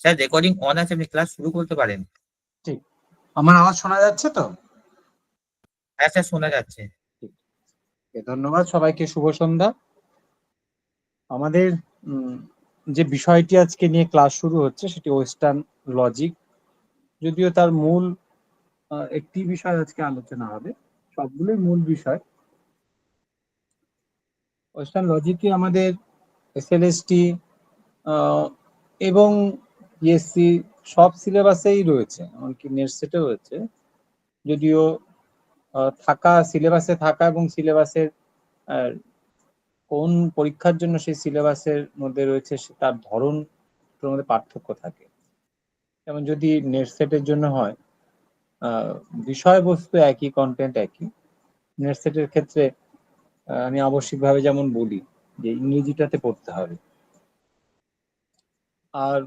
Sir recording on আছে, আপনি class শুরু করতে পারেন। ঠিক, আমার আওয়াজ শোনা যাচ্ছে তো? হ্যাঁ স্যার, শোনা যাচ্ছে। ধন্যবাদ সবাইকে, শুভ সন্ধ্যা। আমাদের যে বিষয়টি আজকে নিয়ে ক্লাস শুরু হচ্ছে সেটি ওয়েস্টার্ন লজিক। যদিও তার মূল একটি বিষয় আজকে আলোচনা হবে, সবগুলোই মূল বিষয়। ওয়েস্টার্ন লজিকে আমাদের এসএলএসটি এবং ইএসসি সব সিলেবাসেই রয়েছে, এমনকি নেট সেটেও রয়েছে। যদিও থাকা সিলেবাসে থাকা এবং সিলেবাসের কোন পরীক্ষার জন্য সেই সিলেবাসের মধ্যে রয়েছে তার ধরন মধ্যে পার্থক্য থাকে। যেমন যদি নেট সেটের জন্য হয়, বিষয়বস্তু একই, কন্টেন্ট একই। নেট সেটের ক্ষেত্রে আমি আবশ্যিকভাবে যেমন বলি যে ইংরেজিটাতে পড়তে হবে। আর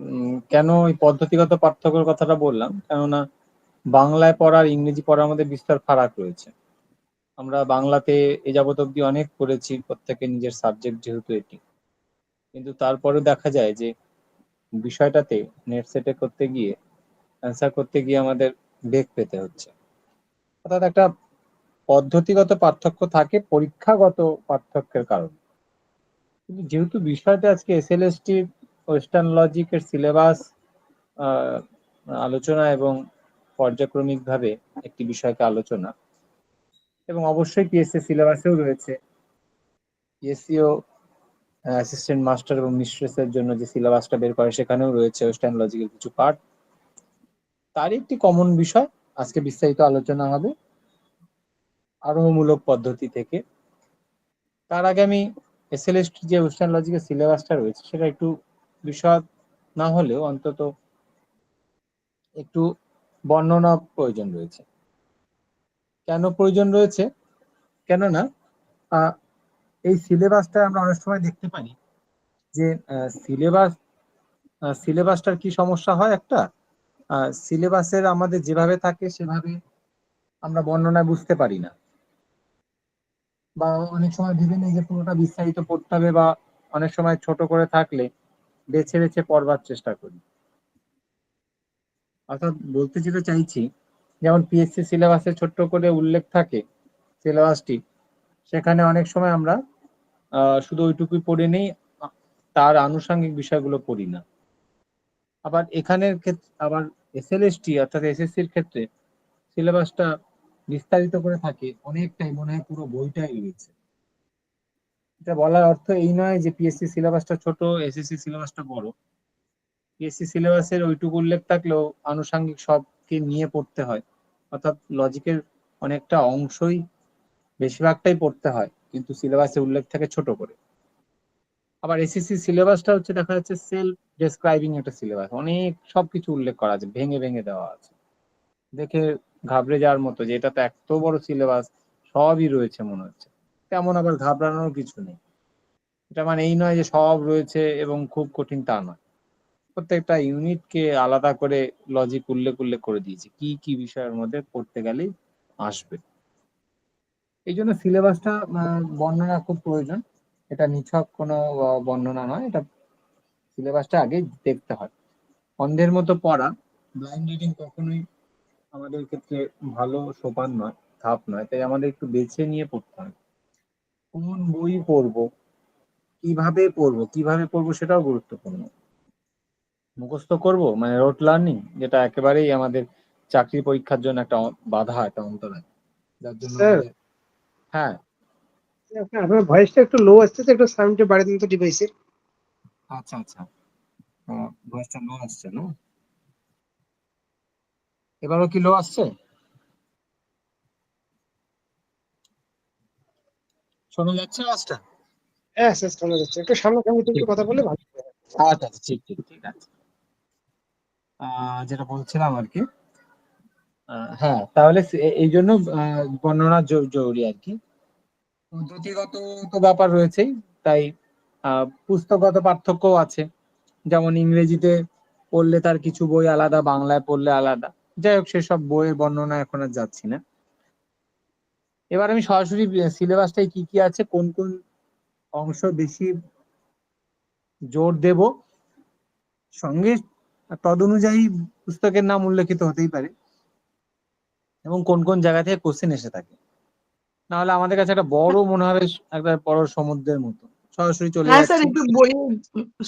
কেন এই পদ্ধতিগত পার্থক্যের কথাটা বললাম, কেননা বাংলায় পড়ার ইংরেজি পড়ার মধ্যে বিস্তর ফারাক রয়েছে। আমরা বাংলাতে এ যাবত অব্দি অনেক পড়েছি, প্রত্যেকে নিজের সাবজেক্ট যেহেতু এটি, কিন্তু তারপরে দেখা যায় যে বিষয়টাতে নেট সেটে করতে গিয়ে, অ্যান্সার করতে গিয়ে আমাদের বেগ পেতে হচ্ছে। অর্থাৎ একটা পদ্ধতিগত পার্থক্য থাকে পরীক্ষাগত পার্থক্যের কারণে। কিন্তু যেহেতু বিষয়টা আজকে এসএলএসটি ওয়েস্টার্ন লজিকের সিলেবাস আলোচনা এবং পর্যায়ক্রমিকভাবে একটি বিষয়কে আলোচনা, এবং অবশ্যই পিএসসি সিলেবাসেও রয়েছে, পিএসসিও অ্যাসিস্ট্যান্ট মাস্টার এবং মিস্ট্রেসের জন্য যে সিলেবাসটা বের করে সেখানেও রয়েছে ওয়েস্টার্ন লজিকের কিছু পার্ট। তারই একটি কমন বিষয় আজকে বিস্তারিত আলোচনা হবে আরোহমূলক পদ্ধতি থেকে। তার আগে আমি এসএলএসটি যে ওয়েস্টার্ন লজিকের সিলেবাসটা রয়েছে সেটা একটু বিশদ না হলেও অন্তত একটু বর্ণনা প্রয়োজন রয়েছে। কেন প্রয়োজন রয়েছে? কেননা এই সিলেবাসটা আমরা অনেক সময় দেখতে পারি যে সিলেবাসটার কি সমস্যা হয়, একটা সিলেবাসের আমাদের যেভাবে থাকে সেভাবে আমরা বর্ণনায় বুঝতে পারি না, বা অনেক সময় ভেবে নেই যে পুরোটা বিস্তারিত পড়তে হবে, বা অনেক সময় ছোট করে থাকলে বেছে বেছে পড়বার চেষ্টা করি। অর্থাৎ বলতে যেটা চাইছি, যেমন পিএসসি সিলেবাসে ছোট্ট করে উল্লেখ থাকে সিলেবাসটি, সেখানে অনেক সময় আমরা শুধু ওইটুকুই পড়ে নেই, তার আনুষঙ্গিক বিষয়গুলো পড়ি না। আবার এখানের ক্ষেত্রে, আবার এসএলএসটি অর্থাৎ এসএসসির ক্ষেত্রে সিলেবাসটা বিস্তারিত করে থাকে, অনেকটাই, মনে হয় পুরো বইটাই রয়েছে। এটা বলার অর্থ এই নয় যে পিএসসি সিলেবাসটা ছোট, এসএসসি সিলেবাসটা বড়। পিএসসি সিলেবাসের ওইটুকু উল্লেখ থাকলেও আনুষঙ্গিক সবকে নিয়ে পড়তে হয়, অর্থাৎ লজিকের অনেকটা অংশই, বেশিরভাগটাই পড়তে হয়, কিন্তু সিলেবাসে উল্লেখ থাকে ছোট করে। আবার এসএসসি সিলেবাসটা হচ্ছে দেখা যাচ্ছে সেলফ ডেসক্রাইবিং একটা সিলেবাস, অনেক সবকিছু উল্লেখ করা আছে, ভেঙে ভেঙে দেওয়া আছে, দেখে ঘাবড়ে যাওয়ার মতো যে এটা তো এত বড় সিলেবাস, সবই রয়েছে মনে হচ্ছে। তেমন আবার ঘাবড়ানোর কিছু নেই। এটা মানে এই নয় যে সব রয়েছে এবং খুব কঠিন, তা নয়। প্রত্যেকটা ইউনিটকে আলাদা করে লজিক উল্লেখ উল্লেখ করে দিয়েছি, কি কি বিষয়ের মধ্যে পড়তে গেলেই আসবে। এই জন্য সিলেবাসটা বর্ণনা খুব প্রয়োজন। এটা নিছক কোনো বর্ণনা নয়, এটা সিলেবাসটা আগে দেখতে হয়। অন্ধের মতো পড়া, ব্লাইন্ড রিডিং কখনোই আমাদের ক্ষেত্রে ভালো সোপান নয়, ধাপ নয়। তাই আমাদের একটু বেছে নিয়ে পড়তে হয়। কোন বই পড়বো, কিভাবে পড়বো সেটাও গুরুত্বপূর্ণ। মুখস্থ করব মানে রোট লার্নিং, যেটা একেবারেই আমাদের চাকরি পরীক্ষার জন্য একটা বাধা, একটা অন্তরায়, যার জন্য আমাদের। হ্যাঁ, আপনার ভয়েসটা একটু লো আসছে, তো একটু সাউন্ডটা বাড়িয়ে দিন তো ডিভাইসের। আচ্ছা আচ্ছা, ভয়েসটা লো আসছে না? এবারও কি লো আসছে? শোনা যাচ্ছে আওয়াজটা? হ্যাঁ স্যার, শোনা যাচ্ছে। একটু সামনাসামনি থেকে কথা বলে ভালো হবে। আচ্ছা আচ্ছা, ঠিক ঠিক ঠিক আছে। যেটা বলছিলাম আর কি, হ্যাঁ, তাহলে এই জন্য বর্ণনা জরুরি আর কি। পদ্ধতিগত তো ব্যাপার রয়েছেই, তাই পুস্তকগত পার্থক্যও আছে। যেমন ইংরেজিতে পড়লে তার কিছু বই আলাদা, বাংলায় পড়লে আলাদা। যাই হোক, সেসব বইয়ের বর্ণনা এখন আর যাচ্ছি না। এবার আমি সরাসরি সিলেবাসটাই কি কি আছে, কোন কোন অংশ বেশি জোর দেব, সঙ্গে আর তদ অনুযায়ী পুস্তকের নাম উল্লেখিত হতেই পারে এবং কোন কোন জায়গা থেকে কোশ্চেন এসে থাকে। নাহলে আমাদের কাছে একটা বড় মনে হবে, একটা বড় সমুদ্রের মতো সরাসরি চলে হ্যাঁ স্যার, যাচ্ছি। একটু বই,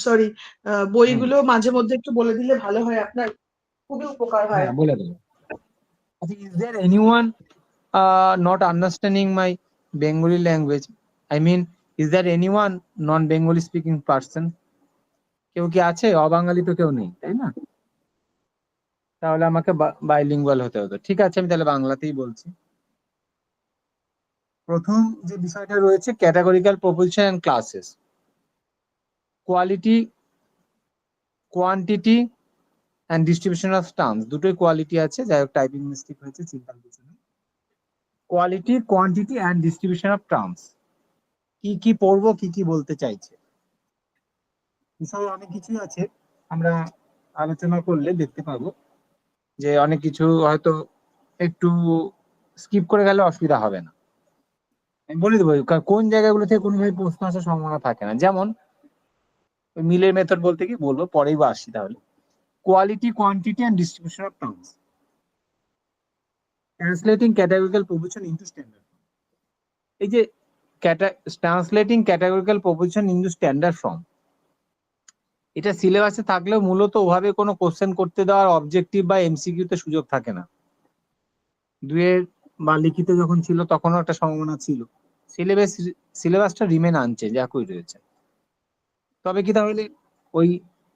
সরি, হুম, বইগুলো মাঝে মধ্যে একটু বলে দিলে ভালো হয়, আপনার খুবই উপকার হয়। হ্যাঁ বলে দেবো। আচ্ছা, is there anyone not understanding my Bengali language? I mean, is there anyone non-Bengali speaking person? কেউ কি আছে? অবাঙালি তো কেউ নেই, তাই না? তাহলে আমাকে বাইলিঙ্গুয়াল হতে হতো। ঠিক আছে, আমি তাহলে বাংলাতেই বলছি। প্রথম যে বিষয়টা রয়েছে, categorical proposition and classes. Quality, quantity and distribution of terms, দুটোই কোয়ালিটি আছে। যাই হোক, টাইপিং মিস্টেক হয়েছে, চিন্তার কিছু নেই। Quality, quantity and distribution of terms, কি কি পড়বো, কি কি বলতে চাইছে, বিষয়ে অনেক কিছুই আছে। আমরা আলোচনা করলে দেখতে পাবো যে অনেক কিছু হয়তো একটু স্কিপ করে গেলে অসুবিধা হবে না। আমি বলে দেবো কোন জায়গাগুলো থেকে কোনোভাবে প্রশ্ন আসার সম্ভাবনা থাকে না। যেমন মিলের মেথড বলতে কি বলবো, পরেই বা আসি। তাহলে quality, quantity and distribution of terms, translating categorical proposition into standard. এই যে translating categorical proposition into standard form, এটা সিলেবাসে থাকলেও মূলত ওভাবে কোনো কোশ্চেন করতে দেওয়ার অবজেক্টিভ বা এমসিকিউ তে সুযোগ থাকে না। দুয়ের বা লিখিত যখন ছিল তখনও একটা সম্ভাবনা ছিল। সিলেবাসটা রিমেন আনচেঞ্জ, একই রয়েছে। তবে কি তাহলে ওই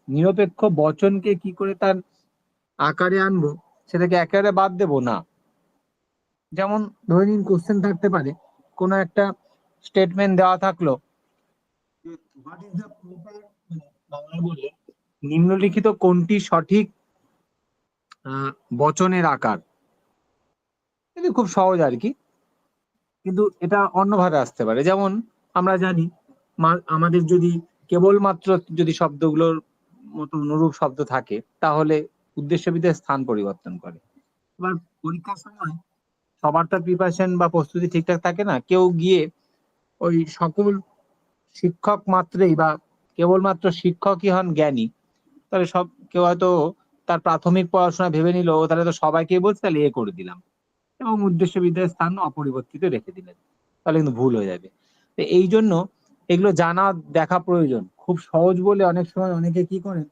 নিরপেক্ষ বচনকে কি করে তার আকারে আনবো, সেটাকে একেবারে বাদ দেবো না। যেমন ধরে নিন কোশ্চেন থাকতে পারে, কোনো একটা স্টেটমেন্ট দেওয়া থাকলো, হোয়াট ইজ দ্য প্রপার, বাংলায় বললে নিম্নলিখিত কোনটি সঠিক বচনের আকার। এটা খুব সহজ আর কি, কিন্তু এটা অন্যভাবে আসতে পারে। যেমন আমরা জানি আমাদের যদি কেবলমাত্র যদি শব্দগুলোর মতো অনুরূপ শব্দ থাকে, তাহলে উদ্দেশ্যবিধের স্থান পরিবর্তন করে। এবার পরীক্ষার সময় সবার তো প্রিপারেশন বা প্রস্তুতি ঠিকঠাক থাকে না। কেউ গিয়ে ওই সকল শিক্ষক মাত্রেই বা কেবলমাত্র শিক্ষকই হন জ্ঞানী, তাহলে সব কেউ হয়তো তার প্রাথমিক পড়াশোনা ভেবে নিল তাহলে তো সবাইকে বলছে, তাহলে এ করে দিলাম এবং উদ্দেশ্য বিদ্যার স্থান অপরিবর্তিত রেখে দিলেন, তাহলে কিন্তু ভুল হয়ে যাবে। তো এই জন্য এগুলো জানা দেখা প্রয়োজন। খুব সহজ বলে অনেক সময় অনেকে কি করেন,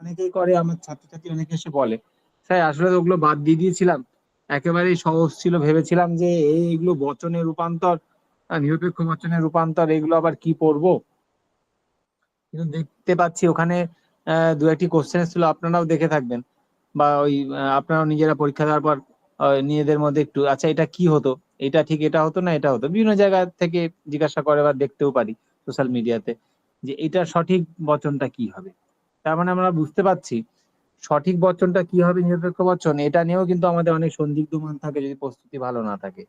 অনেকেই করে, আমার ছাত্রছাত্রী অনেকে এসে বলে, স্যার আসলে তো ওগুলো বাদ দিয়ে দিয়েছিলাম, একেবারেই সহজ ছিল, ভেবেছিলাম যে এইগুলো বচনের রূপান্তর, নিরপেক্ষ বচনের রূপান্তর, এগুলো আবার কি পড়বো। কিন্তু দেখতে পাচ্ছি ওখানে দু একটি কোশ্চেন ছিল, আপনারাও দেখে থাকবেন বা ওই আপনারাও নিজেরা পরীক্ষা দেওয়ার পর নিজেদের মধ্যে একটু, আচ্ছা এটা কি হতো, এটা ঠিক এটা হতো না এটা হতো, বিভিন্ন জায়গা থেকে জিজ্ঞাসা করে বা দেখতেও পারি সোশ্যাল মিডিয়াতে যে এটা সঠিক বচনটা কি হবে। তার মানে আমরা বুঝতে পারছি সঠিক বচনটা কি হবে, নিরপেক্ষ বচন, এটা নিয়েও কিন্তু আমাদের অনেক সন্দিগ্ধমান থাকে যদি প্রস্তুতি ভালো না থাকে।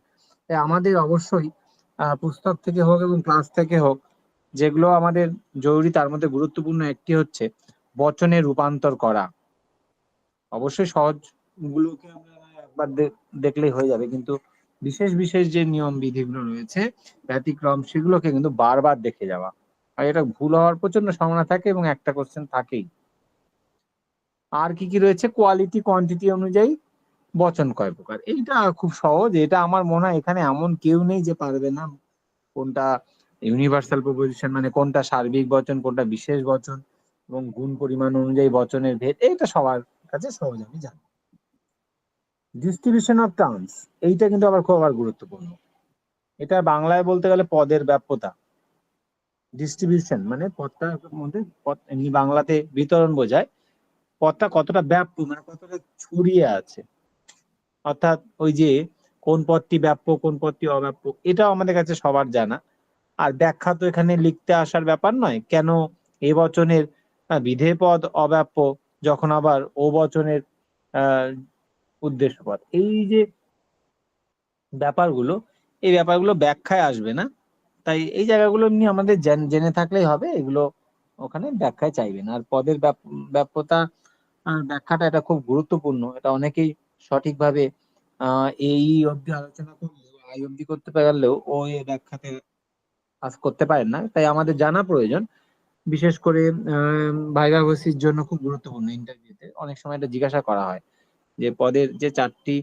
তাই আমাদের অবশ্যই পুস্তক থেকে হোক এবং ক্লাস থেকে হোক, যেগুলো আমাদের জরুরি তার মধ্যে গুরুত্বপূর্ণ একটি হচ্ছে বচনে রূপান্তর করা। অবশ্যই সহজ গুলোকে আমরা একবার দেখলেই হয়ে যাবে, কিন্তু বিশেষ বিশেষ যে নিয়ম বিধিগুলো রয়েছে, ব্যতিক্রম, সেগুলোকে কিন্তু বারবার দেখে যাওয়া। আর এটা ভুল হওয়ার প্রচন্ড সম্ভাবনা থাকে এবং একটা কোশ্চেন থাকেই। আর কি কি রয়েছে, কোয়ালিটি, কোয়ান্টিটি অনুযায়ী বচন কয় প্রকার, এইটা খুব সহজ। এটা আমার মনে হয় এখানে এমন কেউ নেই যে পারবে না। কোনটা ইউনিভার্সাল প্রপোজিশন, মানে কোনটা সার্বিক বচন, কোনটা বিশেষ বচন, এবং গুণ পরিমাণ অনুযায়ী বচনের ভেদ, এটা সবার কাছে সহজ, আমি জানি। ডিস্ট্রিবিউশন অফ টার্মস, এইটা কিন্তু আবার খুব গুরুত্বপূর্ণ। এটা বাংলায় বলতে গেলে পদের ব্যাপ্যতা। ডিস্ট্রিবিউশন মানে পদটার মধ্যে, এমনি বাংলাতে বিতরণ বোঝায়, পদটা কতটা ব্যাপ্য মানে কতটা ছড়িয়ে আছে। অর্থাৎ ওই যে কোন পদটি ব্যাপ্য কোন পদটি অব্যাপ্য, এটাও আমাদের কাছে সবার জানা। আর ব্যাখ্যা তো এখানে লিখতে আসার ব্যাপার নয়, কেন এ বচনের বিধেয় পদ অব্যাপ্য, যখন আবার ও বচনের উদ্দেশ্য পদ, এই যে ব্যাপারগুলো, এই ব্যাপারগুলো ব্যাখ্যায় আসবে না। তাই এই জায়গাগুলো এমনি আমাদের জেনে থাকলেই হবে, এগুলো ওখানে ব্যাখ্যায় চাইবে না। আর পদের ব্যাপ্যতা ব্যাখ্যাটা এটা খুব গুরুত্বপূর্ণ, এটা অনেকেই সঠিকভাবে এই অবধি আলোচনা করলেও, আই অবধি করতে পারলেও ও এই ব্যাখ্যাতে কাজ করতে পারেন না। তাই আমাদের জানা প্রয়োজন বিশেষ করে ভাইভা ভর্সির জন্য খুব গুরুত্বপূর্ণ। ইন্টারভিউতে অনেক সময় এটা জিজ্ঞাসা করা হয় যে পদের যে 4টি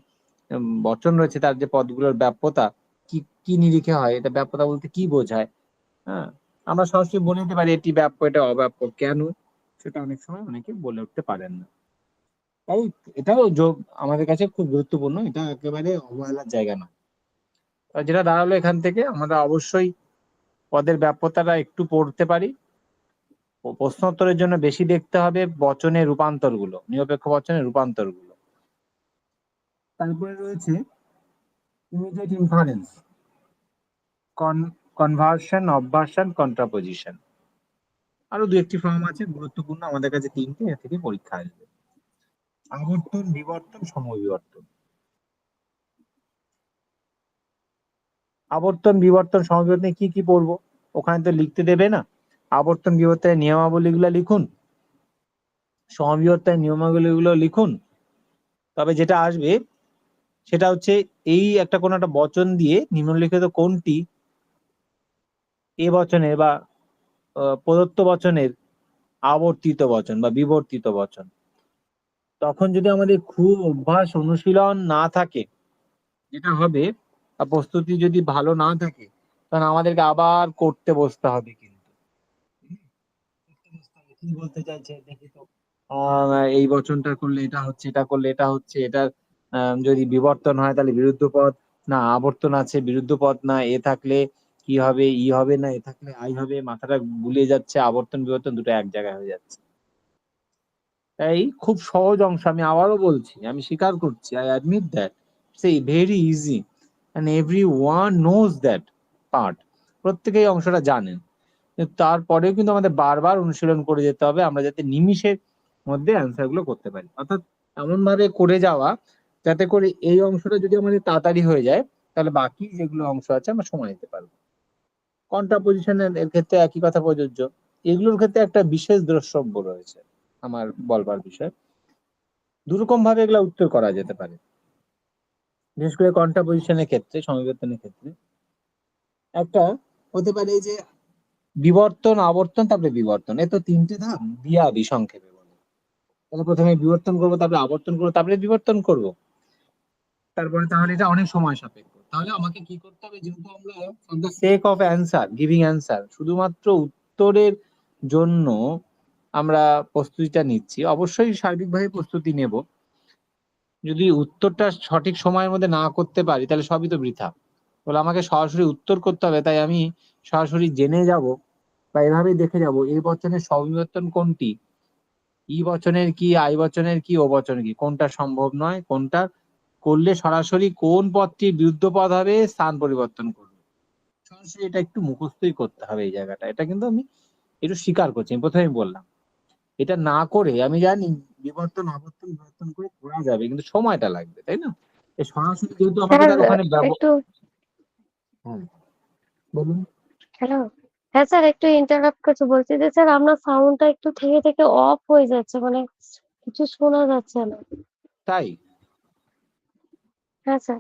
বচন রয়েছে তার যে পদগুলোর ব্যাপ্যতা কি কি নিরিখে হয়, এটা ব্যাপ্যতা বলতে কি বোঝায়। হ্যাঁ, আমরা সরাসরি বলে দিতে পারি এটি ব্যাপ্য এটা অব্যাপ্য, কেন সেটা অনেক সময় অনেকে বলে উঠতে পারেন না। তাই এটাও যোগ আমাদের কাছে খুব গুরুত্বপূর্ণ, এটা একেবারে অবহেলার জায়গা নয়। যেটা দাঁড়ালো এখান থেকে আমরা অবশ্যই পদের ব্যাপ্যতাটা একটু পড়তে পারি, প্রশ্নোত্তরের জন্য বেশি দেখতে হবে বচনের রূপান্তর গুলো, নিরপেক্ষ বচনের রূপান্তর গুলো। তারপরে রয়েছে ইমিডিয়েট ইনফারেন্স, কনভার্সন, অবভার্সন, কন্ট্রাপোজিশন। আরো 2-1টি ফর্ম আছে গুরুত্বপূর্ণ, আমাদের কাছে 3টে, এর থেকে পরীক্ষা আসবে। আবর্তন, বিবর্তন, সমবিবর্তন। আবর্তন, বিবর্তন, সমবিবর্তনে কি কি পড়বো ওখানে তো লিখতে দেবে না। আবর্তন বিবর্তনের নিয়মাবলী গুলো লিখুন, সমবিবর্তনের নিয়মাবলী গুলো লিখুন। তবে যেটা আসবে সেটা হচ্ছে এই একটা কোনো একটা বচন দিয়ে নিম্নলিখিত কোনটি এ বচনের বা প্রদত্ত বচনের আবর্তিত বচন বা বিবর্তিত বচন। তখন যদি আমাদের খুব অভ্যাস অনুশীলন না থাকে, যেটা হবে, বা প্রস্তুতি যদি ভালো না থাকে, তখন আমাদেরকে আবার করতে বসতে হবে। কিন্তু কি বলতে চাইছে দেখি তো, এই বচনটা করলে এটা হচ্ছে, এটা করলে এটা হচ্ছে, এটা যদি বিবর্তন হয় তাহলে বিরুদ্ধ পদ, না আবর্তন আছে বিরুদ্ধ পদ, না এ থাকলে কি হবে, ই হবে, না এ থাকলে আই হবে, মাথাটা গুলিয়ে যাচ্ছে, আবর্তন বিবর্তন দুটো এক জায়গায় হয়ে যাচ্ছে। তাই খুব সহজ অংশ, আমি আবারও বলছি, আমি স্বীকার করছি, I admit that it's very easy and everyone knows that part. প্রত্যেকেই অংশটা জানেন, কিন্তু তারপরেও কিন্তু আমাদের বারবার অনুশীলন করে যেতে হবে, আমরা যাতে নিমিষের মধ্যে অ্যান্সার গুলো করতে পারি। অর্থাৎ এমন ভাবে করে যাওয়া যাতে করে এই অংশটা যদি আমাদের তাড়াতাড়ি হয়ে যায়, তাহলে বাকি যেগুলো অংশ আছে আমরা সময় দিতে পারবো। কন্ট্রাপোজিশনের এর ক্ষেত্রে একই কথা প্রযোজ্য। এগুলোর ক্ষেত্রে একটা বিশেষ দ্রষ্টব্য রয়েছে আমার বলবার বিষয়। দুরকম ভাবে এগুলো উত্তর করা যেতে পারে, বিশেষ করে কন্ট্রাপোজিশনের ক্ষেত্রে, সমবিবর্তনের ক্ষেত্রে। একটা হতে পারে যে বিবর্তন, আবর্তন, তারপরে বিবর্তন, এ তো 3টে ধাপ, বিয়াবি সংক্ষেপে বলে। তাহলে প্রথমে বিবর্তন করবো, তারপরে আবর্তন করবো, তারপরে বিবর্তন করব, তারপরে তাহলে এটা অনেক সময় সাপেক্ষ। তাহলে আমাকে কি করতে হবে, যেহেতু আমরা for the sake of answer, giving answer, শুধুমাত্র উত্তরের জন্য আমরা প্রস্তুতিটা নিচ্ছি, অবশ্যই সার্বিকভাবে প্রস্তুতি নেব। যদি উত্তরটা সঠিক সময়ের মধ্যে না করতে পারি তাহলে সবই তো বৃথা। বলে আমাকে সরাসরি উত্তর করতে হবে, তাই আমি সরাসরি জেনে যাব বা এভাবেই দেখে যাব এই বচনের সমবিবর্তন কোনটি, ই বচনের কি, আই বচনের কি, ও বচনের কি, কোনটা সম্ভব নয়, কোনটা করলে সরাসরি কোন পদটি বিরুদ্ধ পদ হবে, স্থান পরিবর্তন করবে। সরাসরি এটা একটু মুখস্থই করতে হবে এই জায়গাটা, এটা কিন্তু আমি একটু স্বীকার করছি, আমি প্রথমেই বললাম। এটা না করে আমি জানি বিবর্তন, আবর্তন, বিবর্তন করে করা যাবে, কিন্তু সময়টা লাগবে, তাই না? এই সরাসরি যেহেতু আমাকে স্যার তার ওখানে একটু হ্যাঁ, বলুন। হ্যালো। হ্যাঁ স্যার, একটু ইন্টারাপ্ট করছি, বলছি যে স্যার আপনার সাউন্ডটা একটু থেকে থেকে অফ হয়ে যাচ্ছে, মানে কিছু শোনা যাচ্ছে না। তাই হ্যাঁ স্যার।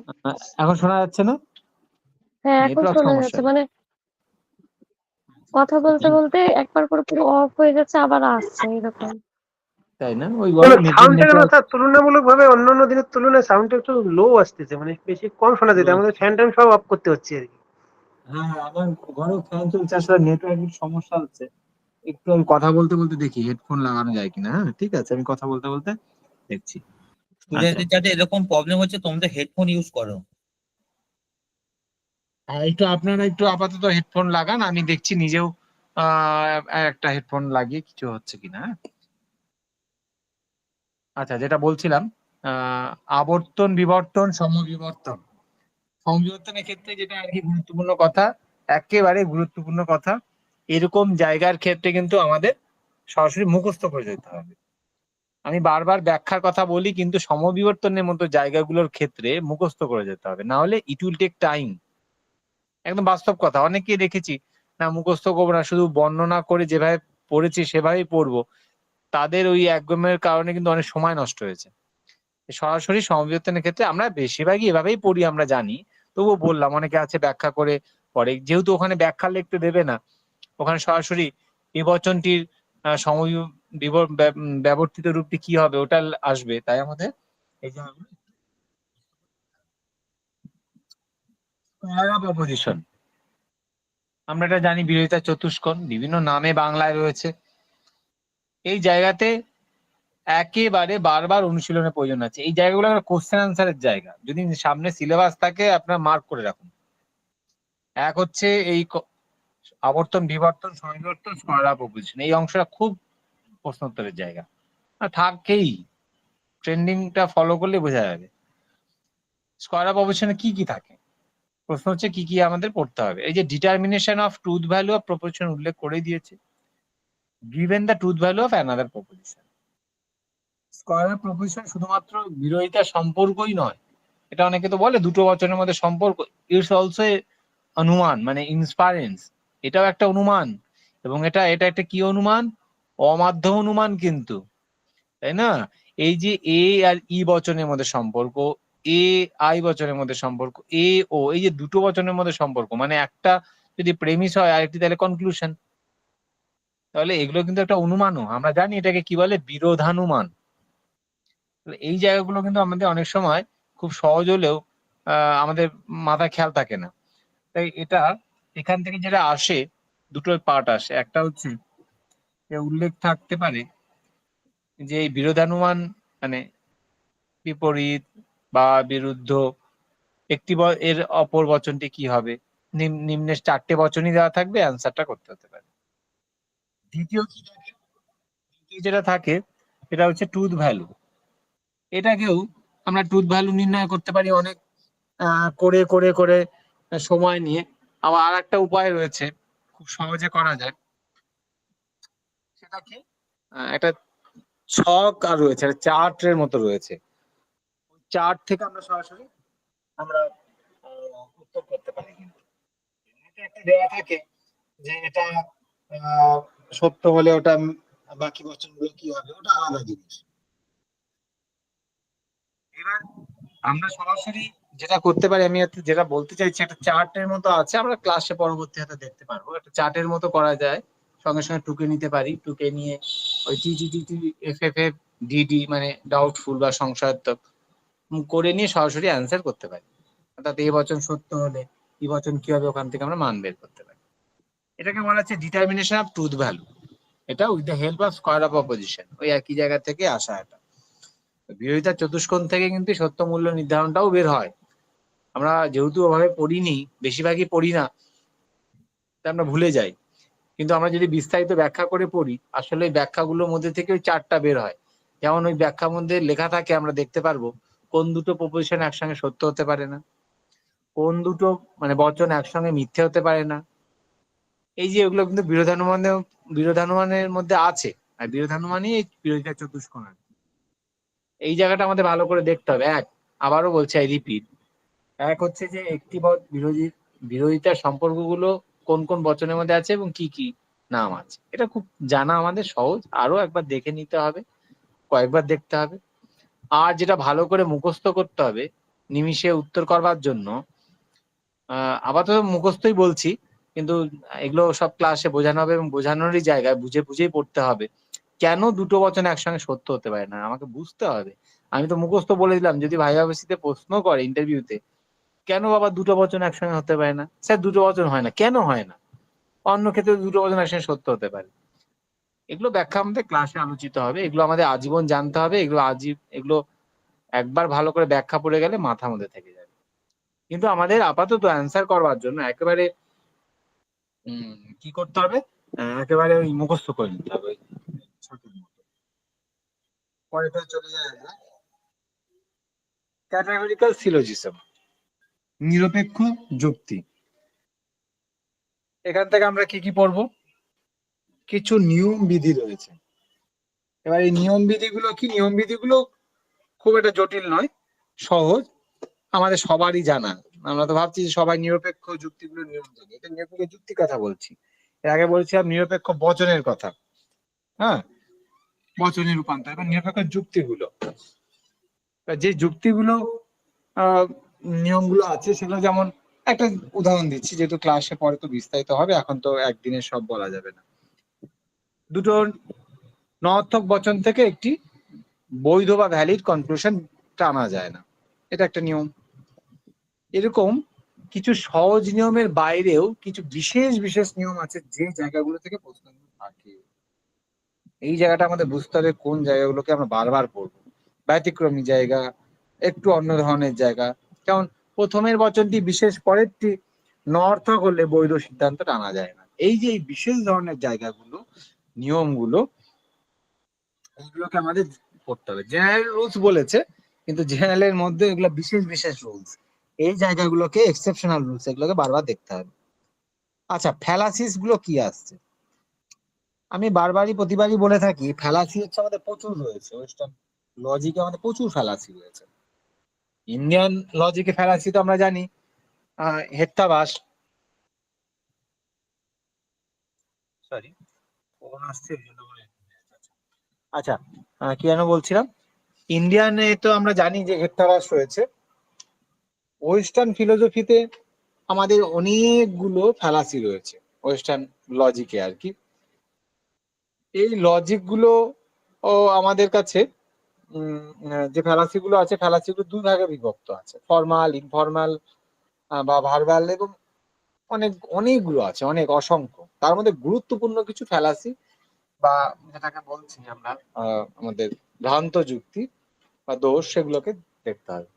এখন শোনা যাচ্ছে না? হ্যাঁ এখন নেটওয়ার্ক শোনা সমস্যা। যাচ্ছে, মানে কথা বলতে বলতে একবার করে পুরো অফ হয়ে যাচ্ছে, আবার আসছে এরকম। তাই না, ওই বড় সাউন্ডটা কেন নেটওয়ার্ক। স্যার তুলনামূলক ভাবে অন্যান্য দিনের তুলনায় সাউন্ডটা একটু লো আসতেছে, মানে বেশি কম শোনা যেতে, আমাদের ফ্যান ট্যান সব অফ করতে হচ্ছে আর কি। হ্যাঁ হ্যাঁ, আমার ঘরে ফ্যান চলছে, আসলে নেটওয়ার্কের সমস্যা হচ্ছে। একটু আমি কথা বলতে বলতে দেখি হেডফোন লাগানো যায় কিনা। হ্যাঁ ঠিক আছে, আমি কথা বলতে বলতে দেখছি। স্টুডেন্টদের যাতে এরকম প্রবলেম হচ্ছে, তোমরা হেডফোন ইউজ করো। একটু আপনারা একটু আপাতত হেডফোন লাগান, আমি দেখছি নিজেও একটা হেডফোন লাগিয়ে কিছু হচ্ছে কিনা। হ্যাঁ আচ্ছা, যেটা বলছিলাম, আবর্তন, বিবর্তন, সমবিবর্তন। সমবিবর্তনের ক্ষেত্রে যেটা আর কি গুরুত্বপূর্ণ কথা, একেবারে গুরুত্বপূর্ণ কথা, এরকম জায়গার ক্ষেত্রে কিন্তু আমাদের সরাসরি মুখস্থ করে যেতে হবে। আমি বারবার ব্যাখ্যার কথা বলি, কিন্তু সমবিবর্তনের মতো জায়গাগুলোর ক্ষেত্রে মুখস্থ করে যেতে হবে, না হলে ইট উইল টেক টাইম। একদম বাস্তব কথা, অনেকেই দেখেছি না মুখস্থ করবো না, শুধু বর্ণনা করে যেভাবে পড়েছি সেভাবেই পড়বো, তাদের ওই একগমের কারণে কিন্তু অনেক সময় নষ্ট হয়েছে। সরাসরি সমবিবর্তনের ক্ষেত্রে আমরা বেশিরভাগই এভাবেই পড়ি, আমরা জানি, তবুও বললাম অনেকে আছে ব্যাখ্যা করে পড়ে, যেহেতু ওখানে ব্যাখ্যা লিখতে দেবে না, ওখানে সরাসরি এই বচনটির ব্যবর্তিত রূপটি কি হবে ওটা আসবে, তাই আমাদের এই জায়গাগুলো অপোজিশন। আমরা এটা জানি, বিরোধিতা চতুষ্কোণ বিভিন্ন নামে বাংলায় রয়েছে। এই জায়গাতে একেবারে বারবার অনুশীলনের প্রয়োজন আছে। এই জায়গাগুলো কোশ্চেন আনসারের জায়গা, যদি সামনে সিলেবাস থাকে আপনার মার্ক করে রাখুন। এক হচ্ছে এই আবর্তন বিবর্তন সমিবর্তন স্কয়ার অফ অপোজিশন, এই অংশটা খুব প্রশ্নোত্তরের জায়গা, আর থাকেই, ট্রেন্ডিংটা ফলো করলে বোঝা যাবে। স্কয়ার অফ অপোজিশনে কি কি থাকে, প্রশ্ন হচ্ছে কি কি আমাদের পড়তে হবে। এই যে determination of truth value of proposition উল্লেখ করে দিয়েছে, given the truth value of another proposition. Square of proposition শুধুমাত্র বিরোধিতার সম্পর্কই নয়, এটা অনেকে তো বলে দুটো বচনের মধ্যে সম্পর্ক, ইটস অলসো অনুমান, মানে ইন্সপারেন্স, এটাও একটা অনুমান। এবং এটা একটা কি অনুমান, অমাধ্যম অনুমান কিন্তু, তাই না? এই যে এ আর ই বচনের মধ্যে সম্পর্ক, এ আই বচনের মধ্যে সম্পর্ক, এ ও, এই যে দুটো বচনের মধ্যে সম্পর্ক, মানে একটা যদি প্রেমিস হয় আরেকটি তাহলে কনক্লুশন, তাহলে এগুলো কিন্তু একটা অনুমানও। আমরা জানি এটাকে কি বলে, বিরোধানুমান। এই জায়গাগুলো কিন্তু আমাদের অনেক সময় খুব সহজ হলেও আমাদের মাথায় খেয়াল থাকে না। তাই এটা এখান থেকে যেটা আসে, দুটো পার্ট আসে। একটা হচ্ছে উল্লেখ থাকতে পারে যে এই বিরোধানুমান মানে বিপরীত বা বিরুদ্ধ, একটি এর অপর বচনটি কি হবে, নিম্নের 4টে বচনই দেওয়া থাকবে, অ্যান্সারটা করতে হতে পারে। দ্বিতীয় যেটা থাকে সেটা হচ্ছে ট্রুথ ভ্যালু। এটাকেও আমরা ট্রুথ ভ্যালু নির্ণয় করতে পারি অনেক করে করে করে সময় নিয়ে। আবার আর একটা উপায় রয়েছে, খুব সহজে করা যায়, সেটা কি, একটা ছক আর রয়েছে, চার্টের মতো রয়েছে, চার্ট থেকে আমরা সরাসরি আমরা উত্তর করতে পারি। কিন্তু একটা দেওয়া থাকে যে এটা সত্য হলে ওটা বাকি বচনগুলো কি হবে, ওটা আলাদা জিনিস। এবার আমরা সরাসরি যেটা করতে পারি, আমি যেটা বলতে চাইছি, একটা চার্টের মতো আছে, আমরা ক্লাসে পরবর্তী হাতে দেখতে পারবো। একটা চার্টের মতো করা যায়, সঙ্গে সঙ্গে টুকে নিতে পারি, টুকে নিয়ে ওই T F F F DD মানে ডাউটফুল বা সংশয়াত্মক করে নিয়ে সরাসরি অ্যান্সার করতে পারি। অর্থাৎ এই বচন সত্য হলে এই বচন কি হবে, ওখান থেকে আমরা মান বের করতে পারি। এটাকে বলা হচ্ছে ডিটারমিনেশন অফ ট্রুথ ভ্যালু। এটা with the help of square of opposition, ওই একই জায়গা থেকে আসা। এটা বিরোধিতার চতুষ্কোণ থেকে কিন্তু সত্য মূল্য নির্ধারণটাও বের হয়। আমরা যেহেতু ওভাবে পড়িনি, বেশিরভাগই পড়ি না, তাই আমরা ভুলে যাই। কিন্তু আমরা যদি বিস্তারিত ব্যাখ্যা করে পড়ি, আসলে ওই ব্যাখ্যাগুলোর মধ্যে থেকে ওই চারটা বের হয়। যেমন ওই ব্যাখ্যার মধ্যে লেখা থাকে, আমরা দেখতে পারবো কোন দুটো প্রপোজিশন একসঙ্গে সত্য হতে পারে না, কোন দুটো মানে বচন একসঙ্গে মিথ্যে হতে পারে না। এই যে এগুলো কিন্তু বিরোধানুমানের মধ্যে আছে, আর বিরোধানুমানই এই বিরোধিতার চতুষ্কোণ। এই জায়গাটা আমাদের ভালো করে দেখতে হবে। আবারও বলছি, আই রিপিট, এক হচ্ছে যে একটি বিরোধিতার সম্পর্কগুলো কোন কোন বচনের মধ্যে আছে এবং কি কি নাম আছে, এটা খুব জানা আমাদের সহজ, আরো একবার দেখে নিতে হবে, কয়েকবার দেখতে হবে। আর যেটা ভালো করে মুখস্থ করতে হবে নিমিষে উত্তর করবার জন্য, আপাতত মুখস্থই বলছি, কিন্তু এগুলো সব ক্লাসে বোঝানো হবে এবং বোঝানোরই জায়গায় বুঝে বুঝেই পড়তে হবে। কেন দুটো বচন একসঙ্গে সত্য হতে পারে না, আমাকে বুঝতে হবে। আমি তো মুখস্থ বলে দিলাম, যদি ভাইভা ভিসিতে প্রশ্ন করে ইন্টারভিউতে, কেন বাবা দুটো বচন একসঙ্গে হতে পারে না, স্যার দুটো বচন হয় না, কেন হয় না, অন্য ক্ষেত্রে দুটো বচন একসঙ্গে সত্য হতে পারে। এগুলো ব্যাখ্যা আমাদের ক্লাসে আলোচিত হবে, এগুলো আমাদের আজীবন জানতে হবে, এগুলো একবার ভালো করে ব্যাখ্যা পড়ে গেলে মাথার মধ্যে থেকে যাবে। কিন্তু আমাদের আপাতত অ্যান্সার করবার জন্য একেবারে কি করতে হবে, একেবারে ওই মুখস্থ করে নিতে হবে। পরেরটা চলে যায় ক্যাটাগরিক্যাল সিলোজিজম, নিরপেক্ষ যুক্তি। এখান থেকে আমরা কি কি পড়বো, কিছু নিয়ম বিধি রয়েছে। এবার এই নিয়ম বিধিগুলো কি, নিয়ম বিধিগুলো খুব একটা জটিল নয়, সহজ, আমাদের সবারই জানা। আমরা তো ভাবছি যে সবাই নিরপেক্ষ যুক্তিগুলো নিয়ম জানি, এটা নিরপেক্ষ যুক্তির কথা বলছি। এর আগে বলছিলাম নিরপেক্ষ বচনের কথা, হ্যাঁ, বচনের রূপান্তর। এবার নিরপেক্ষ যুক্তিগুলো, যে যুক্তিগুলো নিয়মগুলো আছে সেগুলো, যেমন একটা উদাহরণ দিচ্ছি, যেহেতু ক্লাসে পরে তো বিস্তারিত হবে, এখন তো একদিনে সব বলা যাবে না। দুটো নঅর্থক বচন থেকে একটি বৈধ বা ভ্যালিড কনক্লুশন টানা যায় না, এটা একটা নিয়ম। এরকম কিছু সহজ নিয়মের বাইরেও কিছু বিশেষ বিশেষ নিয়ম আছে যে জায়গাগুলো থেকে প্রশ্ন থাকে। এই জায়গাটা আমাদের বুঝতে হবে কোন জায়গাগুলোকে আমরা বারবার পড়বো। ব্যতিক্রমী জায়গা, একটু অন্য ধরনের জায়গা, যেমন প্রথমের বচনটি বিশেষ, পরেরটি নঅর্থক হলে বৈধ সিদ্ধান্ত টানা যায় না। এই যে এই বিশেষ ধরনের জায়গাগুলো, নিয়মগুলো, এইগুলোকে আমাদের পড়তে হবে। জেনারেল রুলস বলেছে, কিন্তু জেনারেলের মধ্যে এগুলো বিশেষ বিশেষ রুলস, এই জায়গাগুলোকে এক্সেপশনাল রুলস, এগুলোকে বারবার দেখতে হবে। আচ্ছা, ফ্যালাসিস গুলো কি আসছে? আমি বারবারই প্রতিবারই বলে থাকি, ফ্যালাসি হচ্ছে আমাদের প্রচুর রয়েছে। ওয়েস্টার্ন লজিকে আমাদের প্রচুর ফ্যালাসি রয়েছে। ইন্ডিয়ান লজিকে ফ্যালাসি তো আমরা জানি, হেত্তাবাস, সরি ফোন আসছে ওই জন্য বলে। আচ্ছা, কি যেন বলছিলাম, ইন্ডিয়ানে তো আমরা জানি যে হেত্তাবাস রয়েছে। ওয়েস্টার্ন ফিলোসফিতে আমাদের অনেকগুলো ফ্যালাসি রয়েছে, ওয়েস্টার্ন লজিকে আর কি। এই লজিক গুলো ও আমাদের কাছে যে ফ্যালাসি গুলো আছে, ফ্যালাসি গুলো দুই ভাগে বিভক্ত আছে, ফর্মাল, ইনফর্মাল বা ভার্বাল, এবং অনেকগুলো আছে, অনেক অসংখ্য। তার মধ্যে গুরুত্বপূর্ণ কিছু ফ্যালাসি বা যেটাকে বলছি আমরা আমাদের ভ্রান্ত যুক্তি বা দোষ, সেগুলোকে দেখতে হবে।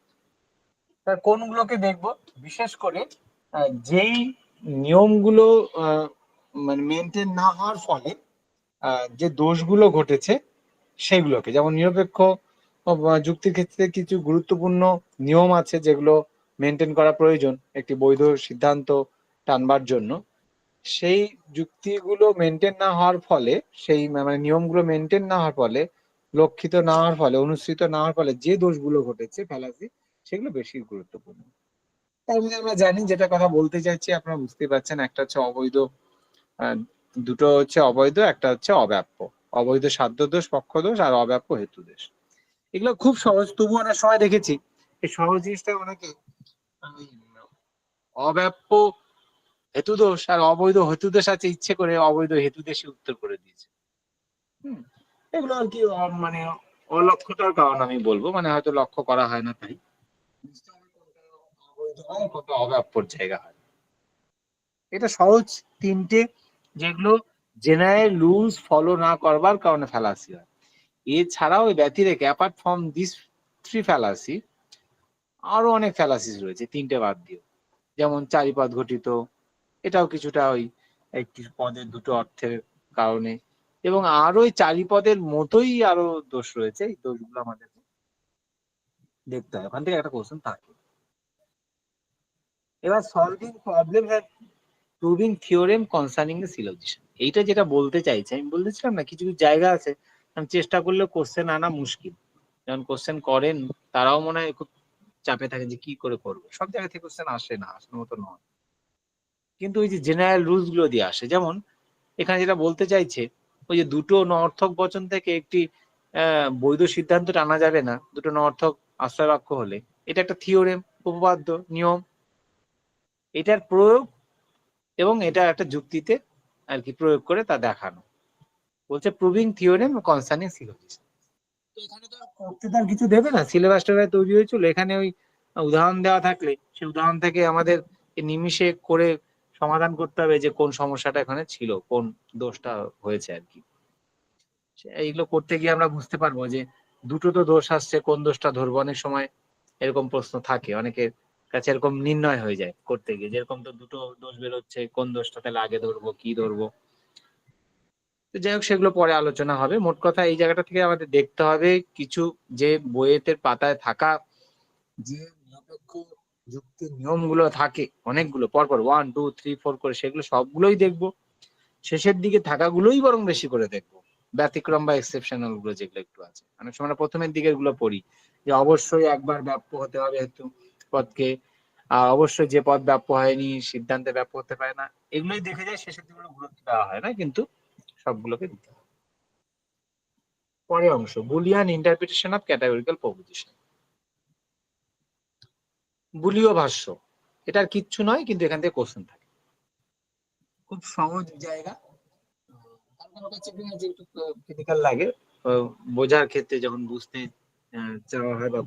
তার কোনগুলোকে দেখবো? বিশেষ করে যেই নিয়মগুলো মানে মেনটেন না হওয়ার ফলে যে দোষগুলো ঘটেছে সেগুলোকে, যেমন নিরপেক্ষ যুক্তির ক্ষেত্রে কিছু গুরুত্বপূর্ণ নিয়ম আছে যেগুলো মেনটেন করা প্রয়োজন একটি বৈধ সিদ্ধান্ত টানবার জন্য। সেই যুক্তিগুলো মেনটেন না হওয়ার ফলে, সেই মানে নিয়মগুলো মেনটেন না হওয়ার ফলে, লক্ষিত না হওয়ার ফলে, অনুসৃত না হওয়ার ফলে যে দোষগুলো ঘটেছে ফ্যালাসি, সেগুলো বেশি গুরুত্বপূর্ণ। তার মধ্যে আমরা জানি, যেটা কথা বলতে চাইছি আপনারা বুঝতে পারছেন, একটা হচ্ছে অবৈধ, দুটো হচ্ছে অবৈধ, একটা হচ্ছে অব্যাপ্য। অবৈধ সাধ্য দোষ, পক্ষ দোষ, আর অব্যাপ্য হেতু দোষ। এগুলো খুব সহজ, তবু অনেক সময় দেখেছি এই সহজ জিনিসটা অনেকে অব্যাপ্য হেতু দোষ আর অবৈধ হেতু দোষ আছে ইচ্ছে করে অবৈধ হেতু দেশে উত্তর করে দিয়েছে। এগুলো আর কি মানে অলক্ষতার কারণ আমি বলবো, মানে হয়তো লক্ষ্য করা হয় না, তাই অবৈধ হয়, কোনটা অব্যাপ্যর জায়গা হয়। এটা সহজ তিনটে, যেগুলো জেনারেল রুলস ফলো না করবার কারণে ফ্যালাসি হয়। এছাড়াও ব্যতি রেখে, apart from this three fallacy, আরো অনেক ফ্যালাসিস রয়েছে তিনটে বাদ দিয়ে। যেমন চারিপদ ঘটিত, এটাও কিছুটা ওই একটি পদের দুটো অর্থের কারণে, এবং আরো ওই চারিপদের মতোই আরো দোষ রয়েছে। এই দোষগুলো আমাদের দেখতে হয়, ওখান থেকে একটা কোশ্চেন থাকে। এবার solving problem and proving theorem concerning the syllogism, এইটা যেটা বলতে চাইছি, আমি বলতেছিলাম না কিছু কিছু জায়গা আছে আমি চেষ্টা করলে কোশ্চেন আনা মুশকিল। যখন কোশ্চেন করেন তারাও মনে হয় খুব চাপে থাকে যে কি করে করবো, সব জায়গা থেকে কোশ্চেন আসে না, আসার মতো নয়। কিন্তু ওই যে জেনারেল রুলস গুলো দিয়ে আসে, যেমন এখানে যেটা বলতে চাইছে, ওই যে দুটো নঅর্থক বচন থেকে একটি বৈধ সিদ্ধান্ত টানা যাবে না দুটো নঅর্থক আশ্রয় বাক্য হলে, এটা একটা থিওরেম, উপপাদ্য, নিয়ম, এটার প্রয়োগ এবং এটা একটা যুক্তিতে আর কি প্রয়োগ করে তা দেখানো। বলছে প্রুভিং থিওরেম কনসার্নিং সিলোজিজম। তো এখানে তো করতে তার কিছু দেবে না, সিলেবাসটা তৈরি হয়েছিল, এখানে ওই উদাহরণ দেওয়া থাকলে সেই উদাহরণ থেকে আমাদের নিমিষে করে সমাধান করতে হবে যে কোন সমস্যাটা এখানে ছিল, কোন দোষটা হয়েছে আর কি। এইগুলো করতে গিয়ে আমরা বুঝতে পারবো যে দুটো তো দোষ আসছে, কোন দোষটা ধরবো। অনেক সময় এরকম প্রশ্ন থাকে, অনেকের কাছে এরকম নির্ণয় হয়ে যায় করতে গিয়ে, যেরকম তো দুটো দোষ বেরোচ্ছে, কোন দোষটা তাহলে আগে ধরবো, কি ধরবো। তো যাই হোক, সেগুলো পরে আলোচনা হবে। মোট কথা এই জায়গাটা থেকে আমাদের দেখতে হবে কিছু যে বইয়েতে পাতায় থাকা যে নিরপেক্ষ যুক্তির নিয়মগুলো থাকে অনেকগুলো, পরপর 1 2 3 4 করে, সেগুলো সবগুলোই দেখবো। শেষের দিকে থাকাগুলোই বরং বেশি করে দেখবো, ব্যতিক্রম বা এক্সেপশনাল গুলো যেগুলো একটু আছে। অনেক সময় আমরা প্রথমের দিকের গুলো পড়ি যে অবশ্যই একবার ব্যাপ্য হতে হবে হেতু পদকে, অবশ্যই যে পদ ব্যাপ্য হয়নি সিদ্ধান্তে ব্যাপ্য হতে পারে না, এগুলোই দেখে যায়, শেষের দিকে গুরুত্ব দেওয়া হয় না, কিন্তু সবগুলোকে দিতে হবে। পরের অংশ, Boolean interpretation of categorical proposition. বুলীয় ভাষ্য, এটার কিচ্ছু নয়, কিন্তু এখান থেকে কোশ্চেন থাকে, খুব সহজ জায়গা। তার আমার কাছে একটু ক্রিটিক্যাল লাগে বোঝার ক্ষেত্রে, যখন বুঝতে চাওয়া হয় বা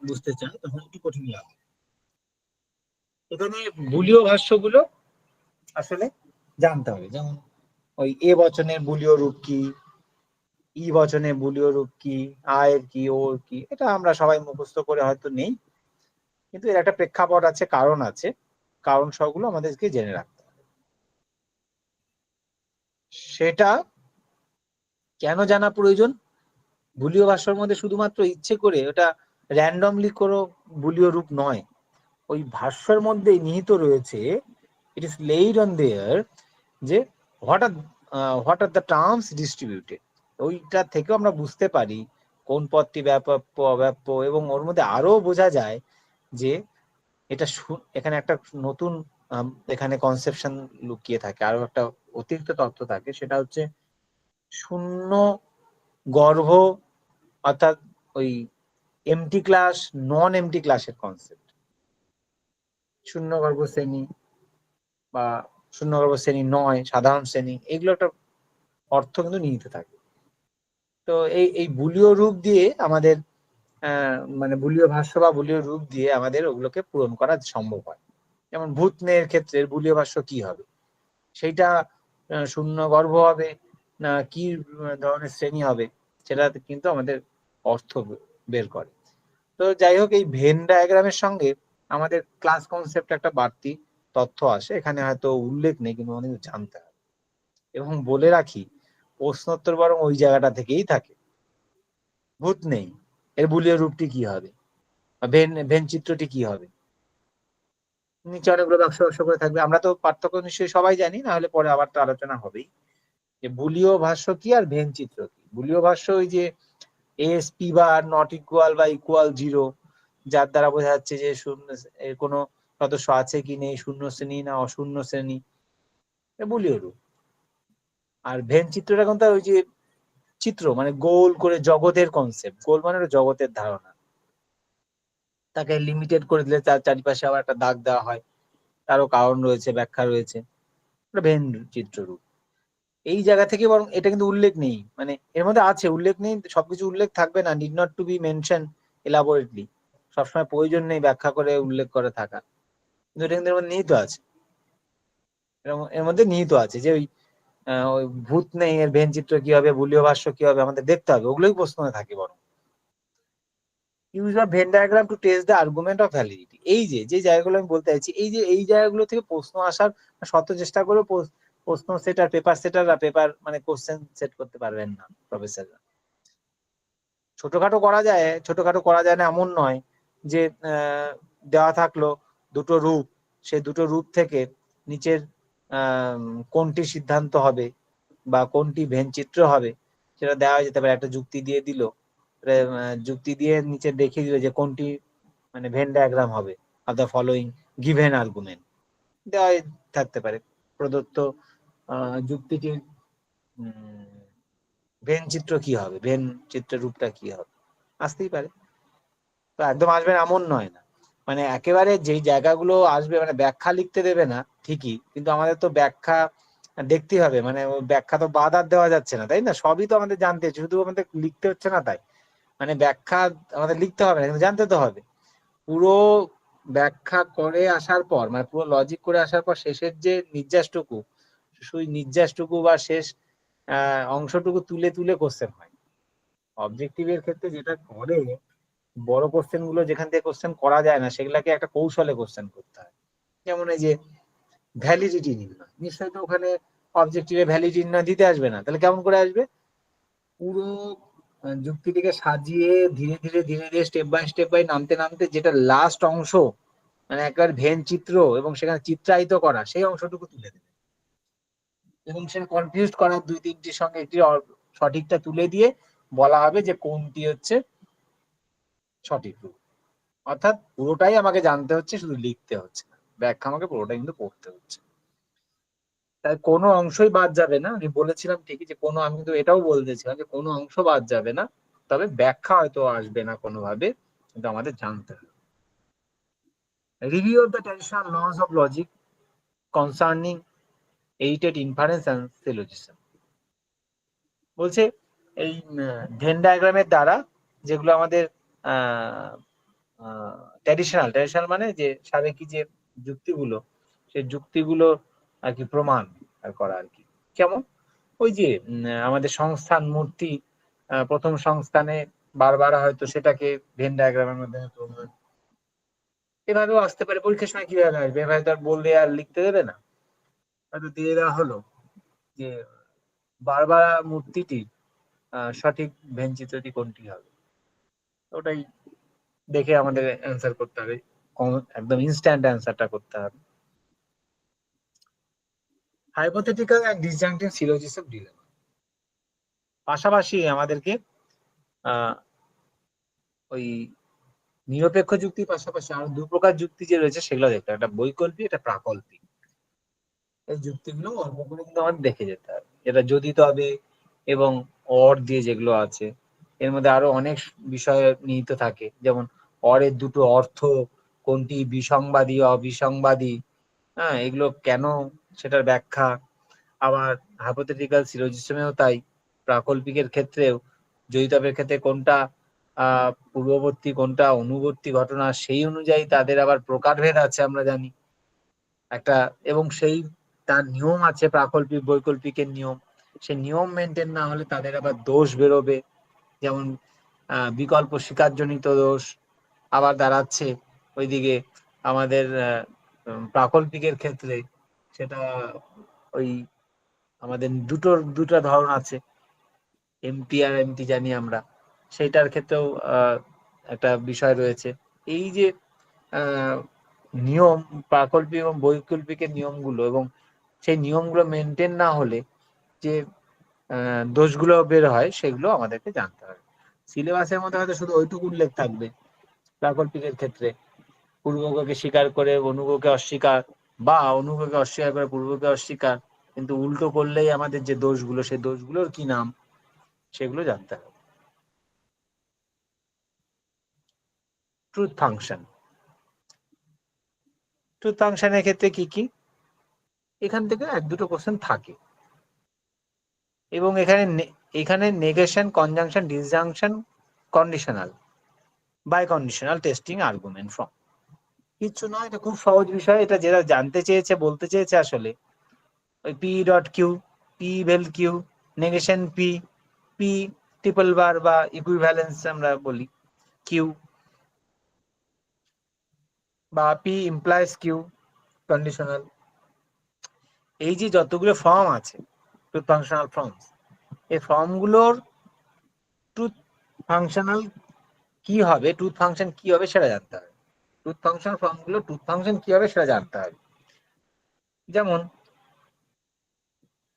বুঝতে চায় তখন একটু কঠিন লাগে। এখানে বুলীয় ভাষ্যগুলো আসলে জানতে হবে, যেমন ওই এ বচনের বুলীয় রূপ কি, ই বচনে বুলীয় রূপ কি, আয়ের কি, ওর কি, এটা আমরা সবাই মুখস্থ করে হয়তো নেই, কিন্তু এর একটা প্রেক্ষাপট আছে, কারণ আছে, কারণ সবগুলো আমাদেরকে জেনে রাখতে হবে। সেটা কেন জানা প্রয়োজন? বুলীয় ভাষার মধ্যে শুধুমাত্র ইচ্ছে করে ওটা র্যান্ডমলি কোনো বুলীয় রূপ নয়, ওই ভাষ্যের মধ্যে নিহিত রয়েছে, ইট ইস লেইড অন দেয়ার, যে what are the terms distributed. ওইটা থেকেও আমরা বুঝতে পারি কোন পদটি ব্যাপক অব্যাপ্য, এবং ওর মধ্যে আরো বোঝা যায় যে এটা এখানে একটা নতুন এখানে কনসেপশন লুকিয়ে থাকে, আরো একটা অতিরিক্ত তথ্য থাকে, সেটা হচ্ছে শূন্য গর্ভ, অর্থাৎ ওই এমটি ক্লাস, নন এমটি ক্লাসের কনসেপ্ট। শূন্য গর্ভ শ্রেণী বা শূন্য গর্ভ শ্রেণী নয়, সাধারণ শ্রেণী, এগুলো একটা অর্থ কিন্তু নিহিত থাকে। তো এই বুলীয় রূপ দিয়ে আমাদের মানে বুলীয় ভাষ্য বা বুলীয় রূপ দিয়ে আমাদের ওগুলোকে পূরণ করা সম্ভব হয়। যেমন ভূতনের ক্ষেত্রে বুলীয় ভাষ্য কি হবে, সেইটা শূন্য গর্ভ হবে না কি ধরনের শ্রেণী হবে, সেটা কিন্তু আমাদের অর্থ বের করে। তো যাই হোক, এই ভেন ডায়াগ্রামের সঙ্গে আমাদের ক্লাস কনসেপ্ট একটা বাড়তি তথ্য আসে, এখানে হয়তো উল্লেখ নেই, কিন্তু আমাদের জানতে হবে। এবং বলে রাখি, প্রশ্নোত্তর বরং ওই জায়গাটা থেকেই থাকে। ভূত নেই, এর বুলীয় রূপটি কি হবে, ভেন চিত্রটি কি হবে, নিচে অনেকগুলো বাক্স বাক্স করে থাকবে। আমরা তো পার্থক্য নিশ্চয়ই সবাই জানি, না হলে পরে আবার তো আলোচনা হবেই, যে বুলীয় ভাষ্য কি আর ভেন চিত্র কি। বুলীয় ভাষ্য ওই যে S P bar not equal বা ইকুয়াল 0, যার দ্বারা বোঝা যাচ্ছে যে শূন্য এর কোনো সদস্য আছে কি নেই, শূন্য শ্রেণী না অশূন্য শ্রেণী, বুলীয় রূপ। আর ভেন চিত্রটা কিন্তু ওই যে চিত্র, মানে গোল করে জগতের কনসেপ্ট, গোল মানে জগতের ধারণা, তাকে লিমিটেড করে দিলে তার চারিপাশে আবার একটা দাগ দেওয়া হয়, তারও কারণ রয়েছে, ব্যাখ্যা রয়েছে, ভেন চিত্ররূপ। এই জায়গা থেকে বরং এটা কিন্তু উল্লেখ নেই, মানে এর মধ্যে আছে, উল্লেখ নেই, সবকিছু উল্লেখ থাকবে না, need not to be mention elaborately, সবসময় প্রয়োজন নেই ব্যাখ্যা করে উল্লেখ করে থাকা, কিন্তু এটা কিন্তু এর মধ্যে নিহিত আছে। এর মধ্যে নিহিত আছে যে ওই ভূত নেই, এর ভেন চিত্র কি হবে, বুলীয় ভাষ্য কি হবে, আমাদের দেখতে হবে, ওগুলোই প্রশ্ন থাকে। বরং use of Venn diagram to test the argument of validity, এই যে জায়গাগুলো আমি বলতে চাইছি, এই জায়গাগুলো থেকে প্রশ্ন আসার শত চেষ্টা করে প্রশ্ন সেটার পেপার সেটাররা পেপার মানে কোশ্চেন সেট করতে পারবেন না প্রফেসররা। ছোটখাটো করা যায় না এমন নয়, যে দেওয়া থাকলো দুটো রূপ, সেই দুটো রূপ থেকে নিচের কোনটি সিদ্ধান্ত হবে বা কোনটি ভেন চিত্র হবে সেটা দেওয়া যেতে পারে, একটা যুক্তি দিয়ে দিল, যুক্তি দিয়ে নিচে দেখিয়ে দিল যে কোনটি মানে ভেন ডায়াগ্রাম হবে of the following given argument, দেওয়া থাকতে পারে প্রদত্ত যুক্তিটির ভেন চিত্র কি হবে, ভেন চিত্রের রূপটা কি হবে, আসতেই পারে। তো একদম আসবে এমন নয় না, মানে একেবারে যেই জায়গাগুলো আসবে, মানে ব্যাখ্যা লিখতে দেবে না ঠিকই, কিন্তু আমাদের তো ব্যাখ্যা দেখতেই হবে, মানে ব্যাখ্যা তো বাদ আর দেওয়া যাচ্ছে না, তাই না? সবই তো আমাদের জানতে হচ্ছে, শুধু আমাদের লিখতে হচ্ছে না তাই, মানে ব্যাখ্যা আমাদের লিখতে হবে না, কিন্তু জানতে তো হবে। পুরো ব্যাখ্যা করে আসার পর, মানে পুরো লজিক করে আসার পর শেষের যে নির্যাসটুকু, সেই নির্যাসটুকু বা শেষ অংশটুকু তুলে তুলে কোশ্চেন হয়। অবজেক্টিভের ক্ষেত্রে যেটা করে, বড় কোশ্চেন গুলো যেখান থেকে কোশ্চেন করা যায় না, সেগুলাকে একটা কৌশলে কোশ্চেন করতে হয়। যেমন এই যে ভ্যালিডিটি নির্ণয়, নিশ্চয়ই তো ওখানে অবজেক্টিভে ভ্যালিডিটি নির্ণয় দিতে আসবে না, তাহলে কেমন করে আসবে? পুরো যুক্তিটিকে সাজিয়ে ধীরে ধীরে স্টেপ বাই নামতে নামতে যেটা লাস্ট অংশ, মানে একবার ভেন চিত্র এবং সেখানে চিত্রায়িত করা, সেই অংশটুকু তুলে দেবে, এবং সে কনফিউজ করার 2-3টির সঙ্গে একটি সঠিকটা তুলে দিয়ে বলা হবে যে কোনটি হচ্ছে সঠিক রূপ। অর্থাৎ পুরোটাই আমাকে জানতে হচ্ছে, শুধু লিখতে হচ্ছে না, ব্যাখ্যা আমাকে পুরোটাই কিন্তু পড়তে হচ্ছে। তাই কোনো অংশই বাদ যাবে না, আমি বলেছিলাম ঠিকই যে কোনো, আমি কিন্তু এটাও বলতেছিলাম যে কোনো অংশ বাদ যাবে না, তবে ব্যাখ্যা হয়তো আসবে না কোনোভাবে, কিন্তু আমাদের জানতে হবে। Review of the traditional laws of logic concerning aided inference and syllogism. বলছে এই ভেন ডায়াগ্রামের দ্বারা যেগুলো আমাদের ট্র্যাডিশনাল মানে যে সাবেকি যে যুক্তিগুলো, সেই যুক্তিগুলো আর কি প্রমাণ করা আর কি। কেমন? ওই যে আমাদের সংস্থান মূর্তি, প্রথম সংস্থানে বারবার হয়তো সেটাকে ভেন ডায়াগ্রামের মাধ্যমে প্রমাণ, এভাবেও আসতে পারে। পরীক্ষার সময় কিভাবে আসবে? এভাবে তো আর বললে আর লিখতে দেবে না, হয়তো দিয়ে দেওয়া হলো যে বারবার মূর্তিটি সঠিক ভেন চিত্রটি কোনটি হবে, ওটাই দেখে আমাদের অ্যান্সার করতে হবে, একদম ইনস্ট্যান্ট অ্যান্সারটা করতে হবে। Hypothetical and disjunctive syllogism dilemma, পাশাপাশি আমাদেরকে ওই নিরপেক্ষ যুক্তির পাশাপাশি আরো দু প্রকার যুক্তি যে রয়েছে সেগুলো দেখতে হবে, একটা বৈকল্পিক, একটা প্রাকল্পিক। এই যুক্তিগুলো অল্প করে কিন্তু আমাদের দেখে যেতে হবে, এটা যদি তবে এবং অর দিয়ে যেগুলো আছে, এর মধ্যে আরো অনেক বিষয় নিহিত থাকে, যেমন অরের দুটো অর্থ কোনটি, বিসংবাদী অবিসংবাদী, হ্যাঁ এগুলো কেন, সেটার ব্যাখ্যা। আবার হাইপোথেটিক্যাল সিলোজিজমেও তাই, প্রাকল্পিকের ক্ষেত্রেও জয়িতবের ক্ষেত্রে কোনটা পূর্ববর্তী কোনটা অনুবর্তী ঘটনা, সেই অনুযায়ী তাদের আবার প্রকারভেদ আছে আমরা জানি একটা, এবং সেই তার নিয়ম আছে, প্রাকল্পিক বৈকল্পিকের নিয়ম, সেই নিয়ম মেনটেন না হলে তাদের আবার দোষ বেরোবে, যেমন বিকল্প স্বীকারজনিত দোষ। আবার দাঁড়াচ্ছে ওইদিকে আমাদের প্রাকল্পিকের ক্ষেত্রে সেটা ওই আমাদের দুটো ধরন আছে, এমটি আর এমটি জানি আমরা, সেইটার ক্ষেত্রেও একটা বিষয় রয়েছে। এই যে নিয়ম, প্রাকল্পিক এবং বৈকল্পিকের নিয়মগুলো, এবং সেই নিয়মগুলো মেনটেন না হলে যে দোষগুলো বের হয়, সেগুলো আমাদেরকে জানতে হবে। সিলেবাসের মধ্যে হয়তো শুধু ওইটুকু উল্লেখ থাকবে প্রাকল্পিকের ক্ষেত্রে, পূর্বকে স্বীকার করে অনুগকে অস্বীকার, বা অনুগকে অস্বীকার করে পূর্বকে অস্বীকার, কিন্তু উল্টো করলেই আমাদের যে দোষগুলো, সেই দোষগুলোর কি নাম, সেগুলো জানতে হবে। ট্রুথ ফাংশন, ট্রুথ ফাংশনের ক্ষেত্রে কি কি, এখান থেকে এক দুটো কোশ্চেন থাকে, এবং এখানে negation, conjunction, disjunction, conditional, biconditional testing argument from, কিচ্ছু নয়, এটা খুব সহজ বিষয়। এটা যেটা জানতে চেয়েছে, বলতে চেয়েছে আসলে ওই পি ডট কিউ, পি ভেল Q, negation P, P triple bar বা ইকুইভ্যালেন্স আমরা বলি কিউ, বা পি ইমপ্লাইজ কিউ, কন্ডিশনাল। এই যে যতগুলো ফর্ম আছে ট্রুথ ফাংশনাল ফর্মস, এই ফর্মগুলোর ট্রুথ ফাংশনাল কি হবে, ট্রুথ ফাংশন কি হবে সেটা জানতে হবে। ট্রুথ ফাংশন ফর্মগুলো ট্রুথ ফাংশন কি হবে সেটা জানতে হবে। যেমন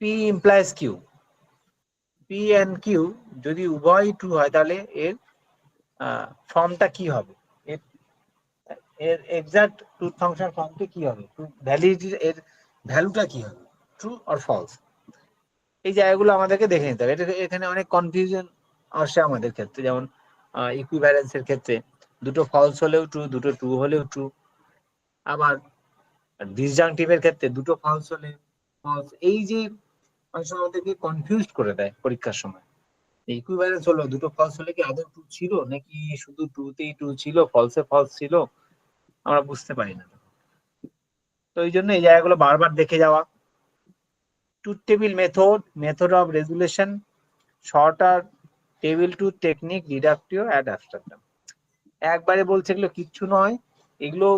P implies Q, P and Q যদি উভয় ট্রু হয়, তাহলে এর ফর্মটা কি হবে, এর এক্সাক্ট ট্রুথ ফাংশন ফর্মটা কি হবে, ভ্যালিডিটি, এর ভ্যালুটা কি হবে, ট্রু অর ফলস। এই জায়গাগুলো আমাদেরকে দেখে নিতে হবে। এখানে অনেক কনফিউশন আসে আমাদের ক্ষেত্রে, যেমন ইকুইভ্যালেন্সের ক্ষেত্রে দুটো ফলস হলেও ট্রু, দুটো ট্রু হলেও ট্রু। আবার ডিসজাংটিভের ক্ষেত্রে দুটো ফলস হলে ফলস। এই যে অনেক সময় আমাদেরকে কনফিউজ করে দেয় পরীক্ষার সময়, ইকুইভ্যালেন্স হলো দুটো ফলস হলে কি আদৌ ট্রু ছিল, নাকি শুধু ট্রুতেই ট্রু ছিল, ফলসে ফলস ছিল, আমরা বুঝতে পারি না। তো এই জন্য এই জায়গাগুলো বারবার দেখে যাওয়া। Truth table method, method of resolution, shorter table to technique, deductive and abstraction. একবারে বলছে এগুলো কিচ্ছু নয়, এগুলো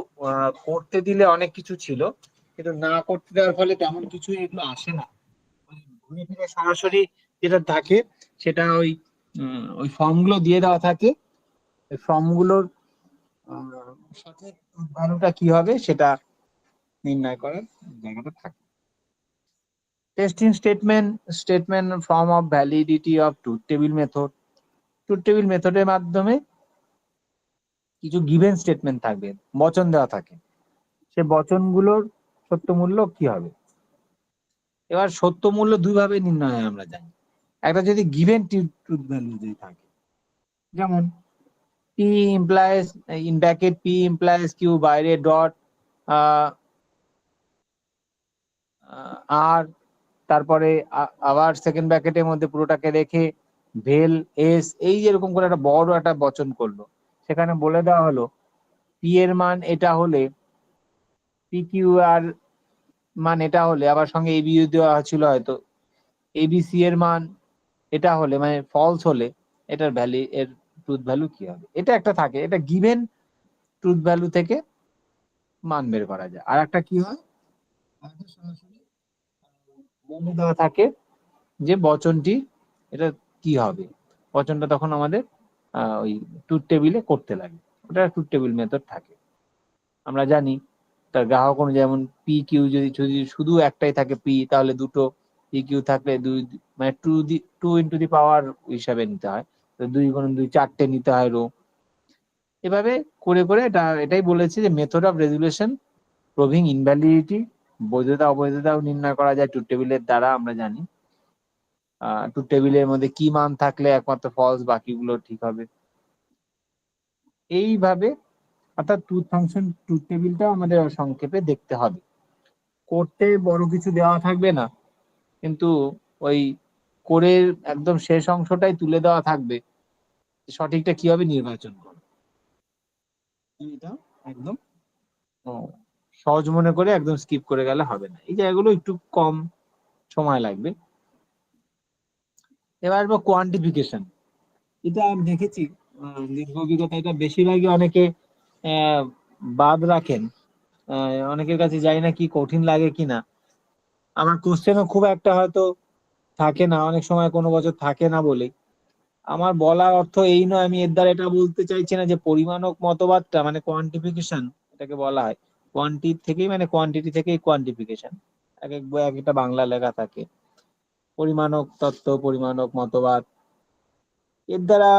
করতে দিলে অনেক কিছু ছিল, কিন্তু না করতে দেওয়ার ফলে তেমন কিছু এগুলো আসে না। ঘুরে ফিরে সরাসরি যেটা থাকে সেটা ওই ফর্মগুলো দিয়ে দেওয়া থাকে, ফর্মগুলোর সঠিক ভ্যালুটা কি হবে সেটা নির্ণয় করার জায়গাটা থাকে। Testing statement form of validity of truth table method. Truth table মেথডের মাধ্যমে কিছু গিভেন স্টেটমেন্ট থাকবে, বচন দেওয়া থাকে, সে বচনগুলোর সত্য মূল্য কি হবে। এবার সত্য মূল্য দুইভাবে নির্ণয় হয় আমরা জানি। একটা যদি গিভেন ট্রুথ ভ্যালু যদি থাকে, যেমন P implies in bracket P implies Q বাইরে ডট আর তারপরে আবার সেকেন্ড ব্র্যাকেটের মধ্যে পুরোটাকে রেখে ভেল এস এই যেরকম করে একটা বড় একটা বচন করলো, সেখানে বলে দেওয়া হলো পি এর মান এটা হলে, পি কিউ আর মান এটা হলে, আবার সঙ্গে এবি দেওয়া ছিল হয়তো, এবিসি এর মান এটা হলে মানে ফলস হলে এটার ভ্যালু এর ট্রুথ ভ্যালু কি হবে, এটা একটা থাকে, এটা গিভেন ট্রুথ ভ্যালু থেকে মান বের করা যায়। আর একটা কি হয়, সরাসরি বলে দেওয়া থাকে যে বচনটি এটা কি হবে, বচনটা তখন আমাদের ওই ট্রুথ টেবিলে করতে লাগে, ওটা ট্রুথ টেবিল মেথড থাকে। আমরা জানি তার গ্রাহক অনুযায়ী, যেমন পি কিউ যদি যদি শুধু একটাই থাকে পি, তাহলে দুটো পি কিউ থাকলে দুই মানে টু ইন্টু দি পাওয়ার হিসাবে নিতে হয়, তো 2 × 2 4টে নিতে হয় রো। এভাবে করে করে এটাই বলেছে যে মেথড অফ রেজুলেশন প্রুভিং ইনভ্যালিডিটি, বৈধতা অবৈধতাও নির্ণয় করা যায় ট্রুথ টেবিলের দ্বারা। আমরা জানি ট্রুথ টেবিলের মধ্যে কি মান থাকলে একমাত্র ফলস, বাকিগুলো ঠিক হবে। এইভাবে অর্থাৎ ট্রুথ ফাংশন, ট্রুথ টেবিলটাও আমাদের সংক্ষেপে দেখতে হবে। করতে বড় কিছু দেওয়া থাকবে না, কিন্তু ওই কোরের একদম শেষ অংশটাই তুলে দেওয়া থাকবে, সঠিকটা কিভাবে নির্বাচন করো, এটা একদম সহজ মনে করে একদম স্কিপ করে গেলে হবে না। এই জায়গাগুলো একটু কম সময় লাগবে। এবার কোয়ান্টিফিকেশন, এটা আমি দেখেছি দীর্ঘ অভিজ্ঞতা, এটা বেশিরভাগই অনেকে বাদ রাখেন, অনেকের কাছে জানি না কি কঠিন লাগে কিনা। আমার কোশ্চেনও খুব একটা হয়তো থাকে না, অনেক সময় কোনো বছর থাকে না বলে। আমার বলার অর্থ এই নয়, আমি এর দ্বারা এটা বলতে চাইছি না যে পরিমাণক মতবাদটা মানে কোয়ান্টিফিকেশন এটাকে বলা হয়, কোয়ান্টি থেকেই মানে কোয়ান্টিটি থেকেই কোয়ান্টিফিকেশন, এক এক বই এক একটা বাংলা লেখা থাকে। পরিমাণক তত্ত্ব, পরিমাণক মতবাদ, এর দ্বারা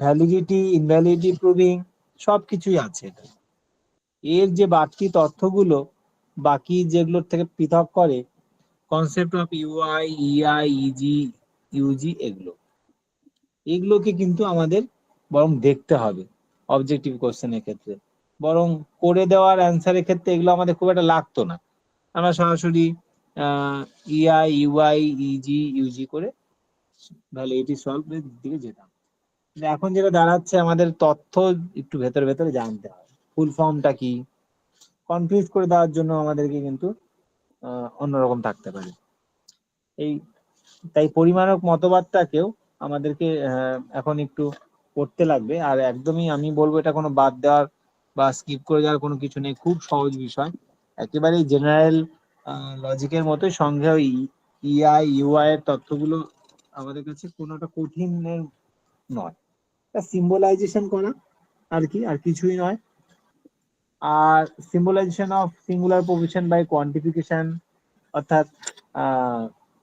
ভ্যালিডিটি ইনভ্যালিডিটি প্রুভিং সবকিছুই আছে। এর যে বাড়তি তথ্যগুলো বাকি যেগুলোর থেকে পৃথক করে, concept of UI, EI, EG, UG, এগুলোকে কিন্তু আমাদের বরং দেখতে হবে অবজেক্টিভ কোশ্চেনের ক্ষেত্রে। বরং করে দেওয়ার অ্যান্সারের ক্ষেত্রে এগুলো আমাদের খুব একটা লাগতো না, আমরা সরাসরি ইআই, ইউআই, ইজি, ইউজি করে ভ্যালিডিটি সলভের দিকে যেতাম। এখন যেটা দাঁড়াচ্ছে, আমাদের তথ্য একটু ভেতরে ভেতরে জানতে হবে, ফুল ফর্মটা কি, কনফিউজ করে দেওয়ার জন্য আমাদেরকে কিন্তু অন্যরকম থাকতে পারে। এই তাই পরিমাণক মতবাদটাকেও আমাদেরকে এখন একটু পড়তে লাগবে। আর একদমই আমি বলবো এটা কোনো বাদ দেওয়ার বা স্কিপ করে যাওয়ার কোনো কিছু নেই, খুব সহজ বিষয়, একেবারেই জেনারেল লজিকের মতোই। সঙ্গে ওই ইআই, ইউআই এর তথ্যগুলো আমাদের কাছে কোনোটা কঠিনের নয়, সিম্বলাইজেশন করা আর কি, আর কিছুই নয়। আর symbolization of singular proposition by quantification, অর্থাৎ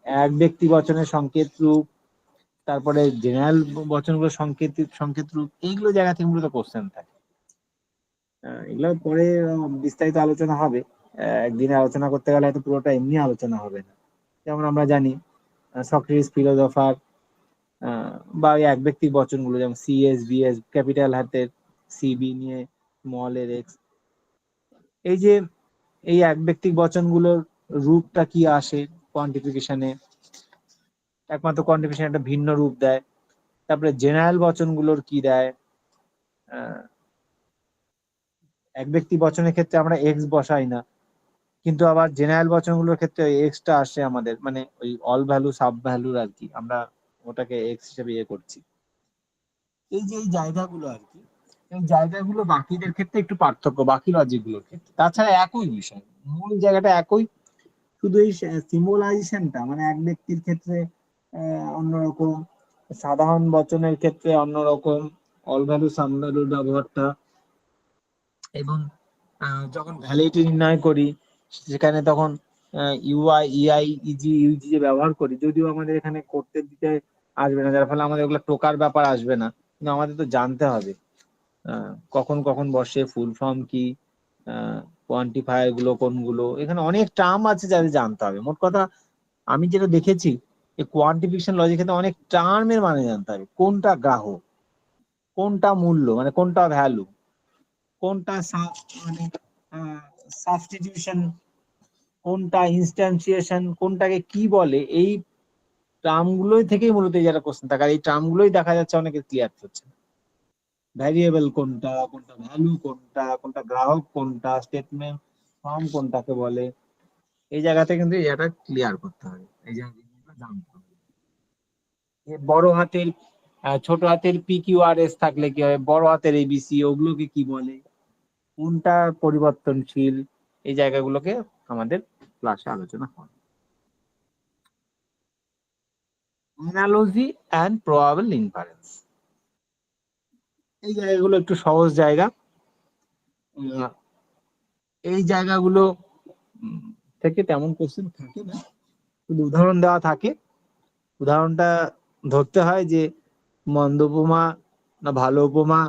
এক ব্যক্তি বচনের সংকেত রূপ, তারপরে জেনারেল বচনগুলো সংকেত রূপ, এইগুলো জায়গা থেকে মূলত কোশ্চেন থাকে। এগুলো পরে বিস্তারিত আলোচনা হবে, একদিনে আলোচনা করতে গেলে হয়তো পুরোটা এমনি আলোচনা হবে না। যেমন আমরা জানি সক্রেটিস, ফিলোসফার, বা এক ব্যক্তি বচনগুলো যেমন সিএস, বিএস, ক্যাপিটাল হাতের সিবি নিয়ে স্মল এর এক্স, এই যে এই এক ব্যক্তি বচনগুলোর রূপটা কি আসে কোয়ান্টিফিকেশনে, একমাত্র কোয়ান্টিফিকেশন একটা ভিন্ন রূপ দেয়। তারপরে জেনারেল বচনগুলোর কি দেয়, এক ব্যক্তি বচনের ক্ষেত্রে আমরা এক্স বসাই না, কিন্তু আবার জেনারেল বচনগুলোর ক্ষেত্রে এক্সটা আসে আমাদের, মানে ওই অল ভ্যালু সাব ভ্যালুর আর কি, আমরা ওটাকে এক্স হিসেবে করছি। এই যে এই জায়গাগুলো আর কি, এই জায়গাগুলো বাকিদের ক্ষেত্রে একটু পার্থক্য, বাকি লজিক গুলোর ক্ষেত্রে। তাছাড়া একই বিষয়, মূল জায়গাটা একই, শুধু এই সিম্বলাইজেশনটা মানে এক ব্যক্তির ক্ষেত্রে অন্যরকম, সাধারণ বচনের ক্ষেত্রে অন্যরকম, অল ভ্যালু সাম ভ্যালুর ব্যবহারটা, এবং যখন ভ্যালিডিটি নির্ণয় করি সেখানে তখন ইউআই, ইআই, ইজি, ইউজি যে ব্যবহার করি, যদিও আমাদের এখানে করতে দিতে আসবে না, যার ফলে আমাদের ওগুলো টোকার ব্যাপার আসবে না, কিন্তু আমাদের তো জানতে হবে কখন কখন বসে, ফুল ফর্ম কি, কোয়ান্টিফায়ার গুলো কোনগুলো, এখানে অনেক টার্ম আছে যাদের জানতে হবে। মোট কথা আমি যেটা দেখেছি, এই কোয়ান্টিফিকেশন লজিক ক্ষেত্রে অনেক টার্মের মানে জানতে হবে, কোনটা গ্রাহক, কোনটা মূল্য মানে কোনটা ভ্যালু, কোনটা মানে সাবস্টিটিউশন কোনটা ইনস্ট্যান্সিয়েশন, কোনটাকে কি বলে, এই টার্ম গুলোই থেকেই মূলত এই যারা কোশ্চেন থাকে। আর এই টার্ম গুলোই দেখা যাচ্ছে অনেকে ক্লিয়ার হচ্ছে না। ভ্যারিয়েবল কোনটা, কোনটা ভ্যালু কোনটা, কোনটা গ্রাহক কোনটা, স্টেটমেন্ট ফর্ম কোনটাকে বলে, এই জায়গাতে কিন্তু এই জায়গাটা ক্লিয়ার করতে হবে, এই জায়গাটা জানতে হবে। বড় হাতের ছোট হাতের PQRS থাকলে কি হয়, বড় হাতের ABC ওগুলোকে কি বলে, কোনটা পরিবর্তনশীল, এই জায়গাগুলোকে আমাদের ক্লাসে আলোচনা হবে। অ্যানালজি অ্যান্ড প্রবাবল ইনফারেন্স, এই জায়গাগুলো একটু সহজ জায়গা। এই জায়গাগুলো থেকে তেমন কোশ্চেন থাকে না, শুধু উদাহরণ দেওয়া থাকে। উদাহরণটা ধরতে হয় যে মন্দ উপমা না ভালো উপমা,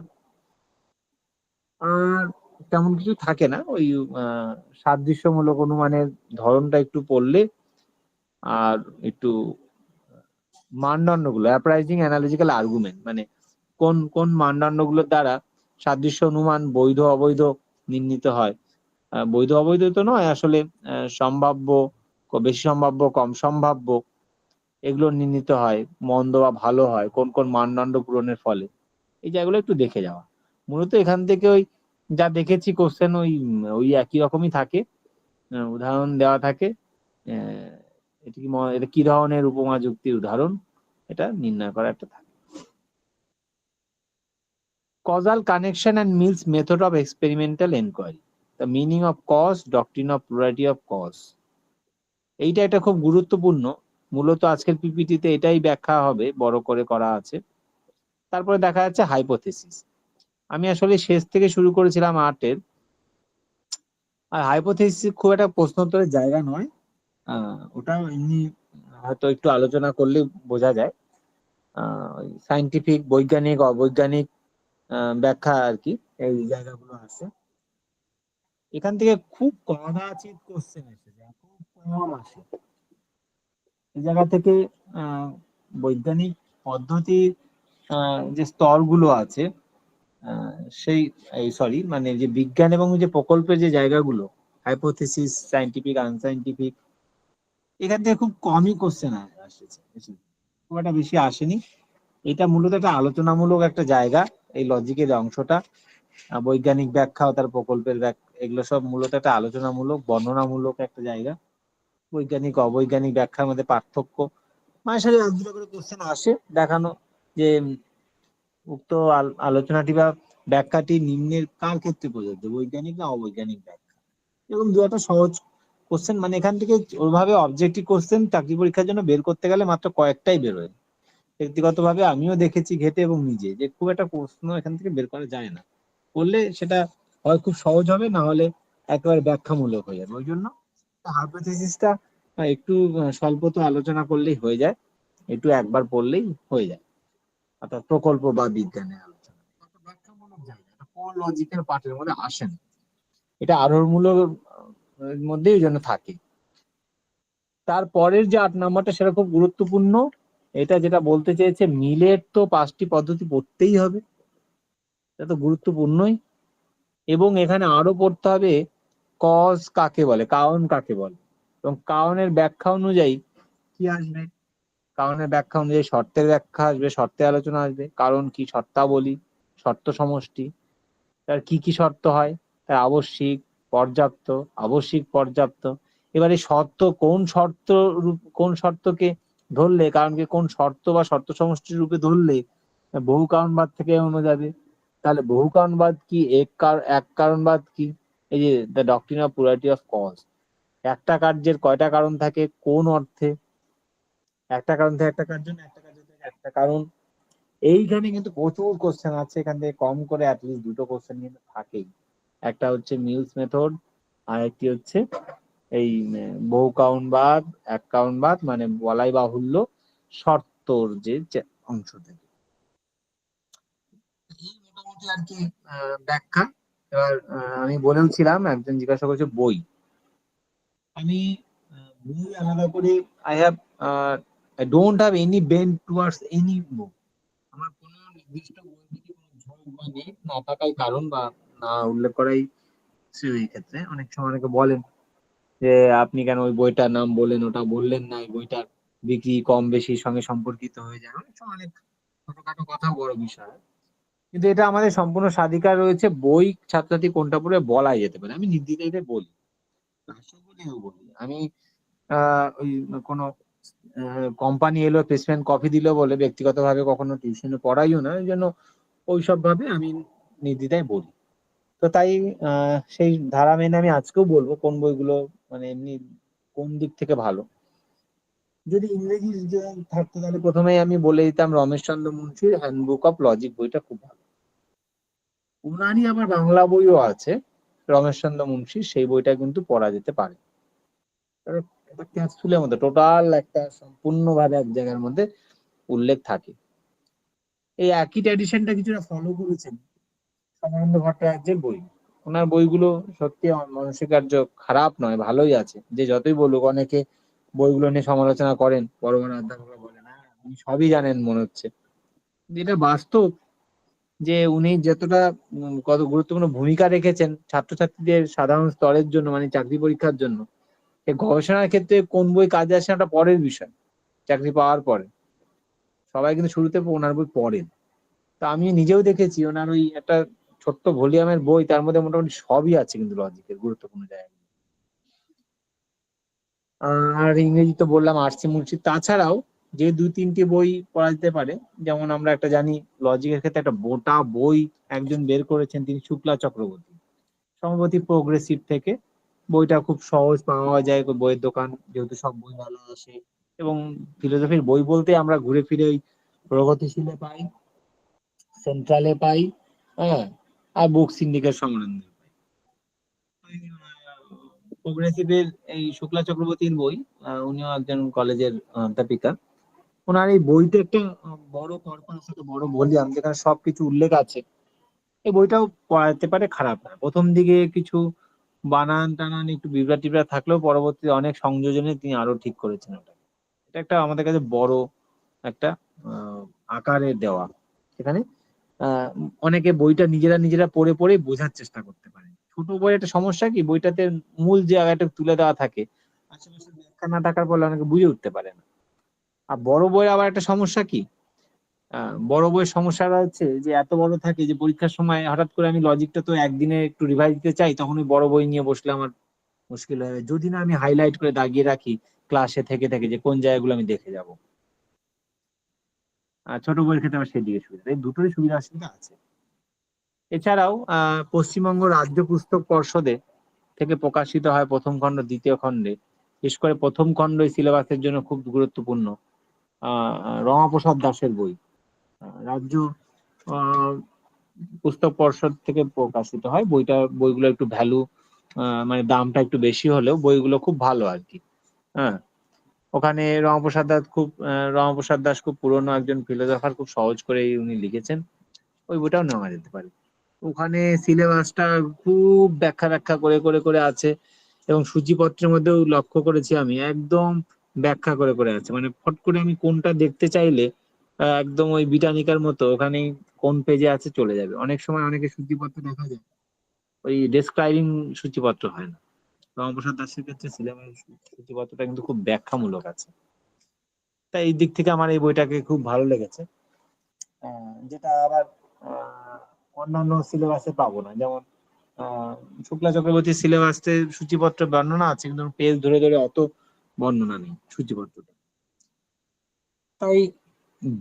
আর তেমন কিছু থাকে না। ওই সাদৃশ্যমূলক অনুমানের ধরনটা একটু পড়লে, আর একটু মানদণ্ডগুলো, অ্যাপ্রাইজিং অ্যানালিটিক্যাল আর্গুমেন্ট, মানে কোন কোন মানদণ্ডগুলোর দ্বারা সাদৃশ্য অনুমান বৈধ অবৈধ নির্ণীত হয়। বৈধ অবৈধ তো নয় আসলে, সম্ভাব্য, বেশি সম্ভাব্য, কম সম্ভাব্য, এগুলো নির্ণীত হয়, মন্দ বা ভালো হয় কোন কোন মানদণ্ড পূরণের ফলে। এই জায়গাগুলো একটু দেখে যাওয়া। মূলত এখান থেকে ওই যা দেখেছি কোশ্চেন ওই একই রকমই থাকে, উদাহরণ দেওয়া থাকে। এটা কি ধরনের উপমা যুক্তির উদাহরণ, এটা নির্ণয় করা একটা থাকে। Causal connection and Mill's method of experimental inquiry, the meaning of cause, doctrine of plurality of cause, এইটা একটা খুব গুরুত্বপূর্ণ। মূলত আজকের পিপিটিতে এটাই ব্যাখ্যা হবে, বড় করে করা আছে। তারপরে দেখা যাচ্ছে হাইপোথেসিস। আমি আসলে শেষ থেকে শুরু করেছিলাম 8-এর। আর হাইপোথেসিস খুব একটা প্রশ্নোত্তরের জায়গা নয়, ওটা এমনি হয়তো একটু আলোচনা করলে বোঝা যায়। সায়েন্টিফিক, বৈজ্ঞানিক, অবৈজ্ঞানিক ব্যাখ্যা আর কি, এই জায়গাগুলো আছে। এখান থেকে খুব কদাচিৎ কোশ্চেন এসে যায়, খুব কম আসে। এই জায়গা থেকে বৈজ্ঞানিক পদ্ধতির যে স্তরগুলো আছে, সেই মানে যে বিজ্ঞান এবং যে প্রকল্পের যে জায়গাগুলো, হাইপোথেসিস, সায়েন্টিফিক, আনসায়েন্টিফিক, এখান থেকে খুব কমই কোশ্চেন আসছে, খুব একটা বেশি আসেনি। এটা মূলত একটা আলোচনামূলক একটা জায়গা, এই লজিকের অংশটা। বৈজ্ঞানিক ব্যাখ্যা ও তার প্রকল্পের ব্যাখ্যা, এগুলো সব মূলত একটা আলোচনামূলক, বর্ণনামূলক একটা জায়গা। বৈজ্ঞানিক অবৈজ্ঞানিক ব্যাখ্যার মধ্যে পার্থক্য, মাঝে সাঝে এক দুটো করে কোশ্চেন আসে, দেখানো যে উক্ত আলোচনাটি বা ব্যাখ্যাটি নিম্নের কার ক্ষেত্রে প্রযোজ্য, বৈজ্ঞানিক না অবৈজ্ঞানিক ব্যাখ্যা। এবং দু একটা সহজ কোশ্চেন, মানে এখান থেকে ওইভাবে অবজেক্টিভ কোশ্চেন চাকরি পরীক্ষার জন্য বের করতে গেলে মাত্র কয়েকটাই বেরোয়। ব্যক্তিগতভাবে আমিও দেখেছি ঘেটে এবং নিজে, যে খুব একটা প্রশ্ন এখান থেকে বের করা যায় না। করলে সেটা হয় খুব সহজ হবে, না হলে একেবারে ব্যাখ্যামূলক হয়ে যাবে। ওই জন্য হাইপোথেসিসটা একটু স্বল্প তো আলোচনা করলেই হয়ে যায়, একটু একবার পড়লেই হয়ে যায়। অর্থাৎ প্রকল্প বা বিজ্ঞানের আলোচনা একটা ব্যাখ্যামূলক জায়গা, এটা কোর লজিকের পার্টের মধ্যে আসে না, এটা আরোহমূলক মধ্যে ওই জন্য থাকে। তারপরের যে 8 নম্বরটা, সেটা খুব গুরুত্বপূর্ণ। এটা যেটা বলতে চেয়েছে, মিলের তো 5টি পদ্ধতি পড়তেই হবে, এটা তো গুরুত্বপূর্ণই। এবং এখানে আরো পড়তে হবে কজ কাকে বলে, কারণ কাকে বলে, এবং কারণের ব্যাখ্যা অনুযায়ী কি আসবে। কারণের ব্যাখ্যা অনুযায়ী শর্তের ব্যাখ্যা আসবে, শর্তের আলোচনা আসবে। কারণ কি, শর্তাবলী, শর্ত সমষ্টি, তার কি কি শর্ত হয়, তার আবশ্যিক, পর্যাপ্ত, আবশ্যিক, পর্যাপ্ত। এবারে শর্ত, কোন শর্তকে ধরলে, কারণকে কোন শর্ত বা শর্ত সমষ্টির রূপে ধরলে বহু কারণবাদ থেকে এগোনো যাবে। তাহলে বহু কারণবাদ কি, এক কারণবাদ কি। এই যে the doctrine of plurality of cause, একটা কার্যের কয়টা কারণ থাকে, কোন অর্থে, একটা কারণ থেকে একটা কার্য না, একটা কার্য থেকে একটা কারণ। এইখানে কিন্তু প্রচুর কোশ্চেন আছে, এখান থেকে কম করে অ্যাটলিস্ট দুটো কোশ্চেন কিন্তু থাকেই। একটা হচ্ছে মিলস মেথড, আর একটি হচ্ছে এই বহু কারণবাদ, এক কারণবাদ, মানে বলাই বাহুল্য শর্তর যে অংশ থেকে। এই মোটামুটি আর কি ব্যাখ্যা। এবার আমি বলেওছিলাম, একজন জিজ্ঞাসা করেছে বই, আমি বই আলাদা করে I don't have any bent towards any book. আমার কোনো নির্দিষ্ট বই থেকে কোনো ঝোঁক বা নেই, না থাকাই কারণ বা না উল্লেখ করাই সেই ক্ষেত্রে। অনেক সময় অনেকে বলেন যে আপনি কেন ওই বইটার নাম বললেন, ওটা বললেন না, ওই বইটার বিক্রি কম বেশির সঙ্গে সম্পর্কিত হয়ে যায়, অনেক সময় অনেক ছোটখাটো কথা বড় বিষয়। কিন্তু এটা আমাদের সম্পূর্ণ স্বাধিকার রয়েছে, বই ছাত্রছাত্রী কোনটা পড়ে বলাই যেতে পারে, আমি নির্দ্বিধায় বলি, বলি আমি। ওই কোনো কোম্পানি এলো প্লেসমেন্ট কপি দিল বলে ব্যক্তিগতভাবে কখনো টিউশনে পড়াইও না, এই জন্য ওইসব ভাবে আমি নির্দ্বিধায় বলি। তো তাই সেই ধারা মেনে আমি আজকেও বলবো কোন বইগুলো মানে এমনি কোন দিক থেকে ভালো। যদি ইংরেজি থাকতো তাহলে প্রথমেই আমি বলে দিতাম রমেশচন্দ্র মুন্সির হ্যান্ডবুক অফ লজিক বইটা খুব ভালো। উনারই আবার বাংলা বইও আছে রমেশচন্দ্র মুন্সির, সেই বইটা কিন্তু পড়া যেতে পারে। একটা ক্যাপসুলের মধ্যে টোটাল একটা সম্পূর্ণভাবে এক জায়গার মধ্যে উল্লেখ থাকে। এই একই ট্র্যাডিশনটা কিছুটা ফলো করেছেন সমানন্দ ভট্টাচার্যের বই। ওনার বইগুলো সত্যি মানসিকার্য খারাপ নয়, ভালোই আছে। যে যতই বলুক, অনেকে বইগুলো নিয়ে সমালোচনা করেন, বড় বড় অধ্যাপকরা বলেন না উনি সবই জানেন মনে হচ্ছে। যেটা বাস্তব যে উনি যতটা কত গুরুত্বপূর্ণ ভূমিকা রেখেছেন ছাত্রছাত্রীদের সাধারণ স্তরের জন্য, মানে চাকরি পরীক্ষার জন্য, এই গবেষণার ক্ষেত্রে কোন বই কাজে আসে একটা পরের বিষয়। চাকরি পাওয়ার পরে সবাই কিন্তু শুরুতে ওনার বই পড়েন। তা আমি নিজেও দেখেছি ওনার ওই একটা ছোট্ট ভলিউমের বই, তার মধ্যে মোটামুটি সবই আছে কিন্তু লজিকের গুরুত্বপূর্ণ জায়গা। আর ইংরেজি তো বললাম আরসি মুন্সি, তাছাড়াও যে দুই তিনটি বই পড়া যেতে পারে, যেমন আমরা একটা জানি লজিকের ক্ষেত্রে একটা গোটা বই একজন বের করেছেন, তিনি শুক্লা চক্রবর্তী, সম্ভবত প্রোগ্রেসিভ থেকে। বইটা খুব সহজ পাওয়া যায় বইয়ের দোকান, যেহেতু সব বই ভালো আসে। এবং ফিলোসফির বই বলতে আমরা ঘুরে ফিরে ওই প্রগতিশীলে পাই, সেন্ট্রালে পাই, হ্যাঁ, আর বুক সিন্ডিকেট সম্বন্ধে পাই। প্রোগ্রেসিভের এই শুক্লা চক্রবর্তীর বই, উনিও একজন কলেজের অধ্যাপিকা। ওনার এই বইটা একটা বড় কর্পাস, একটা বড় ভলিউম যেখানে সবকিছু উল্লেখ আছে। এই বইটাও পড়া যেতে পারে, খারাপ না। প্রথম দিকে কিছু বানান টানান একটু বিবরা টিবরা থাকলেও পরবর্তীতে অনেক সংযোজনে তিনি আরো ঠিক করেছেন ওটা। এটা একটা আমাদের কাছে বড় একটা আকারে দেওয়া। সেখানে আহ অনেকে বইটা নিজেরা নিজেরা পড়ে পড়ে বোঝার চেষ্টা করতে পারে। ছোট বইয়ের একটা সমস্যা কি, বইটাতে মূল জায়গাটা তুলে দেওয়া থাকে, আশেপাশে ব্যাখ্যা না থাকার ফলে অনেকে বুঝে উঠতে পারে না। আর বড় বইয়ের আবার একটা সমস্যা কি, বড় বইয়ের সমস্যাটা হচ্ছে যে এত বড় থাকে যে পরীক্ষার সময় হঠাৎ করে আমি লজিকটা তো একদিনে একটু রিভাইজ দিতে চাই, তখন ওই বড় বই নিয়ে বসলে আমার মুশকিল হয়ে যায়। যদি না আমি হাইলাইট করে দাগিয়ে রাখি ক্লাসে থেকে থেকে যে কোন জায়গাগুলো আমি দেখে যাব। আর ছোট বইয়ের ক্ষেত্রে আমার সেদিকে সুবিধা, এই দুটোরই সুবিধা অসুবিধা আছে। এছাড়াও পশ্চিমবঙ্গ রাজ্য পুস্তক পর্ষদে থেকে প্রকাশিত হয় প্রথম খণ্ড দ্বিতীয় খণ্ডে, বিশেষ করে প্রথম খণ্ড এই সিলেবাসের জন্য খুব গুরুত্বপূর্ণ। রমাপ্রসাদ দাসের বই, রাজ্য আহ, পুস্তক পর্ষদ থেকে প্রকাশিত হয় বইটা। বইগুলো একটু ভ্যালু, মানে দামটা একটু বেশি হলেও বইগুলো খুব ভালো আর কি। হ্যাঁ, ওখানে রমাপ্রসাদ দাস খুব পুরনো একজন ফিলোসফার, খুব সহজ করে উনি লিখেছেন। ওই বইটাও নেওয়া যেতে পারে। ওখানে সিলেবাসটা খুব ব্যাখ্যা ব্যাখ্যা করে করে করে আছে, এবং সূচিপত্রের মধ্যেও লক্ষ্য করেছি আমি একদম ব্যাখ্যা করে করে আছে, মানে ফট করে আমি কোনটা দেখতে চাইলে একদম ওই বিটানিকার মতো ওখানে কোন পেজে আছে চলে যাবে। অনেক সময় অনেকে সূচিপত্র দেখা যায় ওই ডেসক্রাইবিং সূচিপত্র হয় না, রামপ্রসাদ দাসের ক্ষেত্রে সিলেবাস সূচিপত্রটা কিন্তু খুব ব্যাখ্যামূলক আছে। তাই এই দিক থেকে আমার এই বইটাকে খুব ভালো লেগেছে। যেটা আবার আহ, অন্যান্য সিলেবাসে পাবো না। যেমন আহ শুক্লা চক্রবর্তীর সিলেবাসে সূচিপত্র বর্ণনা আছে, কিন্তু পেজ ধরে ধরে অত বর্ণনা নেই সূচিপত্রটা। তাই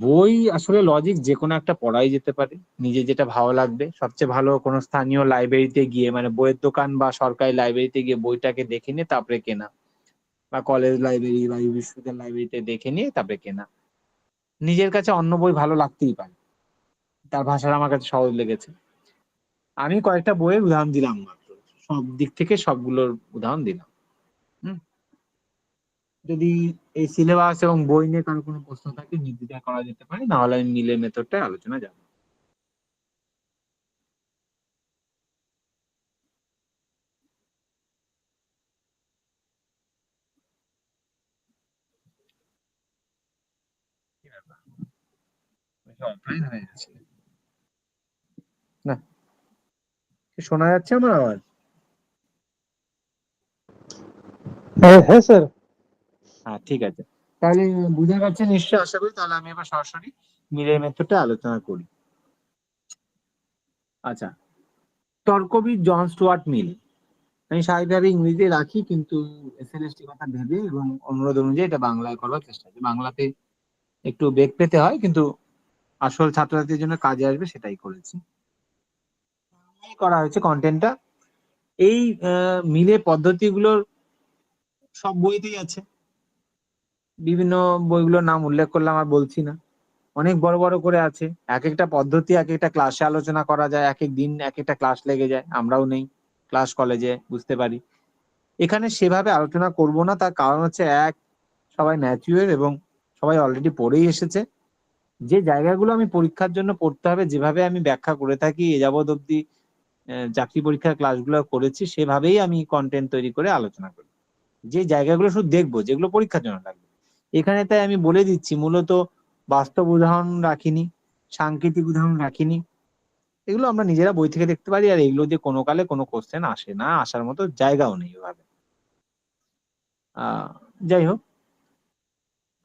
বই আসলে লজিক যে কোনো একটা পড়াই যেতে পারে, নিজে যেটা ভালো লাগবে। সবচেয়ে ভালো কোনো স্থানীয় লাইব্রেরিতে গিয়ে, মানে বইয়ের দোকান বা সরকারি লাইব্রেরিতে গিয়ে বইটাকে দেখে নিয়ে তারপরে কেনা, বা কলেজ লাইব্রেরি বা বিশ্ববিদ্যালয় লাইব্রেরিতে দেখে নিয়ে তারপরে কেনা। নিজের কাছে অন্য বই ভালো লাগতেই পারে, তার ভাষাটা আমার কাছে সহজ লেগেছে। আমি কয়েকটা বইয়ের উদাহরণ দিলাম মাত্র, সব দিক থেকে সবগুলোর উদাহরণ দিলাম। হুম, যদি এই সিলেবাস এবং বই নিয়ে কারো কোনো প্রশ্ন থাকে নির্দ্বিধায় করা যেতে পারে, না হলে আমি মিলের মেথডটা আলোচনা যাবো। অফলাইন হয়ে যাচ্ছে না, শোনা যাচ্ছে আমার আওয়াজ? হ্যাঁ স্যার। হ্যাঁ, ঠিক আছে। তাহলে বুঝে গেছে নিশ্চয়ই, আশা করি। তাহলে আমি এবার সরাসরি মিলের মেথডটা আলোচনা করি। আচ্ছা, তর্কবিদ জন স্টুয়ার্ট মিল। আমি স্বাভাবিকভাবে ইংরেজিতে রাখি, কিন্তু এসএলএসটি কথা ভেবে এবং অনুরোধ অনুযায়ী এটা বাংলায় করার চেষ্টা করি। বাংলাতে একটু বেগ পেতে হয়, কিন্তু আসল ছাত্রছাত্রীর জন্য কাজে আসবে সেটাই করেছি। করা হয়েছে কন্টেন্টটা। এই মিলে পদ্ধতিগুলোর সব বইতেই আছে। বিভিন্ন বইগুলোর নাম উল্লেখ করলাম, আর বলছি না। অনেক বড় বড় করে আছে। এক একটা পদ্ধতি এক একটা ক্লাসে আলোচনা করা যায়, এক এক দিন এক একটা ক্লাস লেগে যায়। আমরাও নেই ক্লাস কলেজে, বুঝতে পারি। এখানে সেভাবে আলোচনা করব না, তার কারণ হচ্ছে সবাই ম্যাচিউর এবং সবাই অলরেডি পড়েই এসেছে। যে জায়গাগুলো আমি পরীক্ষার জন্য পড়তে হবে, যেভাবে আমি ব্যাখ্যা করে থাকি এ যাবৎ অব্দি চাকরি পরীক্ষার ক্লাসগুলো করেছি, সেভাবেই আমি কন্টেন্ট তৈরি করে আলোচনা করি। যে জায়গাগুলো শুধু দেখবো, যেগুলো পরীক্ষার জন্য লাগবে। এখানে তাই আমি বলে দিচ্ছি, মূলত বাস্তব উদাহরণ রাখিনি, সাংকেতিক উদাহরণ রাখিনি। এগুলো আমরা নিজেরা বই থেকে দেখতে পারি, আর এগুলো দিয়ে কোনো কালে কোনো কোশ্চেন আসে না, আসার মতো জায়গাও নেই ওভাবে। যাই হোক,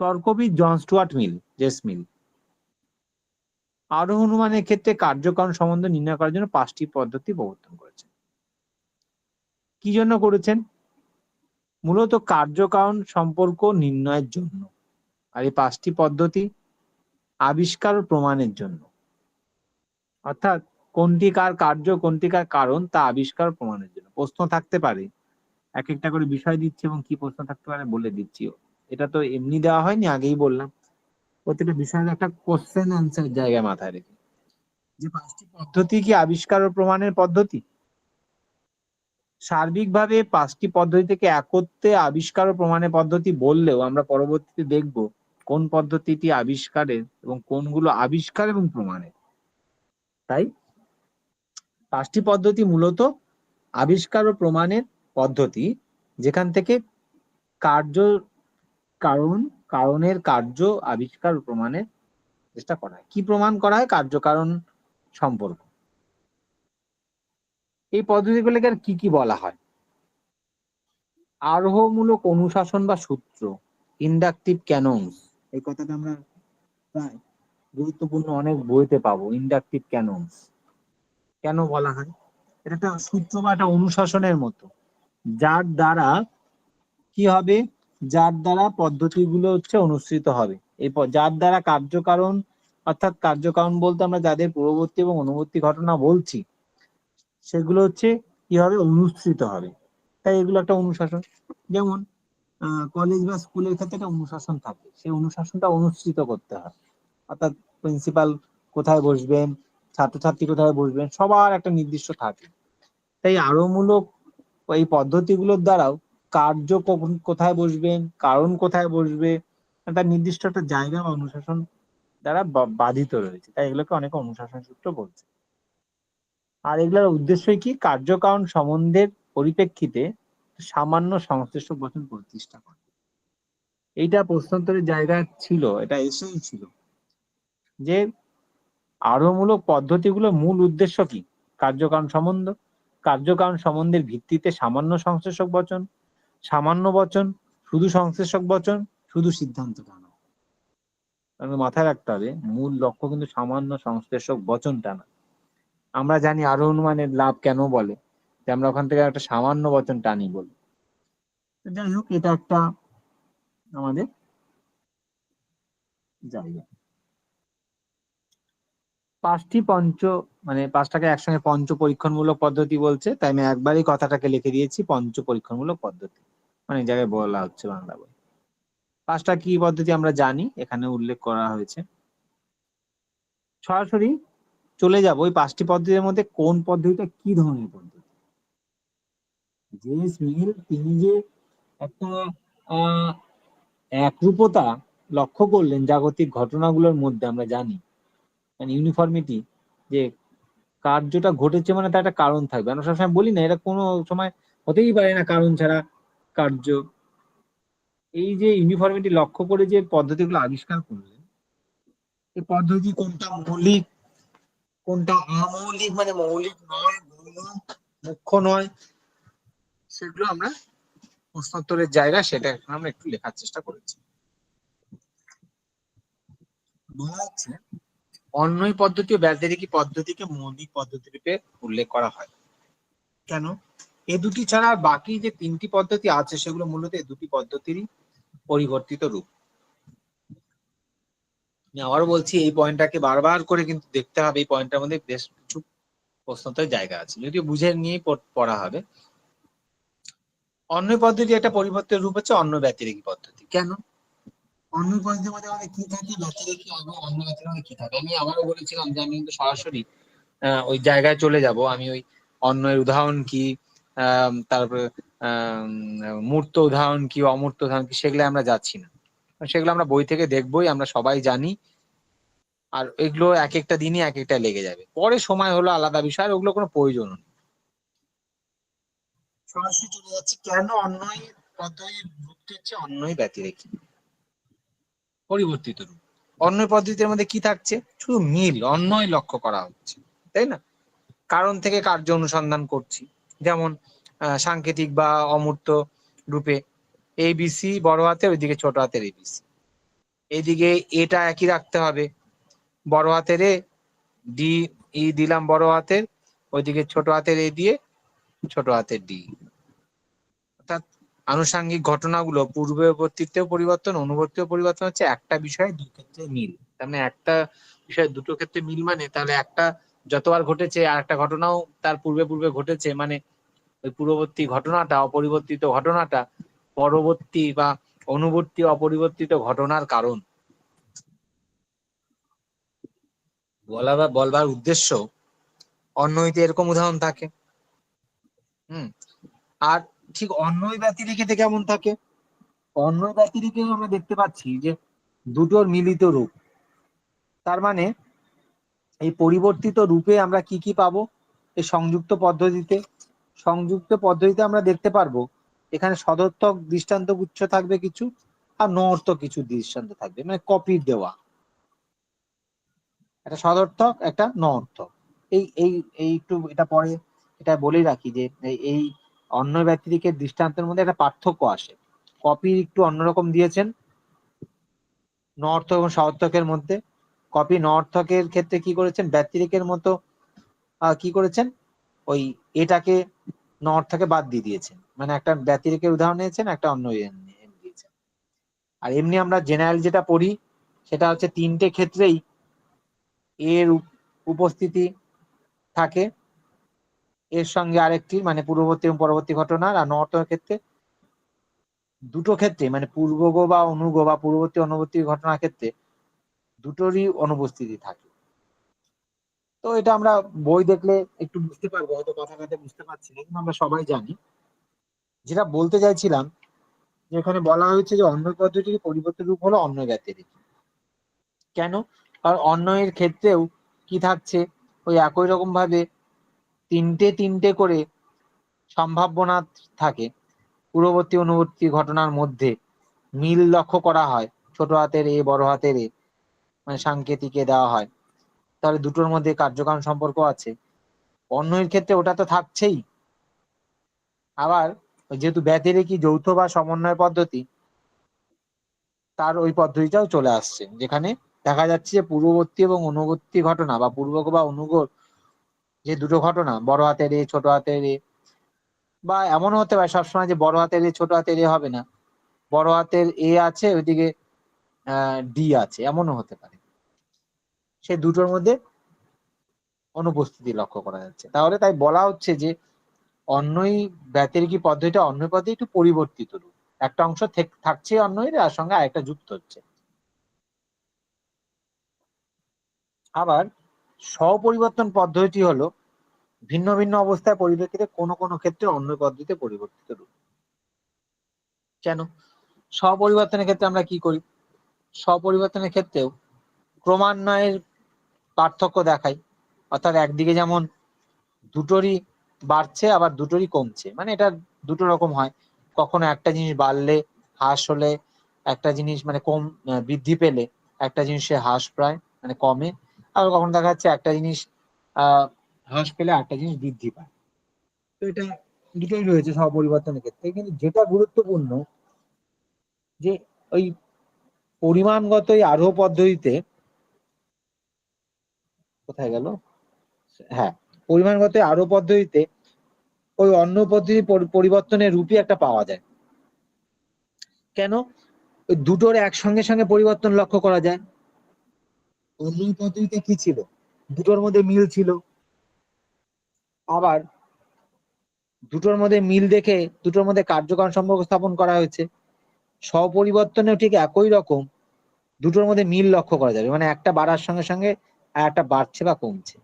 তর্কবিদ জন স্টুয়ার্ট মিল, জেস মিল, আরোহ অনুমানের ক্ষেত্রে কার্যকারণ সম্বন্ধ নির্ণয় করার জন্য 5টি পদ্ধতি প্রবর্তন করেছেন। কি জন্য করেছেন? মূলত কার্যকারণ সম্পর্ক নির্ণয়ের জন্য। আর এই 5টি পদ্ধতি আবিষ্কার ও প্রমাণের জন্য। অর্থাৎ কোনটি কার কার্য, কোনটি কার কারণ, তা আবিষ্কার ও প্রমাণের জন্য। প্রশ্ন থাকতে পারে, এক একটা করে বিষয় দিচ্ছি এবং কি প্রশ্ন থাকতে পারে বলে দিচ্ছিও। এটা তো এমনি দেওয়া হয়নি, আগেই বললাম। প্রত্যেকটা বিষয়ের একটা কোশ্চেন অ্যান্সার জায়গায় মাথায় রেখে। যে 5টি পদ্ধতি কি আবিষ্কার ও প্রমাণের পদ্ধতি? সার্বিকভাবে 5টি পদ্ধতি থেকে একত্রে আবিষ্কার ও প্রমাণের পদ্ধতি বললেও আমরা পরবর্তীতে দেখব কোন পদ্ধতিটি আবিষ্কারের এবং কোনগুলো আবিষ্কার এবং প্রমাণের। তাই 5টি পদ্ধতি মূলত আবিষ্কার ও প্রমাণের পদ্ধতি, যেখান থেকে কার্য কারণের কার্য আবিষ্কার ও প্রমাণের চেষ্টা করা হয়। কি প্রমাণ করা হয়? কার্যকারণ সম্পর্ক। এই পদ্ধতিগুলোকে আর কি কি বলা হয়? আরোহমূলক অনুশাসন বা সূত্র, ইন্ডাকটিভ ক্যাননস। এই কথাটা আমরা প্রায় গুরুত্বপূর্ণ অনেক বইতে পাবো। ইন্ডাকটিভ ক্যাননস কেন বলা হয়? এটা একটা সূত্র বা একটা অনুশাসনের মতো, যার দ্বারা কি হবে, যার দ্বারা পদ্ধতিগুলো অনুসৃত হবে। যার দ্বারা কার্যকারণ, অর্থাৎ কার্যকারণ বলতে আমরা যাদের পূর্ববর্তী এবং অনুবর্তী ঘটনা বলছি, সেগুলো কি হবে, অনুসৃত হবে। তাই এগুলো একটা অনুশাসন। যেমন কলেজ বা স্কুলের ক্ষেত্রে একটা অনুশাসন থাকে, সেই অনুশাসনটা অনুসৃত করতে হয়। অর্থাৎ প্রিন্সিপাল কোথায় বসবেন, ছাত্রছাত্রী কোথায় বসবেন, সবার একটা নির্দিষ্ট থাকে। তাই আরোহমূলক এই পদ্ধতিগুলোর দ্বারাও কার্য কোথায় বসবেন, কারণ কোথায় বসবে, একটা নির্দিষ্ট একটা জায়গা বা অনুশাসন দ্বারা বাধিত রয়েছে। তাই এগুলোকে অনেকে অনুশাসন সূত্র বলছে। আর এগুলোর উদ্দেশ্যই কি? কার্যকারণ সম্বন্ধের পরিপ্রেক্ষিতে সামান্য সংশ্লিষ্ট বচন প্রতিষ্ঠা করা। এইটা প্রশ্নোত্তরের জায়গা ছিল, এটা এসেই ছিল যে আরোহমূলক পদ্ধতিগুলোর মূল উদ্দেশ্য কি? কার্যকারণ সম্বন্ধ। কার্যকারণ সম্বন্ধের ভিত্তিতে সামান্য সংশ্লেষক বচন, সামান্য বচন, শুধু সংশ্লেষক বচন, শুধু সিদ্ধান্ত টানা। মাথায় রাখতে হবে, মূল লক্ষ্য কিন্তু সামান্য সংশ্লেষক বচন টানা। আমরা জানি আরোহ অনুমানের লাভ কেন বলে, যে আমরা ওখান থেকে একটা সামান্য বচন টানি বলি। যাই হোক, এটা একটা আমাদের জায়গা। 5টাকে একসঙ্গে পঞ্চ পরীক্ষণমূলক পদ্ধতি বলছে, তাই আমি একবারই কথাটাকে লিখে দিয়েছি পঞ্চ পরীক্ষণমূলক পদ্ধতি। অনেক জায়গায় বলা হচ্ছে বাংলা বই। 5টা কি পদ্ধতি আমরা জানি, এখানে উল্লেখ করা হয়েছে। সরাসরি চলে যাব ওই 5টি পদ্ধতির মধ্যে কোন পদ্ধতিটা কি ধরনের পদ্ধতি। জেমস মিল তিনি যে একটা একরূপতা লক্ষ্য করলেন জাগতিক ঘটনাগুলোর মধ্যে, আমরা জানি মানে ইউনিফর্মিটি, যে কার্যটা ঘটেছে মানে তার একটা কারণ থাকবে। আমরা সবসময় বলি না, এটা কোনো সময় হতেই পারে না কারণ ছাড়া কার্য। এই যে ইউনিফর্মিটি লক্ষ্য করে যে পদ্ধতিগুলো আবিষ্কার করলেন, এই পদ্ধতি কোনটা মৌলিক, কোনটা অমৌলিক, মানে মৌলিক নয়, মুখ্য নয়, সেগুলো আমরা প্রশ্নোত্তরের জায়গা, সেটা এখন আমরা একটু লেখার চেষ্টা করেছি। বলা হচ্ছে অন্বয় পদ্ধতি ও ব্যাতিরেকি পদ্ধতিকে মৌলিক পদ্ধতি রূপে উল্লেখ করা হয়। কেন? এ দুটি ছাড়া আর বাকি যে 3টি পদ্ধতি আছে সেগুলো মূলত এই দুটি পদ্ধতিরই পরিবর্তিত রূপ। আমি আবারও বলছি, এই পয়েন্টটাকে বারবার করে কিন্তু দেখতে হবে। এই পয়েন্টটার মধ্যে বেশ কিছু প্রশ্নোত্তরের জায়গা আছে, যদিও বুঝে নিয়েই পড়া হবে। অন্বয় পদ্ধতি একটা পরিবর্তিত রূপ হচ্ছে অন্য ব্যতিরেকি পদ্ধতি। কেন? অন্য পদ্ধতির মধ্যে আমাদের কি থাকে, ব্যতিরেকি এবং অন্য ব্যতিরেকি মধ্যে কি থাকে। আমি আবারও বলেছিলাম যে আমি কিন্তু সরাসরি ওই জায়গায় চলে যাব। আমি ওই অন্যের উদাহরণ কি, তারপরে মূর্ত উদাহরণ কি, অমূর্ত উদাহরণ কি, সেগুলো আমরা যাচ্ছি না। সেগুলো আমরা বই থেকে দেখবোই, আমরা সবাই জানি। আর এগুলো এক একটা দিনই এক একটা লেগে যাবে, পরে সময় হলো আলাদা বিষয়, আর ওগুলো কোনো প্রয়োজন নেই। সরাসরি চলে যাচ্ছে। কেন অন্যই পদ্ধতির রূপটি হচ্ছে অন্যই ব্যতিরেকি পরিবর্তিত রূপ। অন্য পদ্ধতির মধ্যে কি থাকছে? শুধু মিল, অন্যই লক্ষ্য করা হচ্ছে, তাই না? কারণ থেকে কার্য অনুসন্ধান করছি। যেমন সাংকেতিক বা অমূর্ত রূপে ABC বড় হাতের, ওইদিকে ছোট হাতের ABC। এইদিকে এটা একই রাখতে হবে, বড় হাতের এ, ডি ই দিলাম বড় হাতের, ওইদিকে ছোট হাতের এ দিয়ে ছোট হাতের ডি। অর্থাৎ আনুষাঙ্গিক ঘটনাগুলো পূর্ববর্তীতেও পরিবর্তন, অনুবর্তীও পরিবর্তন হচ্ছে। একটা বিষয়ে দুই ক্ষেত্রে মিল, তার মানে একটা বিষয়ে দুটো ক্ষেত্রে মিল, মানে তাহলে একটা যতবার ঘটেছে আর একটা ঘটনাও তার পূর্বে পূর্বে ঘটেছে, মানে ওই পূর্ববর্তী ঘটনাটা, অপরিবর্তিত ঘটনাটা পরবর্তী বা অনুবর্তী অপরিবর্তিত ঘটনার কারণ। বলবার উদ্দেশ্য, অন্যইতে এরকম উদাহরণ থাকে। আর ঠিক অন্যই ব্যতিরেকিতে কেমন থাকে? অন্যই ব্যতিরেকে আমরা দেখতে পাচ্ছি যে দুটোর মিলিত রূপ। তার মানে এই পরিবর্তিত রূপে আমরা কি কি পাবো? এই সংযুক্ত পদ্ধতিতে আমরা দেখতে পারবো এখানে সদর্থক দৃষ্টান্ত গুচ্ছ থাকবে কিছু, আর নঅর্থক কিছু দৃষ্টান্ত থাকবে, মানে কপির দেওয়া। একটা সদর্থক, একটা নঅর্থক। এই এই এই একটু এটা পরে এটা বলেই রাখি যে এই অন্য ব্যতিরেকের দৃষ্টান্তের মধ্যে একটা পার্থক্য আসে। কপি একটু অন্যরকম দিয়েছেন নঅর্থক এবং সদর্থকের মধ্যে। কপি নঅর্থকের ক্ষেত্রে কি করেছেন, ব্যতিরেকের মতো কি করেছেন, ওই এটাকে নঅর্থকে বাদ দিয়ে দিয়েছেন, মানে একটা ব্যতিরেকের উদাহরণ নিয়েছেন, একটা অন্য দিয়েছেন। আর এমনি আমরা জেনারেল যেটা পড়ি সেটা হচ্ছে 3টে ক্ষেত্রেই এর উপস্থিতি থাকে, এর সঙ্গে আরেকটি, মানে পূর্ববর্তী এবং পরবর্তী ঘটনার। আর নঅর্থকের ক্ষেত্রে দুটো ক্ষেত্রে, মানে পূর্বগো বা অনুগো বা পূর্ববর্তী অনুবর্তী ঘটনার ক্ষেত্রে দুটোরই অনুপস্থিতি থাকে। তো এটা আমরা বই দেখলে একটু বুঝতে পারবো, হয়তো কথা কথা বুঝতে পারছি না, কিন্তু আমরা সবাই জানি। যেটা বলতে চাইছিলাম, যে এখানে বলা হয়েছে যে অন্য পদ্ধতির পরিবর্তিত রূপ হলো অন্য ব্যতিরেকি। কেন? কারণ অন্যের ক্ষেত্রেও কি থাকছে, ওই একই রকম ভাবে তিনটে করে সম্ভাবনা থাকে। পূর্ববর্তী অনুবর্তী ঘটনার মধ্যে মিল লক্ষ্য করা হয়, ছোট হাতের এ বড় হাতের এ, মানে সাংকেতিকে দেওয়া হয়, তাহলে দুটোর মধ্যে কার্যকারণ সম্পর্ক আছে। অন্যের ক্ষেত্রে ওটা তো থাকছেই। আবার যেহেতু ব্যতিরেকি যৌথ বা সমন্বয় পদ্ধতি, তার ওই পদ্ধতিটাও চলে আসছে, যেখানে দেখা যাচ্ছে যে পূর্ববর্তী এবং অনুবর্তী ঘটনা বা পূর্বক বা অনুগর যে দুটো ঘটনা, বড় হাতের এ ছোট হাতের এ, বা এমনও হতে পারে সবসময় যে বড় হাতের এ ছোট হাতের এ হবে না, বড় হাতের এ আছে ওইদিকে ডি আছে, এমনও হতে পারে। সে দুটোর মধ্যে অনুপস্থিতি লক্ষ্য করা যাচ্ছে। তাহলে তাই বলা হচ্ছে যে অন্যই ব্যতিরেকি পদ্ধতিটা অন্য পদ্ধতি একটু পরিবর্তিত রূপ। একটা অংশ থাকছে অন্যের, আর সঙ্গে আরেকটা যুক্ত হচ্ছে। আবার স্বপরিবর্তন পদ্ধতি হলো ভিন্ন ভিন্ন অবস্থায় পরিপ্রেক্ষিতে কোনো কোনো ক্ষেত্রে অন্য পদ্ধতিতে পরিবর্তিত রূপ। কেন? স্বপরিবর্তনের ক্ষেত্রে আমরা কি করি? স্বপরিবর্তনের ক্ষেত্রেও ক্রমান্বয়ের পার্থক্য দেখাই। অর্থাৎ একদিকে যেমন দুটোরই বাড়ছে, আবার দুটোরই কমছে, মানে এটা দুটো রকম হয়। কখনো একটা জিনিস বাড়লে, হ্রাস হলে, একটা জিনিস মানে কম বৃদ্ধি পেলে একটা জিনিসে হ্রাস প্রায় মানে কমে। আবার কখনো দেখা যাচ্ছে একটা জিনিস হ্রাস পেলে একটা জিনিস বৃদ্ধি পায়। তো এটা দুটোই রয়েছে সহপরিবর্তনের ক্ষেত্রে, কিন্তু যেটা গুরুত্বপূর্ণ যে ওই পরিমাণগত এই আরোহ পদ্ধতিতে, কোথায় গেল, হ্যাঁ, পরিমাণগত আরোহ পদ্ধতিতে ওই অন্য পদ্ধতি পরিবর্তনের রূপই একটা পাওয়া যায়। কেন? ওই দুটোর একসঙ্গে সঙ্গে পরিবর্তন লক্ষ্য করা যায়। অন্য পদ্ধতিতে কি ছিল, দুটোর মধ্যে মিল ছিল, আবার দুটোর মধ্যে মিল দেখে দুটোর মধ্যে কার্যকারণ সম্পর্ক স্থাপন করা হয়েছে। স্বপরিবর্তনেও ঠিক একই রকম দুটোর মধ্যে মিল লক্ষ্য করা যাবে, মানে একটা বাড়ার সঙ্গে সঙ্গে আর একটা বাড়ছে বা কমছে,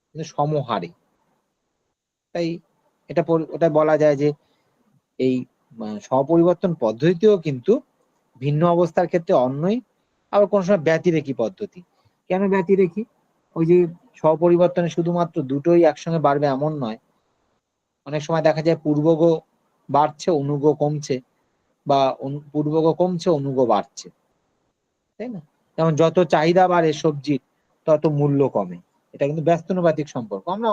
কিন্তু সমহারে। তাই এটা বলা যায় যে এই স্বপরিবর্তন পদ্ধতিতেও কিন্তু ভিন্ন অবস্থার ক্ষেত্রে অন্যই, আবার কোন সময় ব্যতিরেকী পদ্ধতি। কেন ব্যতিরেকী? ওই যে স্বপরিবর্তনে শুধুমাত্র দুটোই একসঙ্গে বাড়বে এমন নয়, অনেক সময় দেখা যায় পূর্বগ বাড়ছে অনুগ কমছে, বা পূর্বগ কমছে অনুগ বাড়ছে, তাই না? যেমন যত চাহিদা বাড়ে সবজির তত মূল্য কমে, এটা কিন্তু ব্যস্তানুপাতিক সম্পর্ক। আমরা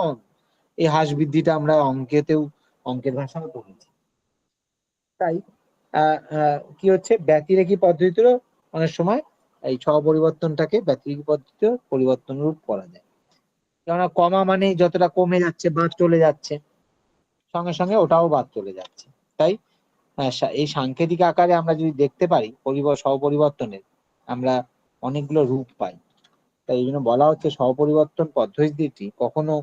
এই হ্রাস বৃদ্ধিটা আমরা অঙ্কের ভাষাও পড়েছি। তাই কি হচ্ছে, ব্যতিরেকী পদ্ধতিরও অনেক সময় এই স্বপরিবর্তনটাকে ব্যতিরেকী পদ্ধতিতেও পরিবর্তন রূপ করা যায়। কেননা কমা মানে যতটা কমে যাচ্ছে বাদ চলে যাচ্ছে, সঙ্গে সঙ্গে ওটাও বাদ চলে যাচ্ছে। তাই এই সাংকেতিক আকারে আমরা যদি দেখতে পারি স্বপরিবর্তনের, আমরা অনেকগুলো রূপ পাই। তাই এই জন্য বলা হচ্ছে স্বপরিবর্তন পদ্ধতিটি কখনো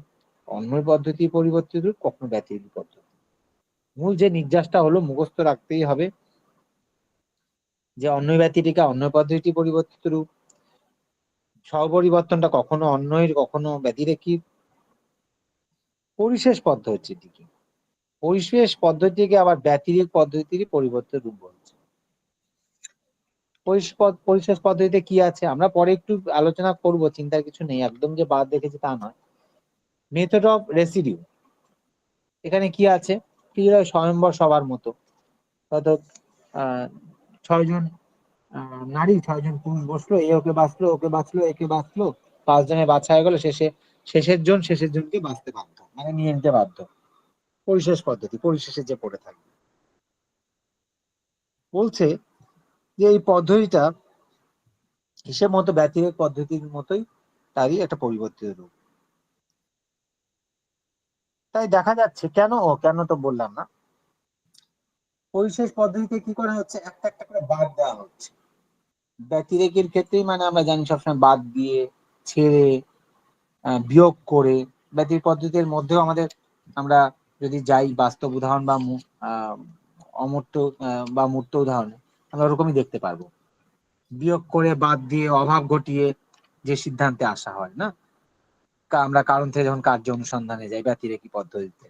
অন্য পদ্ধতি পরিবর্তিত রূপ, কখনো ব্যতিরেকী পদ্ধতি। মূল যে নির্যাসটা হলো মুখস্থ রাখতেই হবে যে অন্য ব্যতিরেকা অন্য পদ্ধতি পরিবর্তিত রূপ, স্বপরিবর্তনটা কখনো অন্যের কখনো ব্যতিরেকী। পরিশেষ পদ্ধতি কি? পরিশেষ পদ্ধতিকে আবার ব্যতিরেক পদ্ধতির পরিবর্তিত রূপ বলছে। পরিশেষ পদ্ধতিতে কি আছে আমরা পরে একটু আলোচনা করব, চিন্তার কিছু নেই, একদম যে বাদ দেখেছি তা নয়। মেথড অফ রেসিডিউ, এখানে কি আছে, কি স্বয়ম্বর সবার মতো, অর্থাৎ 6 জন নারী 6 জন পুরুষ বসলো, এ ওকে বাঁচলো, ওকে বাঁচলো, একে বাঁচলো, 5 জনের বাছা হয়ে গেল, শেষের জনকে বাঁচতে বাধ্য, মানে নিয়ে নিতে বাধ্য। পরিশেষ পদ্ধতি, পরিশেষে যে পড়ে থাকবে। বলছে যে এই পদ্ধতিটা হিসেব মতো ব্যতিরেক পদ্ধতির মতোই, তারই একটা পরিবর্তিত রূপ। তাই দেখা যাচ্ছে কেন তো বললাম না, পরিশেষ পদ্ধতিতে কি করা হচ্ছে, একটা একটা করে বাদ দেওয়া হচ্ছে। ব্যতিরেকের ক্ষেত্রেই মানে আমরা জানি সবসময় বাদ দিয়ে, ছেড়ে, বিয়োগ করে। ব্যতিরেক পদ্ধতির মধ্যেও আমরা যদি যাই বাস্তব উদাহরণ বা অমূর্ত বা মূর্ত উদাহরণে, আমরা ওরকমই দেখতে পারবো। বিয়োগ করে, বাদ দিয়ে, অভাব ঘটিয়ে যে সিদ্ধান্তে আসা হয় না, আমরা কারণ থেকে যখন কার্য অনুসন্ধানে যাই ব্যতিরেকী পদ্ধতিতে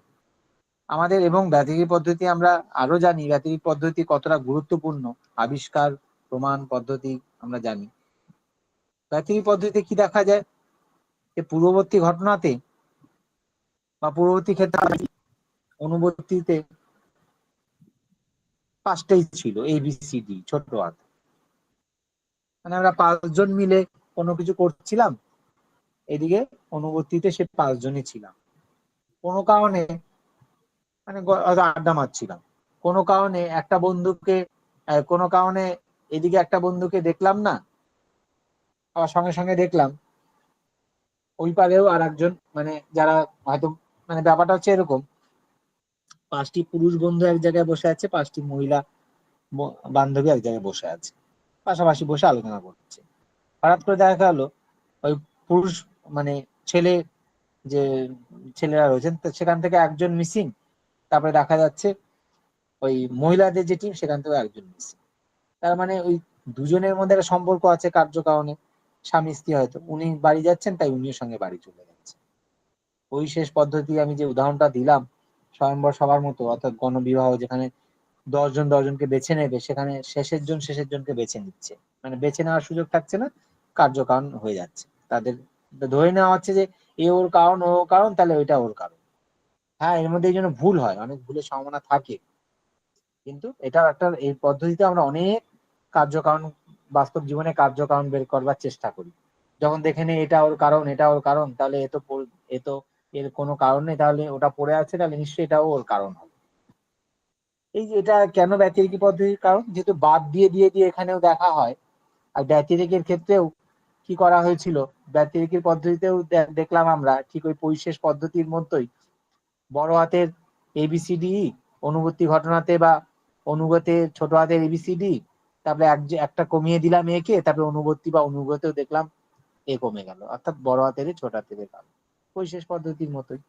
আমাদের। এবং ব্যতিরেকী পদ্ধতি আমরা আরো জানি ব্যতিরেকী পদ্ধতি কতটা গুরুত্বপূর্ণ, আবিষ্কার প্রমাণ পদ্ধতি আমরা জানি। ব্যতিরেকী পদ্ধতিতে কি দেখা যায়, যে পূর্ববর্তী ঘটনাতে বা পূর্ববর্তী ক্ষেত্রে অনুবর্তীতে 5টাই ছিল ABCD ছোট হাত, মানে আমরা 5 জন মিলে কোনো কিছু করছিলাম, এদিকে অনুবর্তীতে সে 5 জনই ছিলাম। কোনো কারণে মানে আড্ডা মারছিলাম, কোনো কারণে এদিকে একটা বন্ধুকে দেখলাম না, আবার সঙ্গে সঙ্গে দেখলাম ওই পারেও আর একজন, মানে যারা হয়তো, মানে ব্যাপারটা হচ্ছে এরকম, 5টি পুরুষ বন্ধু এক জায়গায় বসে আছে, 5টি মহিলা বান্ধবী এক জায়গায় বসে আছে, পাশাপাশি বসে আলোচনা করছে। হঠাৎ করে দেখা গেল ওই পুরুষ মানে যে ছেলেরা রয়েছেন সেখান থেকে একজন মিসিং, তারপরে দেখা যাচ্ছে ওই মহিলাদের যে টিম সেখান থেকে একজন মিসিং। তার মানে ওই দুজনের মধ্যে একটা সম্পর্ক আছে কার্যকারণে, স্বামী স্ত্রী, হয়তো উনি বাড়ি যাচ্ছেন তাই উনির সঙ্গে বাড়ি চলে যাচ্ছে। ওই শেষ পদ্ধতি আমি যে উদাহরণটা দিলাম স্বয়ম্বর সবার মতো, অর্থাৎ গণবিবাহ, যেখানে 10 জন 10 জনকে বেছে নেবে, সেখানে শেষের জনকে বেছে নিচ্ছে, মানে বেছে নেওয়ার সুযোগ থাকছে না, কার্যকারণ হয়ে যাচ্ছে। তাদের ধরে নেওয়া হচ্ছে যে এ ওর কারণ, ও কারণ, তাহলে ওইটা ওর কারণ। হ্যাঁ, এর মধ্যে এই জন্য ভুল হয়, অনেক ভুলের সম্ভাবনা থাকে, কিন্তু এটা এই পদ্ধতিতে আমরা অনেক কার্যকারণ, বাস্তব জীবনে কার্যকারণ বের করবার চেষ্টা করি। যখন দেখে নেই এটা ওর কারণ, তাহলে এ তো এর কোনো কারণ নেই, তাহলে ওটা পড়ে আছে, তাহলে নিশ্চয়ই এটাও ওর কারণ হবে। এই যে এটা কেন ব্যতিরেকি পদ্ধতির কারণ, যেহেতু বাদ দিয়ে দিয়ে দিয়ে এখানেও দেখা হয়, আর ব্যতিরেকের ক্ষেত্রেও কি করা হয়েছিল, ব্যতিরেকির পদ্ধতিতেও দেখলাম আমরা ঠিক ওই পরিশেষ পদ্ধতির মতোই বড় হাতের ABCD অনুবর্তী ঘটনাতে বা অনুগতে ছোট হাতের ABCD, তারপরে একটা কমিয়ে দিলাম একে, তারপরে অনুবর্তী বা অনুগতেও দেখলাম এ কমে গেল, অর্থাৎ বড় হাতের ছোট হাতের গেল, পরিশেষ পদ্ধতির মতোই।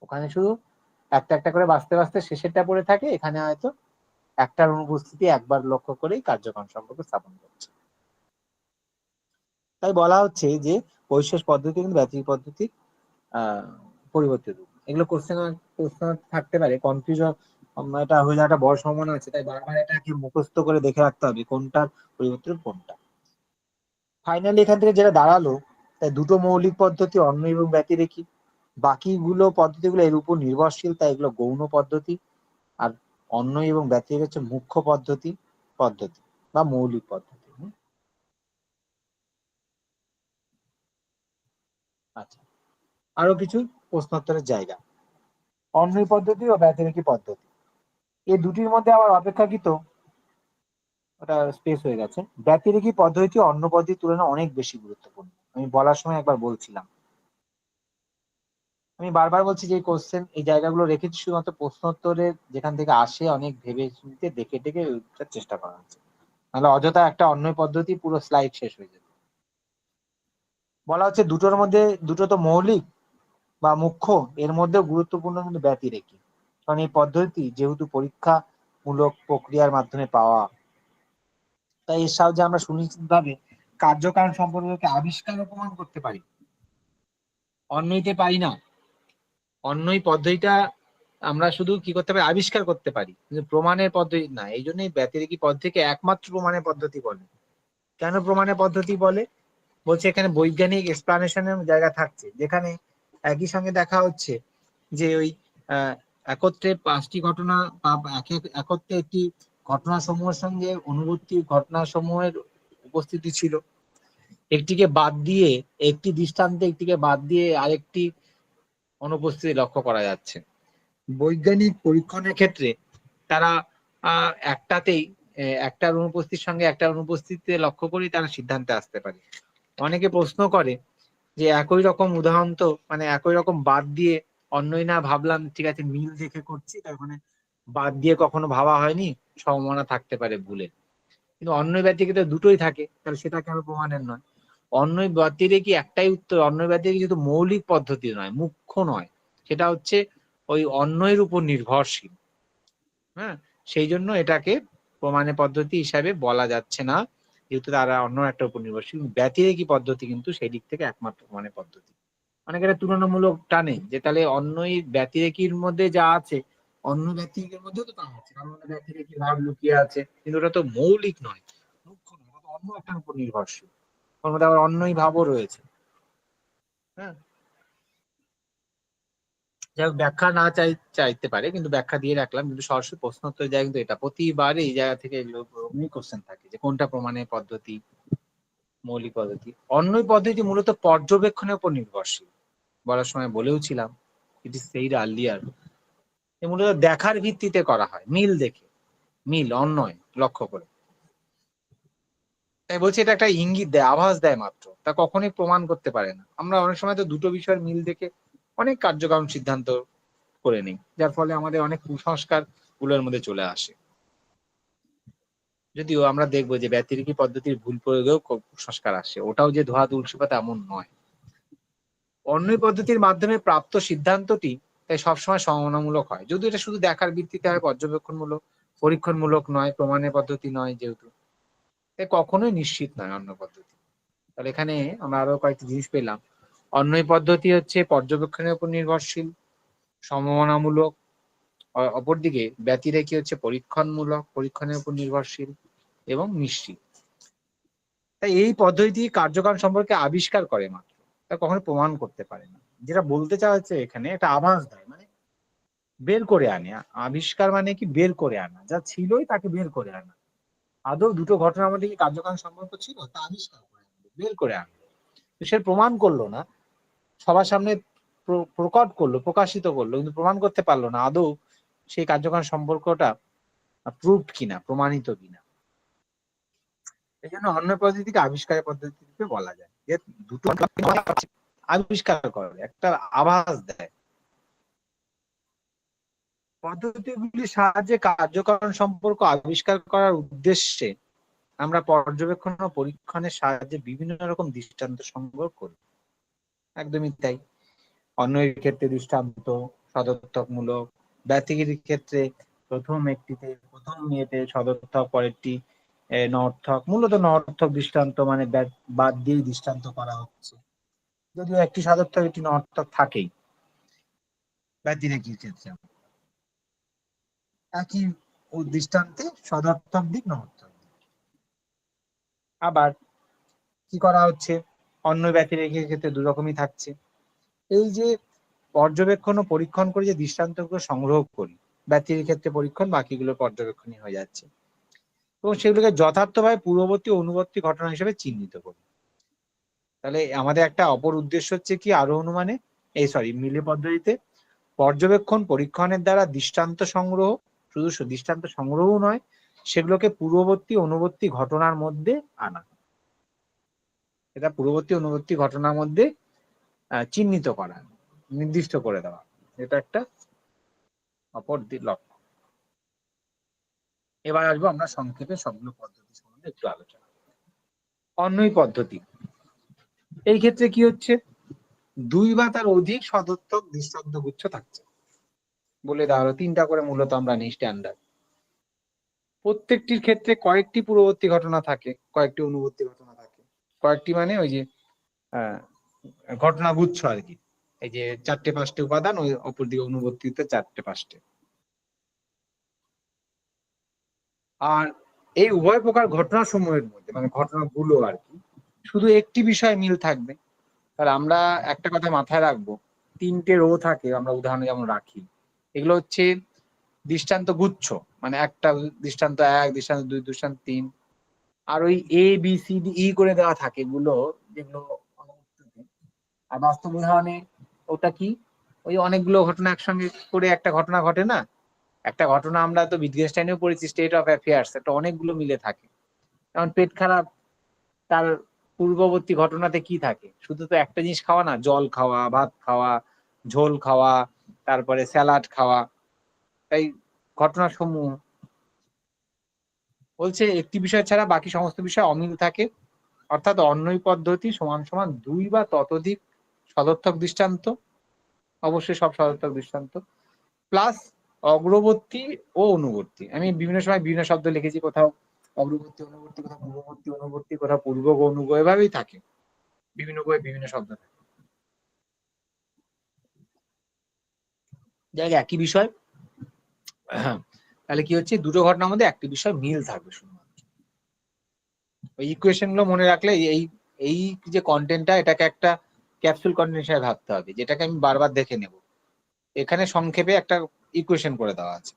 ওখানে শুধু একটা একটা করে বাঁচতে বাঁচতে শেষেরটা পড়ে থাকে, এখানে হয়তো একটার অনুপস্থিতি একবার লক্ষ্য করেই কার্যকারণ সম্পর্ক স্থাপন করছে। তাই বলা হচ্ছে যে পরিশেষ পদ্ধতি কিন্তু ব্যতিরেকি পদ্ধতির পরিবর্তিত রূপ। এগুলো প্রশ্ন থাকতে পারে, কনফিউশন এটা হয়ে যাওয়াটা বড় সম্ভাবনা আছে, তাই বারবার এটাকে মুখস্থ করে দেখে রাখতে হবে কোনটার পরিবর্তন কোনটা। ফাইনালি এখান থেকে যেটা দাঁড়ালো, তাই দুটো মৌলিক পদ্ধতি অন্য এবং ব্যতিরেকি, বাকিগুলো পদ্ধতিগুলো এর উপর নির্ভরশীল, তাই এগুলো গৌণ পদ্ধতি। আর অন্য এবং ব্যতিরেকি হচ্ছে মুখ্য পদ্ধতি বা মৌলিক পদ্ধতি। আচ্ছা, আরো কিছু প্রশ্নোত্তরের জায়গা। অন্বয় পদ্ধতি ও ব্যতিরেকি পদ্ধতি, এই দুটির মধ্যে আবার অপেক্ষাকৃত ওটা স্পেস হয়ে গেছে, ব্যতিরেকি পদ্ধতি অন্য পদ্ধতির তুলনায় অনেক বেশি গুরুত্বপূর্ণ। আমি বলার সময় একবার বলছিলাম, আমি বারবার বলছি যে কোশ্চেন এই জায়গাগুলো রেখেছি শুধুমাত্র প্রশ্নোত্তরের যেখান থেকে আসে অনেক ভেবে চিন্তে দেখে দেখে উত্তর চেষ্টা করা হচ্ছে, নাহলে অযথা একটা অন্যয় পদ্ধতি পুরো স্লাইড শেষ হয়ে যাবে। বলা হচ্ছে দুটোর মধ্যে, দুটো তো মৌলিক বা মুখ্য, এর মধ্যেও গুরুত্বপূর্ণ কিন্তু ব্যতিরেকি, কারণ এই পদ্ধতি যেহেতু পরীক্ষামূলক প্রক্রিয়ার মাধ্যমে পাওয়া, তাই এর সাহায্যে আমরা সুনিশ্চিতভাবে কার্যকারণ সম্পর্কে আবিষ্কার ও প্রমাণ করতে পারি, অন্যইতে পারি না। অন্যই পদ্ধতিটা আমরা শুধু কি করতে পারি, আবিষ্কার করতে পারি, কিন্তু প্রমাণের পদ্ধতি না। এই জন্যই ব্যতিরেকি পদ্ধতিকে একমাত্র প্রমাণের পদ্ধতি বলে। কেন প্রমাণের পদ্ধতি বলে? বলছে এখানে বৈজ্ঞানিক এক্সপ্লানেশনের জায়গা থাকছে, যেখানে একই সঙ্গে দেখা হচ্ছে যে ওই একত্রে 5টি ঘটনা বা একত্রে একটি ঘটনা সমূহের সঙ্গে অনুবর্তী ঘটনা সমূহের উপস্থিতি ছিল, একটিকে বাদ দিয়ে, একটি দৃষ্টান্তে একটিকে বাদ দিয়ে আরেকটি অনুপস্থিতি লক্ষ্য করা যাচ্ছে। বৈজ্ঞানিক পরীক্ষণের ক্ষেত্রে তারা একটাতেই একটার অনুপস্থিতির সঙ্গে একটার অনুপস্থিতিতে লক্ষ্য করেই তারা সিদ্ধান্তে আসতে পারে। অনেকে প্রশ্ন করে যে একই রকম উদাহরণ তো, মানে একই রকম বাদ দিয়ে অন্যই না ভাবলাম, ঠিক আছে মিল দেখে করছি, তার মানে বাদ দিয়ে কখনো ভাবা হয়নি, সম্ভাবনা থাকতে পারে ভুলে। কিন্তু অন্যই ব্যতিরেকি তো দুটোই থাকে, তাহলে সেটা কেন প্রমাণের নয়? অন্যই ব্যতিরেকি একটাই উত্তর, অন্যই ব্যতিরেকি যেহেতু মৌলিক পদ্ধতি নয়, মুখ্য নয়, সেটা হচ্ছে ওই অন্যের উপর নির্ভরশীল। হ্যাঁ, সেই জন্য এটাকে প্রমাণের পদ্ধতি হিসাবে বলা যাচ্ছে না, যেহেতু তারা অন্য একটা উপর নির্ভরশীল। ব্যতিরেকি পদ্ধতি কিন্তু সেই দিক থেকে একমাত্র প্রমাণের পদ্ধতি। অনেকে এটা তুলনামূলক টানে যে তাহলে অন্যই ব্যতিরেকির মধ্যে যা আছে অন্য ব্যতিরেকির মধ্যেও তো তা আছে, কারণ অন্য ব্যতিরেকি ভাব লুকিয়ে আছে, কিন্তু ওটা তো মৌলিক নয়, মুখ্য নয়, ওটা তো অন্য একটার উপর নির্ভরশীল, ওর মধ্যে আবার অন্যই ভাবও রয়েছে। হ্যাঁ, যাই হোক, ব্যাখ্যা না চাইতে পারে, কিন্তু ব্যাখ্যা দিয়ে রাখলাম, কিন্তু সরাসরি প্রশ্নোত্তর জায়গা কিন্তু এটা প্রতিবারে এই জায়গা থেকে কোশ্চেন থাকে যে কোনটা প্রমাণের পদ্ধতি, মৌলিক পদ্ধতি। অন্যই পদ্ধতি মূলত পর্যবেক্ষণের উপর নির্ভরশীল, বলার সময় বলেও ছিলাম, ইট ইজ সেইড আর্লিয়ার, মূলত দেখার ভিত্তিতে করা হয়, মিল দেখে, মিল অন্যয় লক্ষ্য করে। তাই বলছি এটা একটা ইঙ্গিত দেয়, আভাস দেয় মাত্র, তা কখনোই প্রমাণ করতে পারে না। আমরা অনেক সময় তো দুটো বিষয়ের মিল দেখে অনেক কার্যকারণ সিদ্ধান্ত করে নেই, যার ফলে আমাদের অনেক কুসংস্কার গুলোর মধ্যে চলে আসে। যদিও আমরা দেখবো যে ব্যতিরেকি পদ্ধতির ভুল প্রয়োগেও কুসংস্কার আসে, ওটাও যে ধোয়া তুলসী পাতা এমন নয়। অন্যই পদ্ধতির মাধ্যমে প্রাপ্ত সিদ্ধান্তটি তাই সবসময় সমমনামূলক হয়, যদিও এটা শুধু দেখার ভিত্তিতে হয়, পর্যবেক্ষণমূলক পরীক্ষণমূলক নয়, প্রমাণের পদ্ধতি নয়, যেহেতু তাই কখনোই নিশ্চিত নয় অন্য পদ্ধতি। তাহলে এখানে আমরা আরো কয়েকটি জিনিস পেলাম। অন্যই পদ্ধতি হচ্ছে পর্যবেক্ষণের উপর নির্ভরশীল, সমমনামূলক, অপরদিকে ব্যতিরেকি হচ্ছে পরীক্ষণমূলক, পরীক্ষণের উপর নির্ভরশীল এবং নিশ্চিত। তাই এই পদ্ধতি কার্যকারণ সম্পর্কে আবিষ্কার করে মাত্র, তা কখনো প্রমাণ করতে পারে না। যেটা বলতে চাওয়া হচ্ছে এখানে, একটা আভাস দেয়, মানে বের করে আনে। আবিষ্কার মানে কি, বের করে আনা, যা ছিলই তাকে বের করে আনা। আদৌ দুটো ঘটনার মধ্যে কি কার্যকারণ সম্পর্ক ছিল, তা আবিষ্কার করে আনবে, বের করে আনবে। সে প্রমাণ করলো না, সবার সামনে প্রকট করলো, প্রকাশিত করলো, কিন্তু প্রমাণ করতে পারলো না আদৌ সেই কার্যকারণ সম্পর্কটা প্রুভড কিনা, প্রমাণিত কিনা। এই জন্য অন্বয় পদ্ধতিকে আবিষ্কারের পদ্ধতিতে বলা যায়, যে দুটো আবিষ্কার করে, একটা আভাস দেয়। পদ্ধতিগুলির সাহায্যে কার্যকারণ সম্পর্ক আবিষ্কার করার উদ্দেশ্যে আমরা পর্যবেক্ষণ ও পরীক্ষণের সাহায্যে বিভিন্ন রকম দৃষ্টান্ত সংগ্রহ করি। একদমই তাই। অন্বয়ের ক্ষেত্রে দৃষ্টান্ত সদর্থকমূলক, ব্যতিক্রিয়ার ক্ষেত্রে প্রথম ইয়েতে সদর্থক, পরেরটি নর্থক। মূলত নর্থক দৃষ্টান্ত মানে বাদ দিয়ে দৃষ্টান্ত করা হচ্ছে, যদিও একটি সদর্থক একটি নর্থক থাকেই ব্যতিরেকির ক্ষেত্রে। একই দৃষ্টান্তে সদর্থক দিক নর্থক দিক। আবার কি করা হচ্ছে, অন্য ব্যতিরেকির ক্ষেত্রে দু রকমই থাকছে। এই যে পর্যবেক্ষণ ও পরীক্ষণ করে যে দৃষ্টান্তগুলো সংগ্রহ করি, ব্যতিরেকির ক্ষেত্রে পরীক্ষণ, বাকিগুলো পর্যবেক্ষণই হয়ে যাচ্ছে, এবং সেগুলোকে যথার্থভাবে পূর্ববর্তী ও অনুবর্তী ঘটনা হিসেবে চিহ্নিত করি। তাহলে আমাদের একটা অপর উদ্দেশ্য হচ্ছে কি, আরো অনুমানে মিলে পদ্ধতিতে পর্যবেক্ষণ পরীক্ষণের দ্বারা দৃষ্টান্ত সংগ্রহ, শুধু দৃষ্টান্ত সংগ্রহ নয়, সেগুলোকে পূর্ববর্তী অনুবর্তী ঘটনার মধ্যে আনা। এটা পূর্ববর্তী অনুবর্তী ঘটনার মধ্যে চিহ্নিত করা, নির্দিষ্ট করে দেওয়া, এটা একটা অপর লক্ষ্য। এবার আসবো আমরা সংক্ষেপে সবগুলো পদ্ধতি সম্বন্ধে একটু আলোচনা। অন্বয় পদ্ধতি, এই ক্ষেত্রে কি হচ্ছে, দুই বা তার অধিক সদর্থক দৃষ্টান্ত গুচ্ছ থাকছে। বলে দেওয়া হলো তিনটা করে মূলত আমরা নিই স্ট্যান্ডার্ড। প্রত্যেকটির ক্ষেত্রে কয়েকটি পূর্ববর্তী ঘটনা থাকে, কয়েকটি অনুবর্তী ঘটনা থাকে। কয়েকটি মানে ওই যে ঘটনা গুচ্ছ আর কি, এই যে 4টে-5টে উপাদান, ওই অপর দিকে অনুবর্তীতে 4টে-5টে। আর এই উভয় প্রকার ঘটনা সমূহের মধ্যে, মানে ঘটনাগুলো আর কি, শুধু একটি বিষয় মিল থাকবে। তাহলে আমরা একটা কথা মাথায় রাখবো, 3টে রো থাকে, আমরা উদাহরণে যেমন রাখি, এগুলো হচ্ছে দৃষ্টান্ত গুচ্ছ, মানে একটা দৃষ্টান্ত 1, দৃষ্টান্ত 2, দৃষ্টান্ত 3, আর ওই ABCDE করে দেওয়া থাকে এগুলো, যেগুলো। আর বাস্তব উদাহরণে ওটা কি, ওই অনেকগুলো ঘটনা একসঙ্গে করে একটা ঘটনা ঘটে না। একটা ঘটনা আমরা তো বিটগেনস্টাইনেও পড়েছি, স্টেট অফ অ্যাফেয়ার্স, এটা অনেকগুলো মিলে থাকে। যেমন পেট খারাপ, তার পূর্ববর্তী ঘটনাতে কি থাকে, শুধু তো একটা জিনিস খাওয়া না, জল খাওয়া, ভাত খাওয়া, ঝোল খাওয়া, তারপরে স্যালাড খাওয়া। তাই ঘটনা সমূহ বলছে একটি বিষয় ছাড়া বাকি সমস্ত বিষয় অমিল থাকে, অর্থাৎ অন্বয় পদ্ধতি সমান সমান 2 বা ততোধিক সদর্থক দৃষ্টান্ত, অবশ্যই সব সদর্থক দৃষ্টান্ত, প্লাস অগ্রবর্তী ও অনুবর্তী। আমি বিভিন্ন সময় বিভিন্ন শব্দ লিখেছি, কোথাও অগ্রবর্তী অনুবর্তী, কোথাও পূর্ববর্তী অনুবর্তী, কোথাও পূর্ব অনুগ, এভাবেই থাকে, বিভিন্ন বইয়ে বিভিন্ন শব্দ থাকে। যাই একই বিষয়, তাহলে কি হচ্ছে, দুটো ঘটনার মধ্যে একটি বিষয় মিল থাকবে শুধুমাত্র। ওই ইকুয়েশন গুলো মনে রাখলে এই যে কন্টেন্টটা, এটাকে একটা ক্যাপসুল কন্টেন্ট হিসেবে ভাবতে হবে, যেটাকে আমি বারবার দেখে নেব। এখানে সংক্ষেপে একটা ইকুয়েশন করে দেওয়া আছে।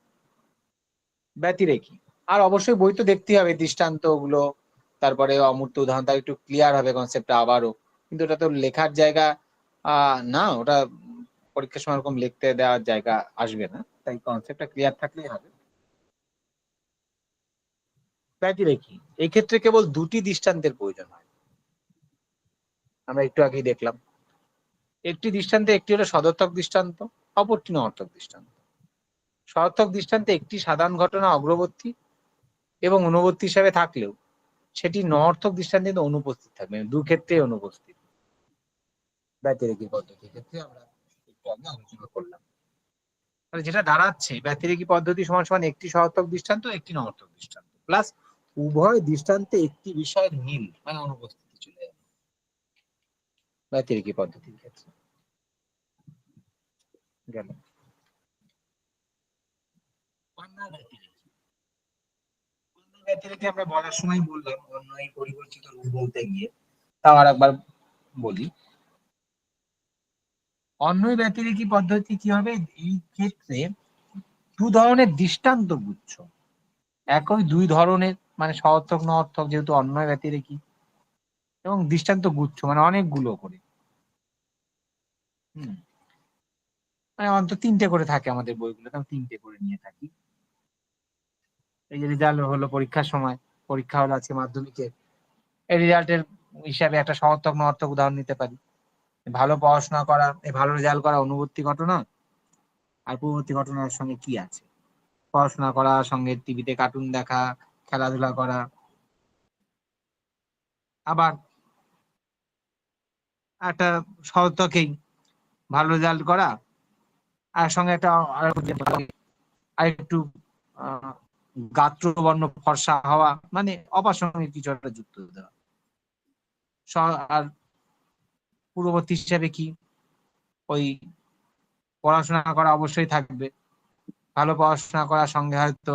ব্যতিরেকি, আর অবশ্যই বই তো দেখতেই হবে, দৃষ্টান্ত গুলো, তারপরে অমূর্ত উদাহরণ, তার একটু ক্লিয়ার হবে কনসেপ্টটা আবারও। কিন্তু ওটা তো লেখার জায়গা না, ওটা পরীক্ষার সময় এরকম লিখতে দেওয়ার জায়গা আসবে না, তাই কনসেপ্টটা ক্লিয়ার থাকলেই হবে। ব্যতিরেকি, এই ক্ষেত্রে কেবল দুটি দৃষ্টান্তের প্রয়োজন হয়, আমরা একটু আগেই দেখলাম। একটি দৃষ্টান্তে একটি হলো সদর্থক দৃষ্টান্ত, অপরটি নর্থক দৃষ্টান্ত। সদর্থক দৃষ্টান্তে একটি সাধারণ ঘটনা অগ্রবর্তী এবং অনুবর্তী হিসাবে থাকলেও সেটি নর্থক দৃষ্টান্তে অনুপস্থিত থাকবে, দু ক্ষেত্রেই অনুপস্থিত। ব্যতিরেকি পদ্ধতির ক্ষেত্রে আমরা একটু আগে আলোচনা করলাম। তাহলে যেটা দাঁড়াচ্ছে, ব্যতিরেকি পদ্ধতি সমান সমান একটি সদর্থক দৃষ্টান্ত, একটি নর্থক দৃষ্টান্ত, প্লাস উভয় দৃষ্টান্তে একটি বিষয়ের মিল, মানে অনুপস্থিতি চলে যাবে ব্যতিরেকি পদ্ধতির ক্ষেত্রে। গেল অন্যয় ব্যতিরেকি। অন্যয় ব্যতিরেকি আমরা বলার সময় বললাম, অন্যয় পরিবর্তিত রূপ বলতে গিয়ে, তাও আর একবার বলি। অন্যয় ব্যতিরেকি পদ্ধতি কি হবে, এই ক্ষেত্রে দু ধরনের দৃষ্টান্ত গুচ্ছ, একই দুই ধরনের, মানে সদর্থক নর্থক, যেহেতু অন্যয় ব্যতিরেকি, এবং দৃষ্টান্ত গুচ্ছ মানে অনেকগুলো করে। মানে অন্তত 3টে করে থাকে আমাদের বইগুলো, 3টে করে নিয়ে থাকি। এই যে রেজাল্ট হলো পরীক্ষার সময়, পরীক্ষা হলো আজকে মাধ্যমিকের, এই রেজাল্টের হিসাবে একটা সমর্থক নর্থক উদাহরণ নিতে পারি। ভালো পড়াশোনা করা, এই ভালো রেজাল্ট করা অনুবর্তী ঘটনা, আর পূর্ববর্তী ঘটনার সঙ্গে কি আছে? পড়াশোনা করা, সঙ্গে টিভিতে কার্টুন দেখা, খেলাধুলা করা। আবার একটা সমর্থকেই ভালো রেজাল্ট করা, আর সঙ্গে একটা আরেকটু গাত্রবর্ণ ফর্সা হওয়া, মানে অপ্রাসঙ্গিক কিছু একটা যুক্ত দেওয়া। আর পূর্ববর্তী হিসাবে কি, ওই পড়াশোনা করা অবশ্যই থাকবে, ভালো পড়াশোনা করার সঙ্গে হয়তো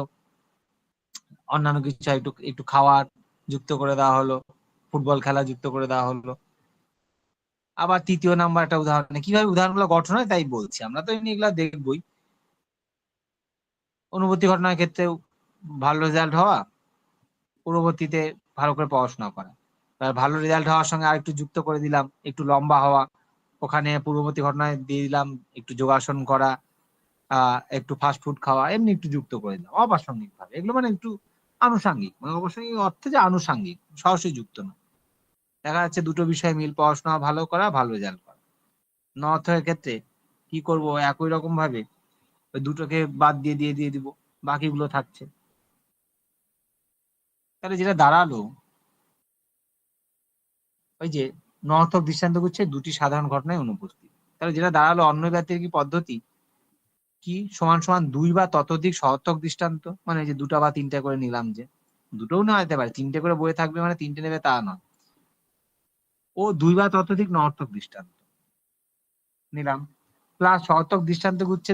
অন্যান্য কিছু একটু একটু খাওয়ার যুক্ত করে দেওয়া হলো, ফুটবল খেলা যুক্ত করে দেওয়া হলো। আবার তৃতীয় নাম্বার একটা উদাহরণ, কিভাবে উদাহরণগুলো গঠন হয় তাই বলছি, আমরা তো এগুলা দেখবই। অনুবর্তী ঘটনার ক্ষেত্রে ভালো রেজাল্ট হওয়া, পূর্ববর্তীতে ভালো করে পড়াশোনা করা। ভালো রেজাল্ট হওয়ার সঙ্গে আর একটু যুক্ত করে দিলাম একটু লম্বা হওয়া, ওখানে পূর্ববর্তী ঘটনায় দিয়ে দিলাম একটু যোগাসন করা, একটু ফাস্ট ফুড খাওয়া, এমনি একটু যুক্ত করে দিলাম অপ্রাসঙ্গিক ভাবে। এগুলো মানে একটু আনুষাঙ্গিক, মানে অপ্রাসঙ্গিক অর্থে যে আনুষাঙ্গিক, সরাসরি যুক্ত না। দেখা যাচ্ছে দুটো বিষয় মিল, পড়াশোনা ভালো করা, ভালো রেজাল্ট করা। নর্থকের ক্ষেত্রে কি করব, একই রকম ভাবে ওই দুটোকে বাদ দিয়ে দিব, বাকিগুলো থাকছে। তাহলে যেটা দাঁড়ালো, ওই যে নর্থক দৃষ্টান্ত হচ্ছে দুটি সাধারণ ঘটনায় অনুপস্থিত। তাহলে যেটা দাঁড়ালো, অন্য ব্যক্তির কি পদ্ধতি কি সমান সমান দুই বা ততোধিক সহর্থক দৃষ্টান্ত, মানে যে দুটা বা তিনটা করে নিলাম, যে দুটোও নেওয়া যেতে পারে, তিনটে করে বইয়ে থাকবে মানে তিনটে নেবে তা নয়, ও দুই বা ততোধিক নর্থক দৃষ্টান্ত নিলাম, প্লাস সহর্থক দৃষ্টান্ত হচ্ছে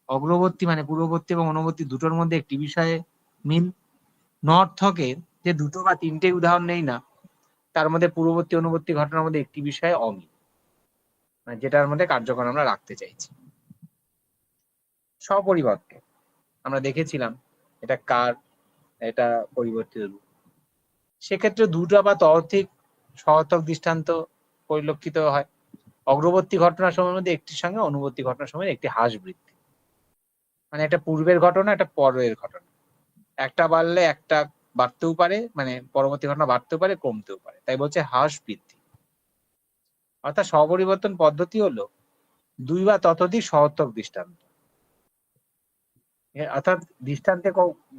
অগ্রবর্তী মানে পূর্ববর্তী এবং অনুবর্তী দুটোর মধ্যে একটি বিষয়ে মিল। নর্থকের যে দুটো বা তিনটে উদাহরণ নেই না, তার মধ্যে পূর্ববর্তী অনুবর্তী ঘটনার মধ্যে একটি বিষয়ে অমিল, মানে যেটার মধ্যে কার্যক্রম আমরা রাখতে চাইছি। স্বপরিবর্তন আমরা দেখেছিলাম, এটা কার, এটা পরিবর্তিত রূপ। সেক্ষেত্রে দুটো বা ততোধিক সহর্থক দৃষ্টান্ত পরিলক্ষিত হয়। অগ্রবর্তী ঘটনার সময়ের মধ্যে একটির সঙ্গে অনুবর্তী ঘটনার সময় একটি হ্রাস বৃদ্ধি, মানে একটা পূর্বের ঘটনা, একটা পরের ঘটনা, একটা বাড়লে একটা বাড়তেও পারে, মানে পরবর্তী ঘটনা বাড়তেও পারে, কমতেও পারে, তাই বলছে হ্রাস বৃদ্ধি। অর্থাৎ স্বপরিবর্তন পদ্ধতি হলো দুই বা ততোধিক সহর্থক দৃষ্টান্ত। অর্থাৎ দৃষ্টান্তে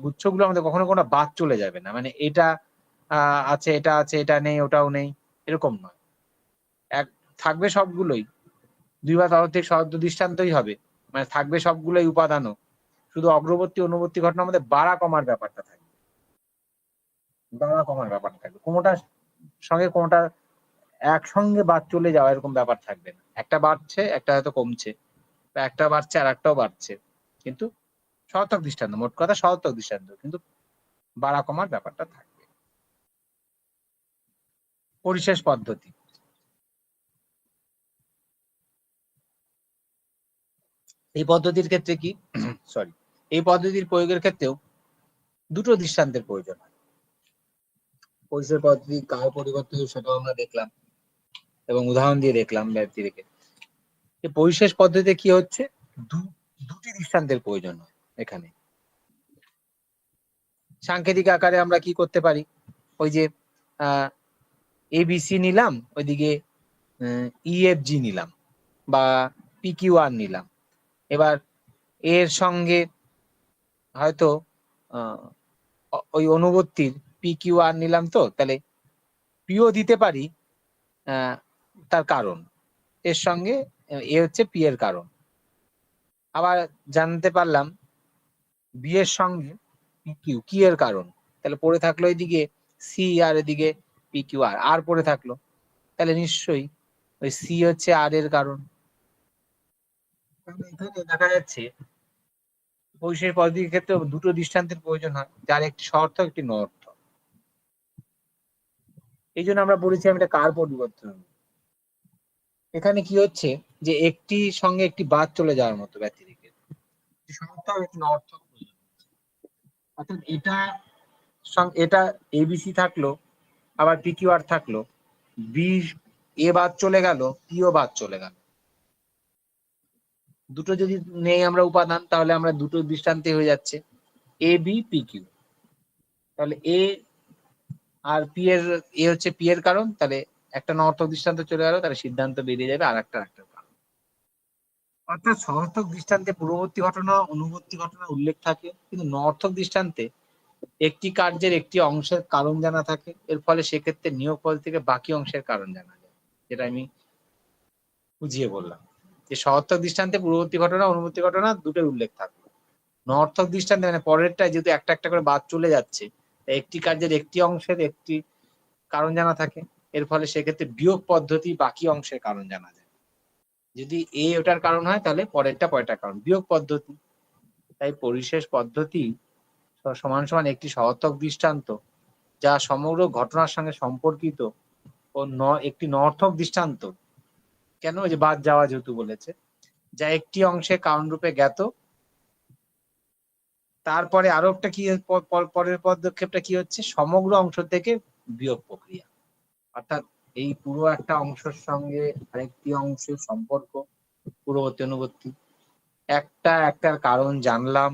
গুচ্ছগুলো আমাদের কখনো কোনো বাদ চলে যাবে না, মানে এটা আছে, এটা আছে, এটা নেই, ওটাও নেই, এরকম নয়। এক থাকবে সবগুলোই, দুই বা ততোধিক সহর্থক দৃষ্টান্তই হবে, মানে থাকবে সবগুলোই উপাদানও, শুধু অগ্রবর্তী অনুবর্তী ঘটনার মধ্যে বাড়া কমার ব্যাপারটা থাকবে, বাড়া কমার ব্যাপারটা থাকবে, কোনোটার সঙ্গে কোনোটা একসঙ্গে বাদ চলে যাওয়া এরকম ব্যাপার থাকবে না। একটা বাড়ছে, একটা হয়তো কমছে, বা একটা বাড়ছে আর একটাও বাড়ছে, কিন্তু সহর্থক দৃষ্টান্ত, মোট কথা সহর্থক দৃষ্টান্ত, কিন্তু বাড়া কমার ব্যাপারটা থাকবে। পরিশেষ পদ্ধতি, এই পদ্ধতির ক্ষেত্রে কি এই পদ্ধতির প্রয়োগের ক্ষেত্রেও দুটো দৃষ্টান্তের প্রয়োজন হয়। পরিশেষ পদ্ধতি কার পরিবর্তন সেটাও আমরা দেখলাম এবং উদাহরণ দিয়ে দেখলাম ব্যক্তি রেখে। পরিশেষ পদ্ধতিতে কি হচ্ছে, দুটি দৃষ্টান্তের প্রয়োজন হয়। এখানে সাংকেতিক আকারে আমরা কি করতে পারি, ওই যে এবিসি নিলাম, ওইদিকে ইএফজি নিলাম বা পিকিউআর নিলাম, এবার এর সঙ্গে হয়তো ওই অনুবর্তীর পিকিউআর নিলাম, তো তাহলে পিও দিতে পারি তার কারণ, এর সঙ্গে এ হচ্ছে পি এর কারণ। আবার জানতে পারলাম বি এর সঙ্গে পিকিউ কি এর কারণ, তাহলে পড়ে থাকলো এদিকে সি আর এদিকে পিকিউ আর পড়ে থাকলো, তাহলে নিশ্চয়ই ওই সি হচ্ছে আর এর কারণ। এখানে দেখা যাচ্ছে পরিশেষ পদ্ধতির ক্ষেত্রে দুটো দৃষ্টান্তের প্রয়োজন হয়, যার একটি সহর্থক একটি নঅর্থক। এই জন্য আমরা বলেছিলাম এটা কার পরিবর্তন। এখানে কি হচ্ছে যে একটি সঙ্গে একটি বাদ চলে যাওয়ার মতো ব্যতিরেকে সহর্থক একটি নঅর্থক প্রয়োজন। অর্থাৎ এটা এবিসি থাকলো, আবার পিকিউআর থাকলো, বি এ বাদ চলে গেল, পিও বাদ চলে গেল, দুটো যদি নেই আমরা উপাদান, তাহলে আমরা দুটো দৃষ্টান্তে হয়ে যাচ্ছে এ বি পি কিউ। তাহলে এ আর পি এর, এ হচ্ছে পি এর কারণ, তাহলে একটা নর্থক দৃষ্টান্ত চলে গেল, তাহলে সিদ্ধান্ত বেরিয়ে যাবে আর একটা কারণ। অর্থাৎ সমর্থক দৃষ্টান্তে পূর্ববর্তী ঘটনা অনুবর্তী ঘটনা উল্লেখ থাকে, কিন্তু নর্থক দৃষ্টান্তে একটি কার্যের একটি অংশের কারণ জানা থাকে, এর ফলে সেক্ষেত্রে নিয়োগ ফল থেকে বাকি অংশের কারণ জানা যায়, যেটা আমি বুঝিয়ে বললাম যে সমর্থক দৃষ্টান্তে পূর্ববর্তী ঘটনা অনুবর্তী ঘটনা দুটোর উল্লেখ থাকবে। নর্থক দৃষ্টান্তে মানে পরেরটা যেহেতু একটা একটা করে বাদ চলে যাচ্ছে, তাই একটি কার্যের একটি অংশের একটি কারণ জানা থাকে, এর ফলে সেক্ষেত্রে বিয়োগ পদ্ধতি বাকি অংশের কারণ জানা যায়। যদি এ ওটার কারণ হয় তাহলে পরেরটা পরেরটার কারণ, বিয়োগ পদ্ধতি। তাই পরিশেষ পদ্ধতি সমান সমান একটি সহর্থক দৃষ্টান্ত যা সমগ্র ঘটনার সঙ্গে সম্পর্কিত ও একটি নর্থক দৃষ্টান্ত, কেন যে বাদ যাওয়া যেহেতু বলেছে, যা একটি অংশে কারণ রূপে জ্ঞাত। তারপরে আরো একটা কি পরের পদক্ষেপটা কি হচ্ছে, সমগ্র অংশ থেকে বিয়োগ প্রক্রিয়া, অর্থাৎ এই পুরো একটা অংশের সঙ্গে আরেকটি অংশের সম্পর্ক, পূর্ববর্তী অনুবর্তী, একটার কারণ জানলাম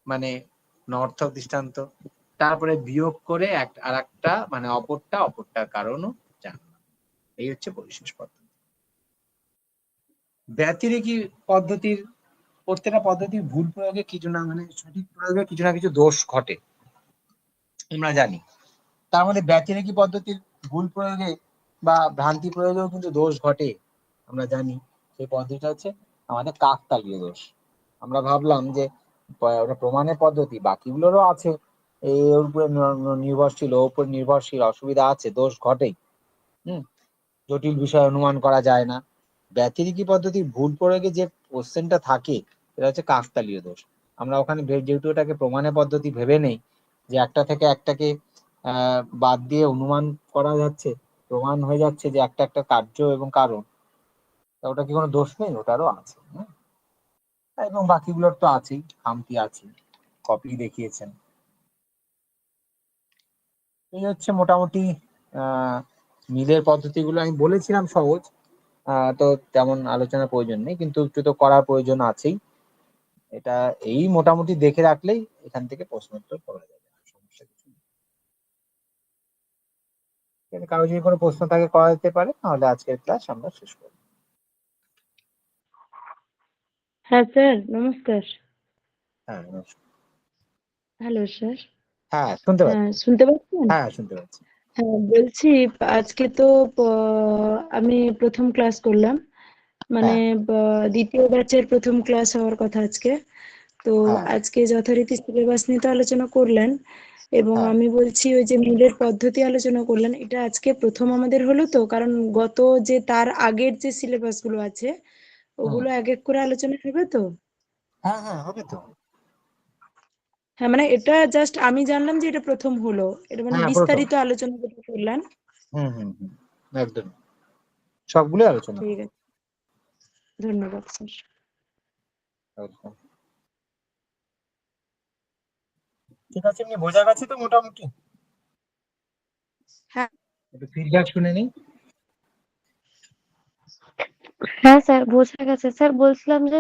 মানে নর্থক দৃষ্টান্ত, তারপরে বিয়োগ করে আর একটা মানে অপরটার কারণও জানলাম, এই হচ্ছে পরিশেষ পদ্ধতি। ব্যতিরেকি পদ্ধতির প্রত্যেকটা পদ্ধতির ভুল প্রয়োগে কিছু না মানে সঠিক প্রয়োগে কিছু না কিছু দোষ ঘটে, আমরা জানি। তার মধ্যে ব্যতিরেকি পদ্ধতির ভুল প্রয়োগে বা ভ্রান্তি প্রয়োগেও কিন্তু দোষ ঘটে, আমরা জানি। সেই পদ্ধতিটা হচ্ছে আমাদের কাকতালীয় দোষ। আমরা ভাবলাম যে ওটা প্রমাণের পদ্ধতি, বাকিগুলোরও আছে, ওর উপরে নির্ভরশীল, ওর উপর নির্ভরশীল, অসুবিধা আছে, দোষ ঘটেই। জটিল বিষয় অনুমান করা যায় না। ব্যতিরেকি পদ্ধতির ভুল প্রয়োগে যে কোশ্চেনটা থাকে এটা হচ্ছে কাকতালীয় দোষ। আমরা ওখানে যেহেতু ওটাকে প্রমাণের পদ্ধতি ভেবে নেই, যে একটা থেকে একটাকে বাদ দিয়ে অনুমান করা যাচ্ছে, প্রমাণ হয়ে যাচ্ছে যে একটা একটা কার্য এবং কারণ, তা ওটা কি কোনো দোষ নেই? ওটারও আছে, এবং বাকিগুলোর তো আছেই, খামতি আছে, কপি দেখিয়েছেন। এই হচ্ছে মোটামুটি মিলের পদ্ধতিগুলো। আমি বলেছিলাম সহজ, তো তেমন আলোচনার প্রয়োজন নেই, কিন্তু একটু তো করার প্রয়োজন আছেই। এটা এই মোটামুটি দেখে রাখলেই এখান থেকে প্রশ্ন উত্তর করা যাবে, সমস্যা কিছু নেই। কারো যদি কোনো প্রশ্ন থাকে করা যেতে পারে, তাহলে আজকের ক্লাস আমরা শেষ করব। হ্যাঁ স্যার, নমস্কার। হ্যাঁ নমস্কার। Hello sir. হ্যাঁ শুনতে হ্যাঁ, পাচ্ছি। শুনতে পাচ্ছেন? হ্যাঁ শুনতে পাচ্ছি। হ্যাঁ, বলছি আজকে তো আমি প্রথম ক্লাস করলাম, মানে দ্বিতীয় ব্যাচের প্রথম ক্লাস হওয়ার কথা আজকে। তো হ্যাঁ আজকে যথারীতি সিলেবাস নিয়ে তো আলোচনা করলেন, এবং হ্যাঁ আমি বলছি ওই যে মিলের পদ্ধতি আলোচনা করলেন, এটা আজকে প্রথম আমাদের হলো তো, কারণ গত যে তার আগের যে সিলেবাস গুলো আছে ওগুলো এক এক করে আলোচনা হবে তো? হ্যাঁ হ্যাঁ হবে তো। হ্যাঁ, মানে এটা জাস্ট আমি জানলাম যে এটা প্রথম হলো, এটা মানে হ্যাঁ প্রথম। বিস্তারিত আলোচনা যেটা করলেন। হুম একদম সবগুলো আলোচনা ঠিক আছে, ধন্যবাদ স্যার। একদম ঠিক আছে। এমনি বোঝা গেছে তো মোটামুটি? হ্যাঁ। একটু ফিডব্যাক শুনে নিই। হ্যাঁ স্যার, বোঝা গেছে। স্যার বলছিলাম যে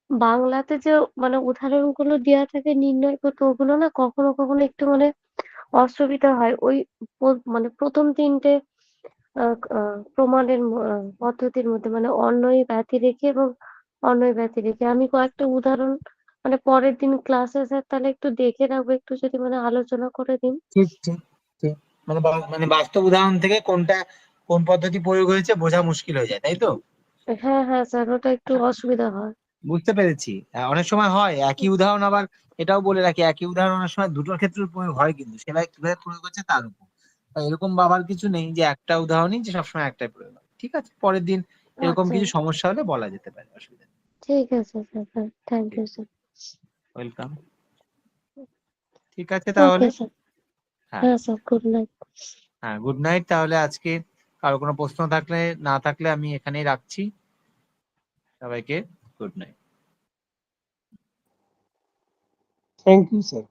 বাংলাতে যে মানে উদাহরণগুলো দেওয়া থাকে নির্ণয় করতে, ওগুলো না কখনো কখনো একটু মানে অসুবিধা হয়। ওই মানে প্রথম তিনটে প্রমাণের পদ্ধতির মধ্যে মানে অন্যয় ব্যতিরেকে এবং অন্যয় ব্যতিরেকে আমি কয়েকটা উদাহরণ মানে পরের দিন ক্লাসে স্যার তাহলে একটু দেখে রাখবো, একটু যদি মানে আলোচনা করে দিন। ঠিক ঠিক ঠিক, মানে মানে বাস্তব উদাহরণ থেকে কোনটা কোন পদ্ধতি প্রয়োগ হয়েছে বোঝা মুশকিল হয়ে যায়, তাই তো? হ্যাঁ হ্যাঁ স্যার, ওটা একটু অসুবিধা হয়। বুঝতে পেরেছি। অনেক সময় হয় একই উদাহরণ, আবার এটাও বলে রাখি একই উদাহরণ অনেক সময় দুটোর ক্ষেত্রে প্রয়োগ হয়, কিন্তু সেটা কিভাবে প্রয়োগ হচ্ছে তার উপর। তাই এরকম ভাবার কিছু নেই যে একটা উদাহরণই যে সবসময় একটাই প্রয়োগ হয়। ঠিক আছে, পরের দিন এরকম আচ্ছা, কিছু সমস্যা হলে বলা যেতে পারে, অসুবিধা নেই। ঠিক আছে স্যার, হ্যাঁ, থ্যাংক ইউ স্যার। ওয়েলকাম। ঠিক আছে তাহলে। Okay sir. হ্যাঁ হ্যাঁ স্যার, গুড নাইট। হ্যাঁ, গুড নাইট। তাহলে আজকে কারো কোনো প্রশ্ন থাকলে না থাকলে আমি এখানেই রাখছি। সবাইকে good night. Thank you sir.